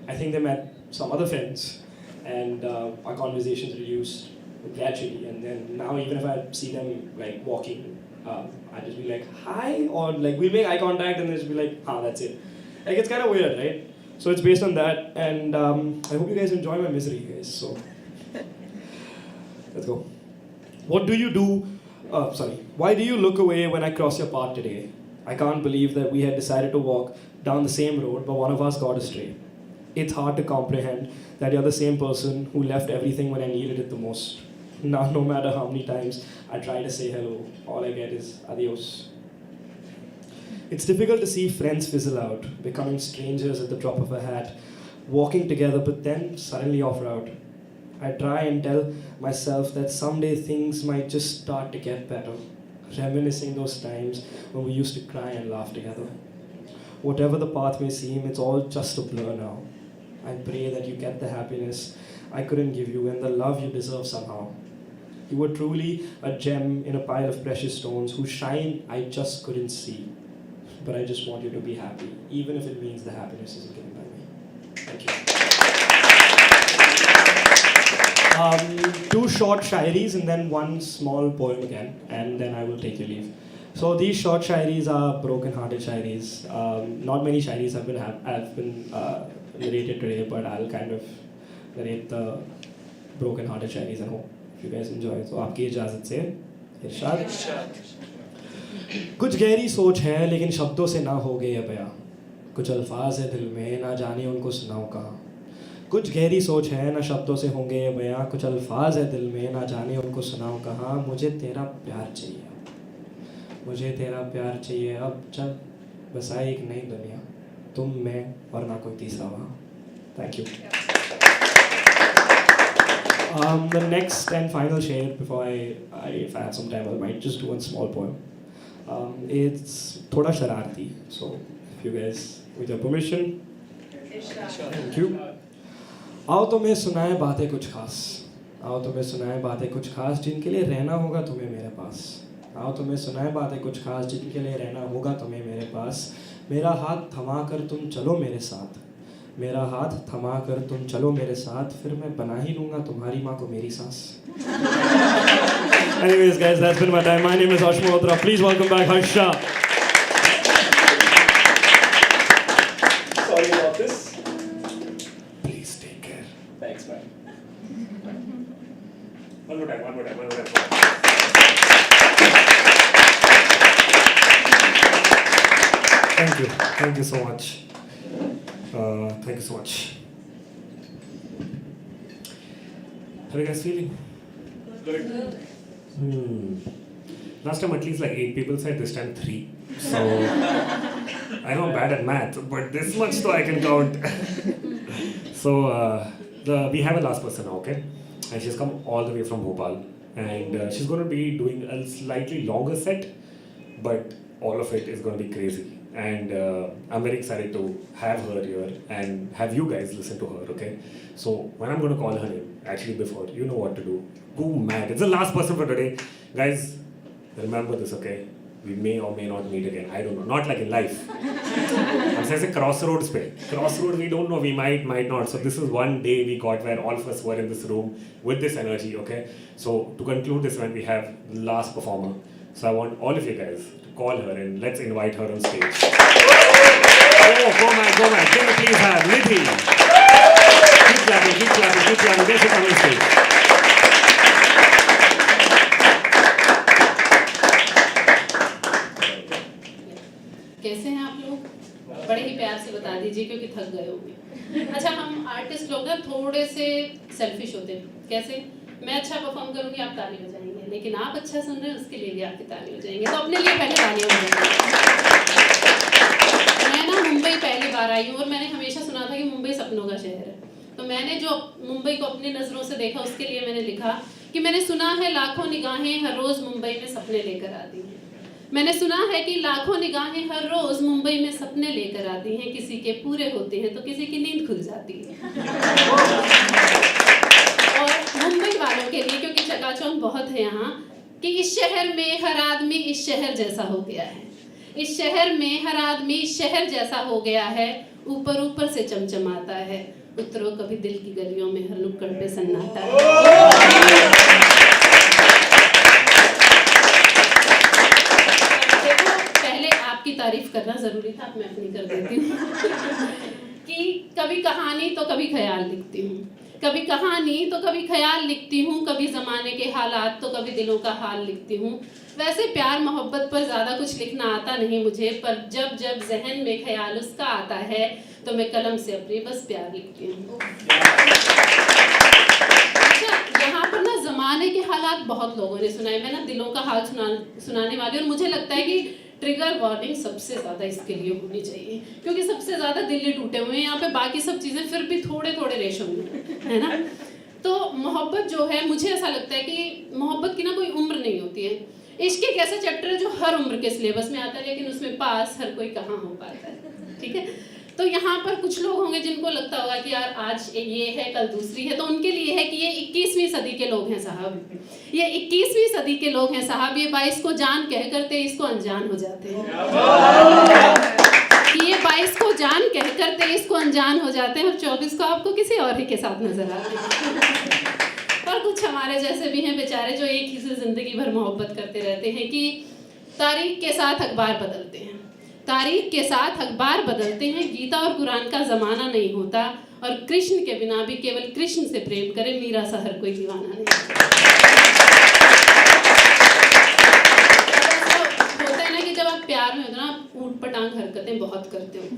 I think they met some other friends, and our conversations reduced gradually, and then now even if I see them walking, I'd just be like, hi, or we'll make eye contact and they'll just be like, that's it. It's kind of weird, right? So it's based on that, and I hope you guys enjoy my misery, guys, so let's go. What do you do, why do you look away when I cross your path today? I can't believe that we had decided to walk down the same road, but one of us got astray. It's hard to comprehend that you're the same person who left everything when I needed it the most. Now, no matter how many times I try to say hello, all I get is adios. It's difficult to see friends fizzle out, becoming strangers at the drop of a hat, walking together but then suddenly off route. I try and tell myself that someday things might just start to get better, reminiscing those times when we used to cry and laugh together. Whatever the path may seem, it's all just a blur now. I pray that you get the happiness I couldn't give you and the love you deserve somehow. You were truly a gem in a pile of precious stones whose shine I just couldn't see. But I just want you to be happy, even if it means the happiness isn't given by me. Thank you. 2 short shairis and then 1 small poem again, and then I will take your leave. So these short shairis are broken-hearted shairis. Not many shairis have been narrated today, but I'll kind of narrate the broken-hearted shairis and hope you guys enjoy. So आपकी इजाज़त से इरशाद। कुछ गहरी सोच है लेकिन शब्दों से ना हो गए बयां, कुछ अल्फाज है दिल में ना जाने उनको सुनाऊं कहाँ। कुछ गहरी सोच है ना शब्दों से होंगे ये बयां, कुछ अल्फाज है दिल में ना जाने उनको सुनाऊं कहाँ। मुझे तेरा प्यार चाहिए, मुझे तेरा प्यार चाहिए अब, चल बसाए एक नई दुनिया, तुम मैं और ना कोई तीसरा वहाँ। Thank you. The next and final share before if I have some time, I might just do one small poem. It's थोड़ा शरारती, so if you guys, with your permission, thank you. आओ तुम्हें सुनाए बातें कुछ खास, आओ तुम्हें सुनाए बातें कुछ खास, जिनके लिए रहना होगा तुम्हें मेरे पास। आओ तुम्हें सुनाए बातें कुछ खास, जिनके लिए रहना होगा तुम्हें मेरे पास। मेरा हाथ थमा कर तुम चलो मेरे साथ, मेरा हाथ थमा कर तुम चलो मेरे साथ, फिर मैं बना ही लूँगा तुम्हारी माँ को मेरी सास। Anyways, guys, that's been my time. My name is Harsh Malhotra. Please welcome back Harsha. Sorry about this. Please take care. Thanks, man. One more time. Thank you so much. Thank you so much. How are you guys feeling? Good. Last time at least like 8 people said, this time 3. So I know I'm bad at math, but this much though I can count. So we have a last person now, okay? And she's come all the way from Bhopal, and she's going to be doing a slightly longer set, but all of it is going to be crazy. And I'm very excited to have her here and have you guys listen to her, okay? So when I'm going to call her name, actually before, you know what to do. Go mad. It's the last person for today. Guys, remember this, okay? We may or may not meet again. I don't know. Not like in life. I'm saying crossroads pe. Crossroads, we don't know. We might not. So this is one day we got where all of us were in this room with this energy, okay? So to conclude this event, we have the last performer. So I want all of you guys to call her and let's invite her on stage. Go man. Can you please have Nidhi? Keep clapping. There she comes on stage. कैसे हैं आप लोग? बड़े ही प्यार से बता दीजिए क्योंकि थक गए होंगे। अच्छा, हम आर्टिस्ट लोग ना थोड़े से सेल्फिश होते हैं। कैसे? मैं अच्छा परफॉर्म करूंगी, आप ताली बजाएंगे, लेकिन आप अच्छा सुन रहे हैं उसके लिए भी आपकी ताली बजाएंगे। तो अपने लिए पहले तालियां बजाएंगे। मैं ना मुंबई पहली बार आई हूँ और मैंने हमेशा सुना था कि मुंबई सपनों का शहर है। तो मैंने जो मुंबई को अपनी नज़रों से देखा उसके लिए मैंने लिखा कि मैंने सुना है लाखों निगाहें हर रोज़ मुंबई में सपने लेकर आती हैं। मैंने सुना है कि लाखों निगाहें हर रोज़ मुंबई में सपने लेकर आती हैं, किसी के पूरे होते हैं तो किसी की नींद खुल जाती है। और मुंबई वालों के लिए, क्योंकि चकाचौंध बहुत है यहाँ, कि इस शहर में हर आदमी इस शहर जैसा हो गया है। इस शहर में हर आदमी इस शहर जैसा हो गया है, ऊपर से चमचमाता है, उतरो कभी दिल की गलियों में हर नुक्कड़ पे सन्नाटा है। की तारीफ करना जरूरी था, मैं अपनी कर देती हूँ कि कभी कहानी तो कभी ख्याल लिखती हूँ, कभी कहानी तो कभी ख्याल लिखती हूँ, कभी ज़माने के हालात तो कभी दिलों का हाल लिखती हूँ। वैसे प्यार मोहब्बत पर ज़्यादा कुछ लिखना आता नहीं मुझे, पर जब जब जहन में ख्याल उसका आता है तो मैं कलम से अपनी बस प्यार लिखती हूँ। अच्छा, यहाँ पर ना ज़माने के हालात बहुत लोगों ने सुनाए, मैं ना दिलों का हाल सुनाने वाली, और मुझे लगता है कि ट्रिगर वार्निंग सबसे ज़्यादा इसके लिए होनी चाहिए, क्योंकि सबसे ज़्यादा दिल टूटे हुए हैं यहाँ पे, बाकी सब चीज़ें फिर भी थोड़े थोड़े रेशो में है ना। तो मोहब्बत जो है, मुझे ऐसा लगता है कि मोहब्बत की ना कोई उम्र नहीं होती है। इश्क एक ऐसा चैप्टर है जो हर उम्र के सिलेबस में आता है, लेकिन उसमें पास हर कोई कहाँ हो पाता है, ठीक है। तो यहाँ पर कुछ लोग होंगे जिनको लगता होगा कि यार आज ये है कल दूसरी है, तो उनके लिए है कि ये 21वीं सदी के लोग हैं साहब, ये 21वीं सदी के लोग हैं साहब, ये 22 को जान कह कर 23 को अनजान हो जाते हैं, कि ये 22 को जान कह कर 23 को अनजान हो जाते हैं और 24 को आपको किसी और ही के साथ नजर आते हैं। और कुछ हमारे जैसे भी हैं बेचारे जो एक ही से जिंदगी भर मोहब्बत करते रहते हैं कि तारीख के साथ अखबार बदलते हैं, तारीख के साथ अखबार बदलते हैं, गीता और कुरान का ज़माना नहीं होता, और कृष्ण के बिना भी केवल कृष्ण से प्रेम करे, मीरा सा हर कोई दीवाना नहीं। होता है ना कि जब आप प्यार में होते ना, आप ऊट पटांग हरकतें बहुत करते हो,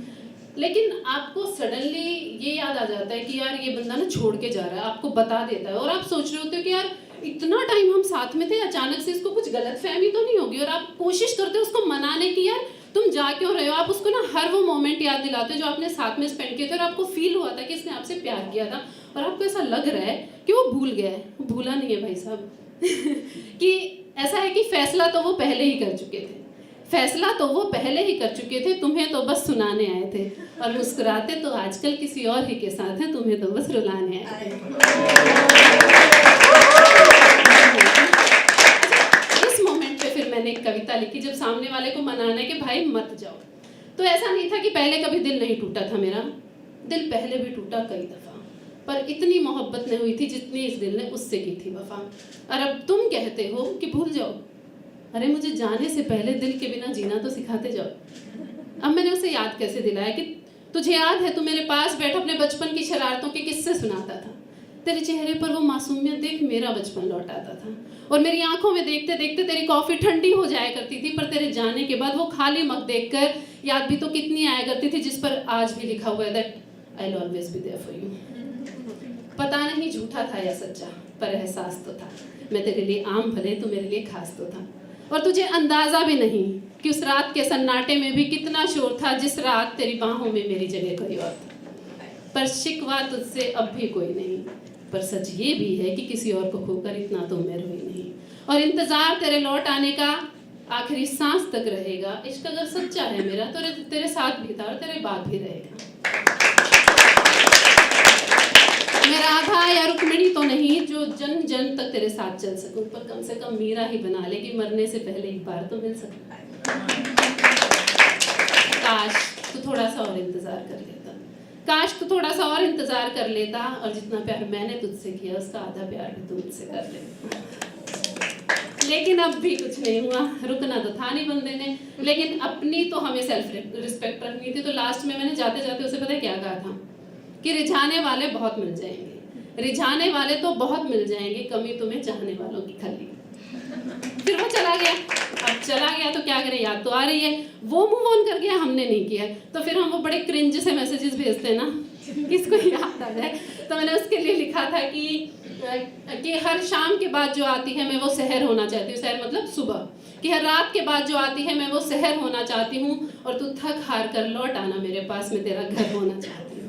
लेकिन आपको सडनली ये याद आ जाता है कि यार ये बंदा ना छोड़ के जा रहा है, आपको बता देता है, और आप सोच रहे होते हो कि यार इतना टाइम हम साथ में थे, अचानक से इसको कुछ गलतफहमी तो नहीं होगी, और आप कोशिश करते हो उसको मनाने की, यार तुम जा क्यों रहे हो। आप उसको ना हर वो मोमेंट याद दिलाते हो जो आपने साथ में स्पेंड किए थे, और आपको फील हुआ था कि इसने आपसे प्यार किया था, और आपको ऐसा लग रहा है कि वो भूल गया है। वो भूला नहीं है भाई साहब कि ऐसा है कि फैसला तो वो पहले ही कर चुके थे, फैसला तो वो पहले ही कर चुके थे, तुम्हें तो बस सुनाने आए थे, और मुस्कुराते तो आजकल किसी और ही के साथ हैं, तुम्हें तो बस रुलाने आए थे। इस मोमेंट पे फिर मैंने एक कविता लिखी, जब सामने वाले को मनाना है कि भाई मत जाओ। तो ऐसा नहीं था कि पहले कभी दिल नहीं टूटा था मेरा, दिल पहले भी टूटा कई दफ़ा, पर इतनी मोहब्बत नहीं हुई थी जितनी इस दिल ने उससे की थी वफा। और अब तुम कहते हो कि भूल जाओ, अरे मुझे जाने से पहले दिल के बिना जीना तो सिखाते जाओ। अब मैंने उसे याद कैसे दिलाया कि तुझे याद है, तू मेरे पास बैठ अपने बचपन की शरारतों के किस्से सुनाता था, तेरे चेहरे पर वो मासूमियत देख मेरा बचपन लौट आता था, और मेरी आंखों में देखते देखते तेरी कॉफ़ी ठंडी हो जाया करती थी, पर तेरे जाने के बाद वो खाली मग देखकर याद भी तो कितनी आया करती थी, जिस पर आज भी लिखा हुआ है that I will always be there for you. पता नहीं झूठा था या सच्चा, पर एहसास तो था, मैं तेरे लिए आम भले तो मेरे लिए खास तो था, और तुझे अंदाज़ा भी नहीं कि उस रात के सन्नाटे में भी कितना शोर था, जिस रात तेरी बाहों में मेरी जगह कोई और था। पर शिकवा तुझसे अब भी कोई नहीं, पर सच ये भी है कि किसी और को खोकर इतना तो मैं रोई नहीं, और इंतज़ार तेरे लौट आने का आखिरी सांस तक रहेगा। इश्क अगर सच्चा है मेरा तो तेरे साथ भी था और तेरे बाद भी रहेगा। मैं राधा या रुक्मिणी तो नहीं जो जन्म जन्म तक तेरे साथ चल सकूं, पर कम से कम मीरा ही बना ले कि मरने से पहले एक बार तो मिल सकता है। काश तू थोड़ा सा और इंतजार कर लेता, काश तू थोड़ा सा और इंतजार कर लेता, और जितना प्यार मैंने तुझसे किया उसका आधा प्यार भी तू मुझसे कर लेता। लेकिन अब भी कुछ नहीं हुआ, रुकना तो था नहीं बंदे ने, लेकिन अपनी तो हमें सेल्फ रिस्पेक्ट रखनी थी। तो लास्ट में मैंने जाते जाते उसे पता है क्या कहा था कि रिझाने वाले बहुत मिल जाएंगे, रिझाने वाले तो बहुत मिल जाएंगे, कमी तुम्हें चाहने वालों की खाली। फिर वो चला गया। अब चला गया तो क्या करें, याद तो आ रही है, वो मूव ऑन कर गया, हमने नहीं किया, तो फिर हम वो बड़े क्रिंज से मैसेजेस भेजते हैं ना, किसको याद आ जाए। तो मैंने उसके लिए लिखा था कि हर शाम के बाद जो आती है मैं वो सहर होना चाहती हूँ, सहर मतलब सुबह, कि हर रात के बाद जो आती है मैं वो सहर होना चाहती हूँ, और तू थक हार कर लौट आना मेरे पास, मैं तेरा घर होना चाहती हूँ।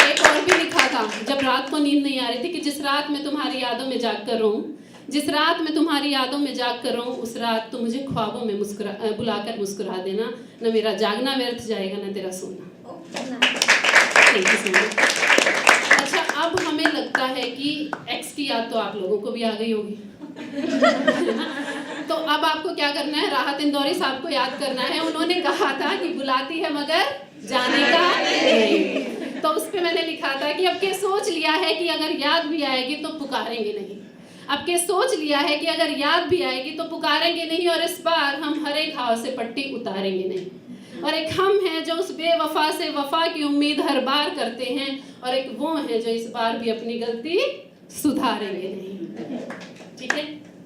एक और भी लिखा था, जब रात को नींद नहीं आ रही थी, कि जिस रात में तुम्हारी यादों में जाग कर रहूं, जिस रात में तुम्हारी यादों में जाग कर रहूं, उस रात तो मुझे ख्वाबों में बुलाकर मुस्कुरा देना, न मेरा जागना व्यर्थ जाएगा न तेरा सोना। अच्छा, अब हमें लगता है कि एक्स की याद तो आप लोगों को भी आ गई होगी तो अब आपको क्या करना है, राहत इंदौरी साहब को याद करना है। उन्होंने कहा था कि बुलाती है मगर जाने का नहीं, तो उस पे मैंने लिखा था कि अब के सोच लिया है कि अगर याद भी आएगी तो पुकारेंगे नहीं, अब के सोच लिया है कि अगर याद भी आएगी तो पुकारेंगे नहीं, और इस बार हम हरे घाव से पट्टी उतारेंगे नहीं। और एक हम हैं जो उस बेवफा से वफा की उम्मीद हर बार करते हैं, और एक वो है जो इस बार भी अपनी गलती सुधारेंगे नहीं। ठीक है,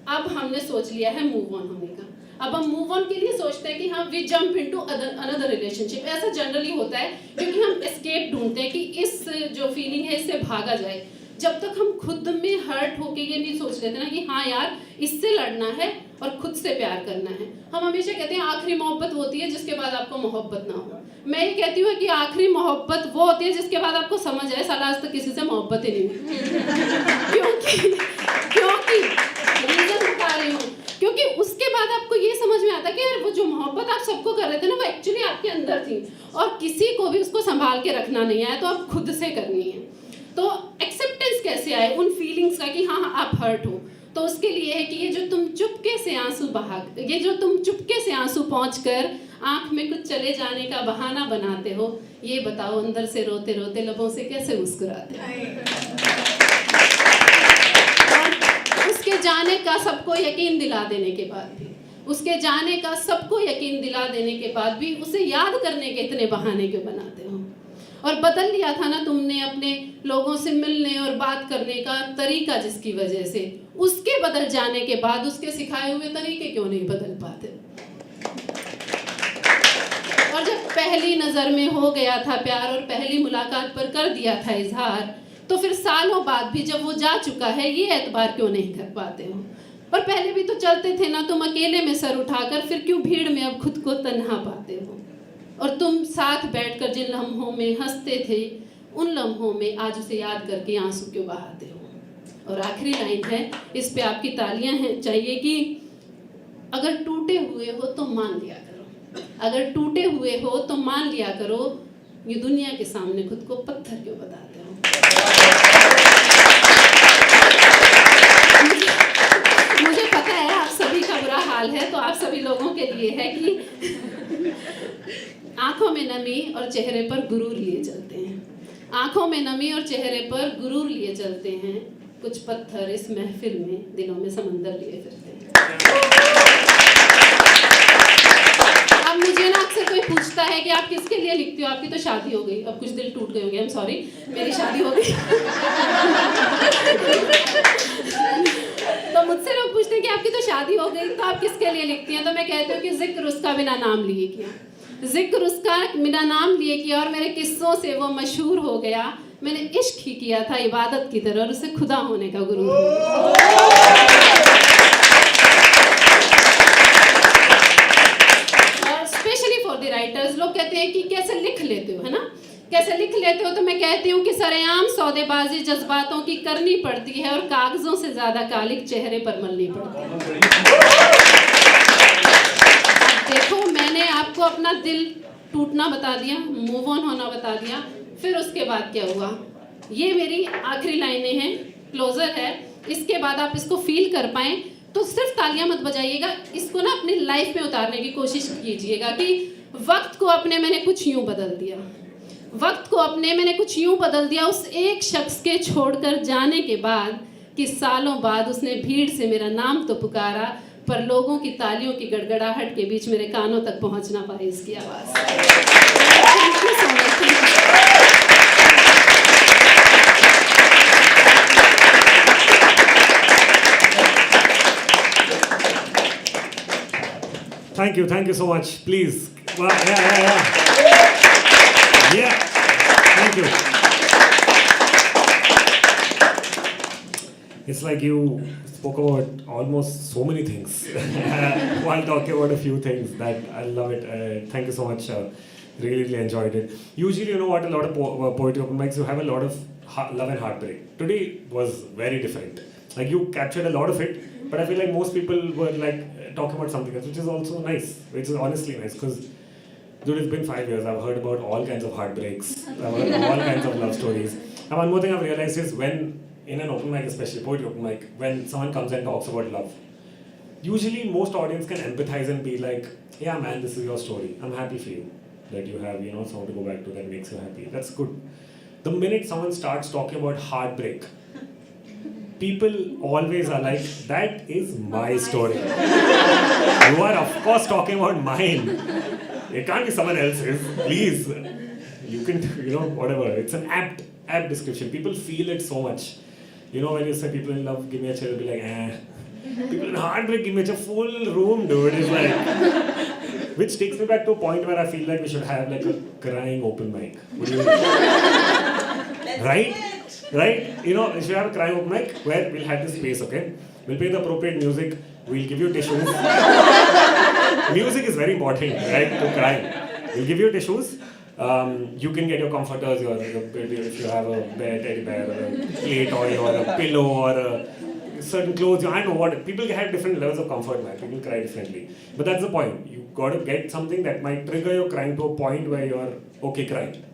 अब हमने सोच लिया है मूव ऑन होने का। अब हम मूव ऑन के लिए सोचते हैं कि हाँ we jump into another relationship. ऐसा जनरली होता है क्योंकि हम एस्केप ढूंढते हैं कि इस जो फीलिंग है इससे भागा जाए। जब तक हम खुद में हर्ट होके ये नहीं सोच लेते ना कि हाँ यार इससे लड़ना है और खुद से प्यार करना है। हम हमेशा कहते हैं आखिरी मोहब्बत वो होती है जिसके बाद आपको मोहब्बत ना हो। मैं ये कहती हूँ कि आखिरी मोहब्बत वो होती है जिसके बाद आपको समझ आए साला आज तक किसी से मोहब्बत ही नहीं हुई। क्योंकि रीजन बता रही हूँ, क्योंकि उसके बाद आपको ये समझ में आता है कि यार वो जो मोहब्बत आप सबको कर रहे थे ना वो एक्चुअली आपके अंदर थी और किसी को भी उसको संभाल के रखना नहीं है, तो आप खुद से करनी है। तो एक्सेप्टेंस कैसे आए उन फीलिंग्स का कि हाँ आप हर्ट हो, तो उसके लिए है कि ये जो तुम चुपके से आंसू पहुंचकर आंख में कुछ चले जाने का बहाना बनाते हो, ये बताओ अंदर से रोते रोते लबों से कैसे मुस्कुराते हो। उसके जाने का सबको यकीन दिला देने के बाद भी, उसके जाने का सबको यकीन दिला देने के बाद भी उसे याद करने के इतने बहाने क्यों बनाते हो। और बदल लिया था ना तुमने अपने लोगों से मिलने और बात करने का तरीका, जिसकी वजह से उसके बदल जाने के बाद उसके सिखाए हुए तरीके क्यों नहीं बदल पाते। और जब पहली नजर में हो गया था प्यार और पहली मुलाकात पर कर दिया था इजहार, तो फिर सालों बाद भी जब वो जा चुका है ये एतबार क्यों नहीं कर पाते हो। और पहले भी तो चलते थे ना तुम अकेले में सर उठाकर, फिर क्यों भीड़ में अब खुद को तन्हा पाते हो। और तुम साथ बैठकर जिन लम्हों में हंसते थे उन लम्हों में आज उसे याद करके आंसू क्यों बहाते हो। और आखिरी लाइन है, इस पे आपकी तालियां हैं चाहिए कि अगर टूटे हुए हो तो मान लिया करो, अगर टूटे हुए हो तो मान लिया करो, ये दुनिया के सामने खुद को पत्थर क्यों बताते हो। मुझे पता है आप सभी का बुरा हाल है, तो आप सभी लोगों के लिए है कि आंखों में नमी और चेहरे पर गुरूर लिए चलते हैं, आंखों में नमी और चेहरे पर गुरूर लिए चलते हैं, कुछ पत्थर इस महफिल में दिलों में समंदर लिए फिरते हैं। अब मुझे ना अक्सर कोई पूछता है कि आप किसके लिए लिखती हो, आपकी तो शादी हो गई। अब कुछ दिल टूट गए होंगे, आई एम सॉरी, मेरी शादी हो गई। तो मुझसे लोग पूछते हैं कि आपकी तो शादी हो गई तो आप किसके लिए लिखती हैं, तो मैं कहती हूँ कि जिक्र उसका बिना नाम लिए किया, जिक्र उसका बिना नाम लिए किया और मेरे किस्सों से वो मशहूर हो गया। मैंने इश्क ही किया था इबादत की तरह और उसे खुदा होने का गुरूर हो गया। और स्पेशली फॉर द राइटर्स, लोग कहते हैं कि कैसे लिख लेते हो, है ना, कैसे लिख लेते हो, तो मैं कहती हूँ कि सरेआम सौदेबाजी जज्बातों की करनी पड़ती है और कागजों से ज्यादा कालिक चेहरे पर मलनी पड़ती है। देखो मैंने आपको अपना दिल टूटना बता दिया, मूव ऑन होना बता दिया, फिर उसके बाद क्या हुआ, ये मेरी आखिरी लाइनें हैं, क्लोजर है। इसके बाद आप इसको फील कर पाएं तो सिर्फ तालियां मत बजाइएगा, इसको ना अपनी लाइफ में उतारने की कोशिश कीजिएगा कि वक्त को अपने मैंने कुछ यूं बदल दिया, वक्त को अपने मैंने कुछ यूं बदल दिया उस एक शख्स के छोड़कर जाने के बाद कि सालों बाद उसने भीड़ से मेरा नाम तो पुकारा, पर लोगों की तालियों की गड़गड़ाहट के बीच मेरे कानों तक पहुंच ना पाई इसकी आवाज। Thank you so much. Please. Wow, yeah. Thank you. It's like you spoke about almost so many things while talking about a few things that I love it. Thank you so much. Really enjoyed it. Usually, you know what, a lot of poetry open mics, you have a lot of love and heartbreak. Today was very different. Like you captured a lot of it, but I feel like most people were like talking about something else, which is also nice, which is honestly nice, because dude, it's been 5 years. I've heard about all kinds of heartbreaks. I've heard all kinds of love stories. And one more thing I've realized is when, in an open mic, especially poetry open mic, when someone comes and talks about love, usually most audience can empathize and be like, yeah man, this is your story. I'm happy for you that you have, you know, someone to go back to that makes you happy. That's good. The minute someone starts talking about heartbreak, people always are like, that is my story. You are of course talking about mine. It can't be someone else's. Please. You can, whatever. It's an apt description. People feel it so much. When you say people in love, give me a chair, they'll be like, eh. People in heartbreak, give me a full room, dude. It's like, which takes me back to a point where I feel like we should have like a crying open mic. What do you think? Right? We should have a crying open mic where we'll have this space, okay? We'll play the appropriate music. We'll give you tissues. Music is very important, right? To cry. We'll give you tissues. You can get your comforters, if you have a bear, teddy bear, or a play toy, or a pillow, or a certain clothes. I know what. People have different levels of comfort, man. People cry differently. But that's the point. You got to get something that might trigger your crying to a point where you're okay crying.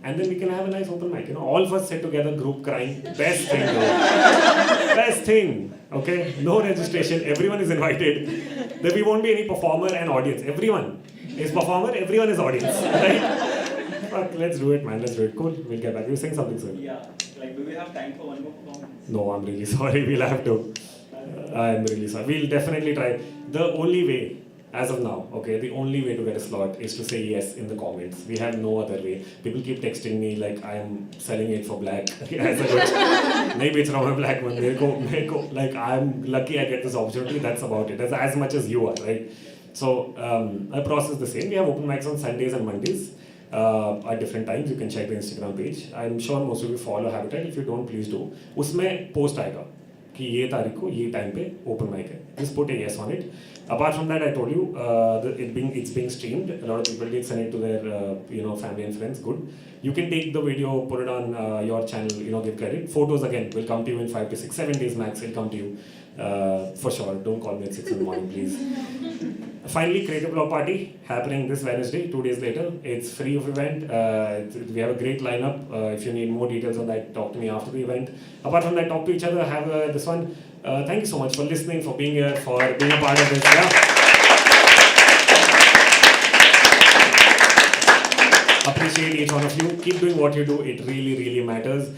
And then we can have a nice open mic. All of us sit together, group crying. Best thing, though. Best thing. Okay? No registration. Everyone is invited. There won't be any performer and audience. Everyone is performer, everyone is audience. Right? Fuck, let's do it, man. Let's do it. Cool. We'll get back. You were saying something, sir? Yeah. Do we have time for one more performance? No, I'm really sorry. We'll have to. I'm really sorry. We'll definitely try. The only way, as of now, okay, the only way to get a slot is to say yes in the comments. We have no other way. People keep texting me like I'm selling it for black. As a good, maybe it's wrong, black one. Like I'm lucky I get this opportunity. That's about it. That's as much as you are, right? So our process is the same. We have open mics on Sundays and Mondays at different times. You can check the Instagram page. I'm sure most of you follow Habitat. If you don't, please do. उसमें post आएगा कि ये तारीख को ये time पे open mic है. Just put a yes on it. Apart from that, I told you it's being streamed. A lot of people did send it to their family and friends. Good. You can take the video, put it on your channel. Give credit. Photos again will come to you in 5 to 6, 7 days max. Will come to you for sure. Don't call me at 6 in the morning, please. Finally, Creative Block Party happening this Wednesday, 2 days later. It's free of event. We have a great lineup. If you need more details on that, talk to me after the event. Apart from that, talk to each other. Have this one. Thank you so much for listening, for being here, for being a part of this. Yeah. Appreciate each one of you. Keep doing what you do. It really, really matters.